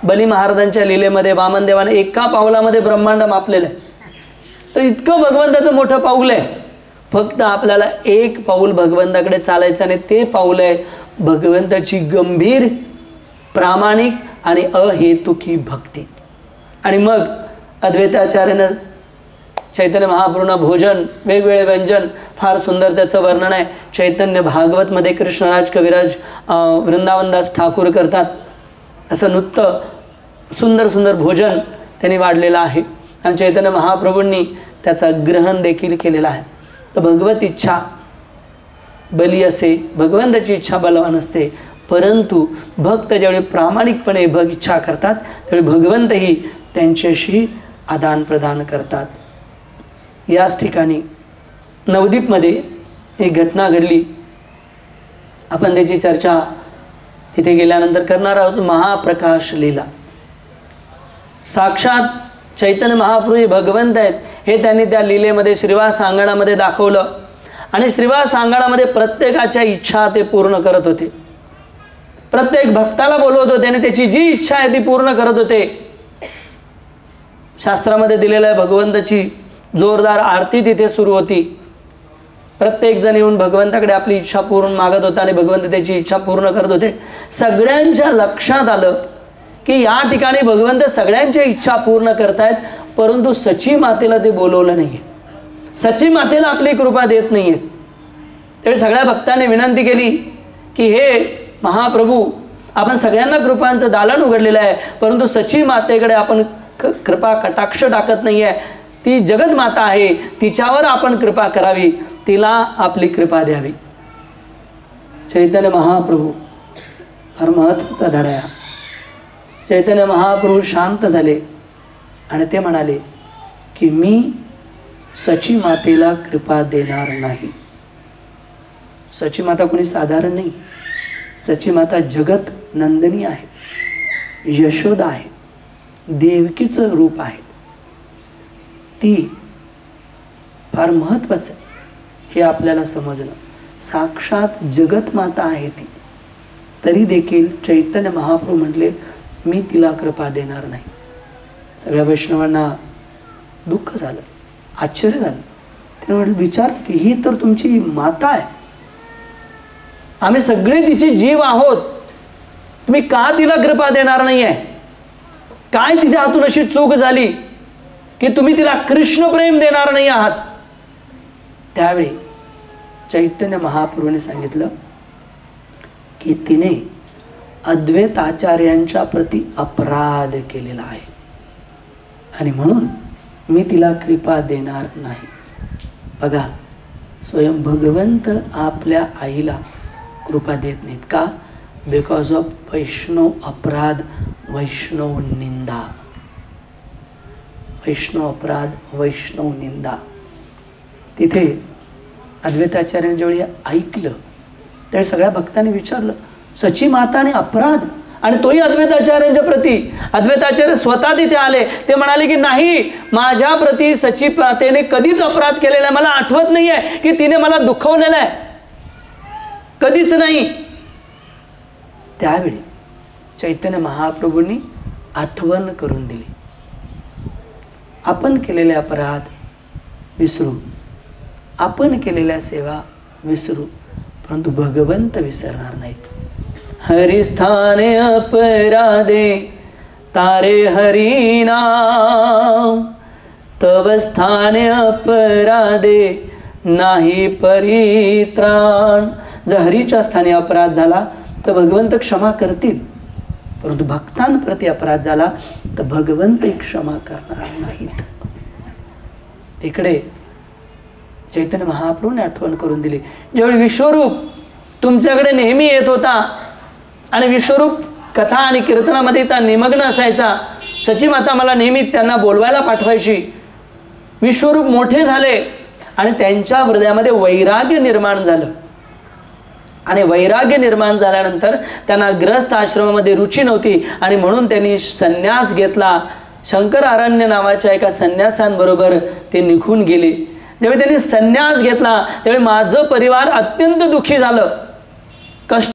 बली महाराजांच्या लीलेमध्ये वामनदेवाने एका पाऊलामध्ये ब्रह्मांड मापलेलं आहे. तर इतकं भगवंताचं मोठं पाऊल आहे. फक्त आपल्याला एक पाऊल भगवंताकडे चालायचं आणि ते पाऊल आहे भगवंताची गंभीर, प्रामाणिक आणि अहेतुकी भक्ती. आणि मग अद्वैताचार्यानं चैतन्य महाप्रभूंना भोजन, वेगवेगळे व्यंजन, फार सुंदर त्याचं वर्णन आहे. चैतन्य भागवतमध्ये कृष्णराज कविराज वृंदावनदास ठाकूर करतात असं नुसतं सुंदर सुंदर भोजन त्यांनी वाढलेलं आहे. आणि चैतन्य महाप्रभूंनी त्याचा ग्रहण देखील केलेला आहे. तर भगवत इच्छा बली असे, भगवंताची इच्छा बलवान असते, परंतु भक्त ज्यावेळी प्रामाणिकपणे इच्छा करतात त्यावेळी भगवंतही त्यांच्याशी आदान प्रदान करतात. याच ठिकाणी नवदीपमध्ये एक घटना घडली, आपण त्याची चर्चा तिथे गेल्यानंतर करणार आहोत. महाप्रकाश लीला. साक्षात चैतन्य महाप्रभू भगवंत आहेत हे त्यांनी त्या लीलेमध्ये श्रीवास अंगणामध्ये दाखवलं. आणि श्रीवास अंगणामध्ये प्रत्येकाच्या इच्छा ते पूर्ण करत होते. प्रत्येक भक्ताला बोलवत होते आणि त्याची जी इच्छा आहे ती पूर्ण करत होते. शास्त्रामध्ये दिलेलं आहे, भगवंताची जोरदार आरती तिथे सुरू होती. प्रत्येक जण येऊन भगवंताकडे आपली इच्छा पूर्ण मागत होता आणि भगवंत त्याची इच्छा पूर्ण करत होते. सगळ्यांच्या लक्षात आलं की या ठिकाणी भगवंत सगळ्यांच्या इच्छा पूर्ण करतायत, परंतु सची मातेला ते बोलवलं नाहीये. सची मातेला आपली कृपा देत नाहीये. त्यावेळी सगळ्या भक्तांनी विनंती केली की हे महाप्रभू, आपण सगळ्यांना कृपांचं दालन उघडलेलं आहे, परंतु सची मातेकडे आपण कृपा कटाक्ष टाकत नाहीये. ती जगत माता आहे, तिच्यावर आपण कृपा करावी, तिला आपली कृपा द्यावी. चैतन्य महाप्रभू फार महत्त्वाचा धडा आहे. चैतन्य महाप्रभू शांत झाले आणि ते म्हणाले की मी सची मातेला कृपा देणार नाही. सची माता कोणी साधारण नाही. सची माता जगत नंदिनी आहे, यशोदा आहे, देवकीचं रूप आहे. ती फार महत्त्वाचं आहे हे आपल्याला समजलं. साक्षात जगत माता आहे ती. तरी देखील चैतन्य महाप्रभू म्हटले मी तिला कृपा देणार नाही. सगळ्या वैष्णवांना दुःख झालं, आश्चर्य झालं. ते म्हटलं, विचार की ही तर तुमची माता आहे, आम्ही सगळे तिचे जीव आहोत, तुम्ही का तिला कृपा देणार नाही आहे? काय तिच्या हातून अशी चूक झाली की तुम्ही तिला कृष्ण प्रेम देणार नाही आहात? त्यावेळी चैतन्य महाप्रभूने सांगितलं की तिने अद्वैताचार्यांच्या प्रती अपराध केलेला आहे आणि म्हणून मी तिला कृपा देणार नाही. बघा, स्वयं भगवंत आपल्या आईला कृपा देत नाहीत का? बिकॉज ऑफ वैष्णव अपराध, वैष्णव निंदा. वैष्णव अपराध, वैष्णव निंदा. तिथे अद्वैताचार्यांनी ज्यावेळी ऐकलं त्यावेळी सगळ्या भक्तांनी विचारलं, सची माताने अपराध? आणि तोही अद्वैताचार्यांच्या प्रती. अद्वैताचार्य स्वतः तिथे आले. ते म्हणाले की नाही, माझ्या प्रती सची मातेने कधीच अपराध केलेला आहे, मला आठवत नाही आहे की तिने मला दुखवलेलं आहे, कधीच नाही. त्यावेळी चैतन्य महाप्रभूंनी आठवण करून दिली. आपण केलेले अपराध विसरू, आपण केलेल्या सेवा विसरू, परंतु भगवंत विसरणार नाहीत. हरि स्थाने अपराधे तारे हरि नाम, तव स्थाने अपराधे नाही परित्राण. जर हरीच्या स्थानी अपराध झाला तर भगवंत क्षमा करतील, परंतु भक्तांप्रती अपराध झाला तर भगवंत क्षमा करणार नाहीत. इकडे चैतन्य महाप्रभूने आठवण करून दिली. ज्यावेळी विश्वरूप तुमच्याकडे नेहमी येत होता आणि विश्वरूप कथा आणि कीर्तनामध्ये त्या निमग्न असायचा, सचीमाता मला नेहमी त्यांना बोलवायला पाठवायची. विश्वरूप मोठे झाले आणि त्यांच्या हृदयामध्ये वैराग्य निर्माण झालं आणि वैराग्य निर्माण झाल्यानंतर त्यांना ग्रस्त आश्रमामध्ये रुची नव्हती आणि म्हणून त्यांनी संन्यास घेतला. शंकर अरण्य नावाच्या एका संन्यासांबरोबर ते निघून गेले. ज्यावेळी त्यांनी संन्यास घेतला त्यावेळी माझं परिवार अत्यंत दुःखी झालं. कष्ट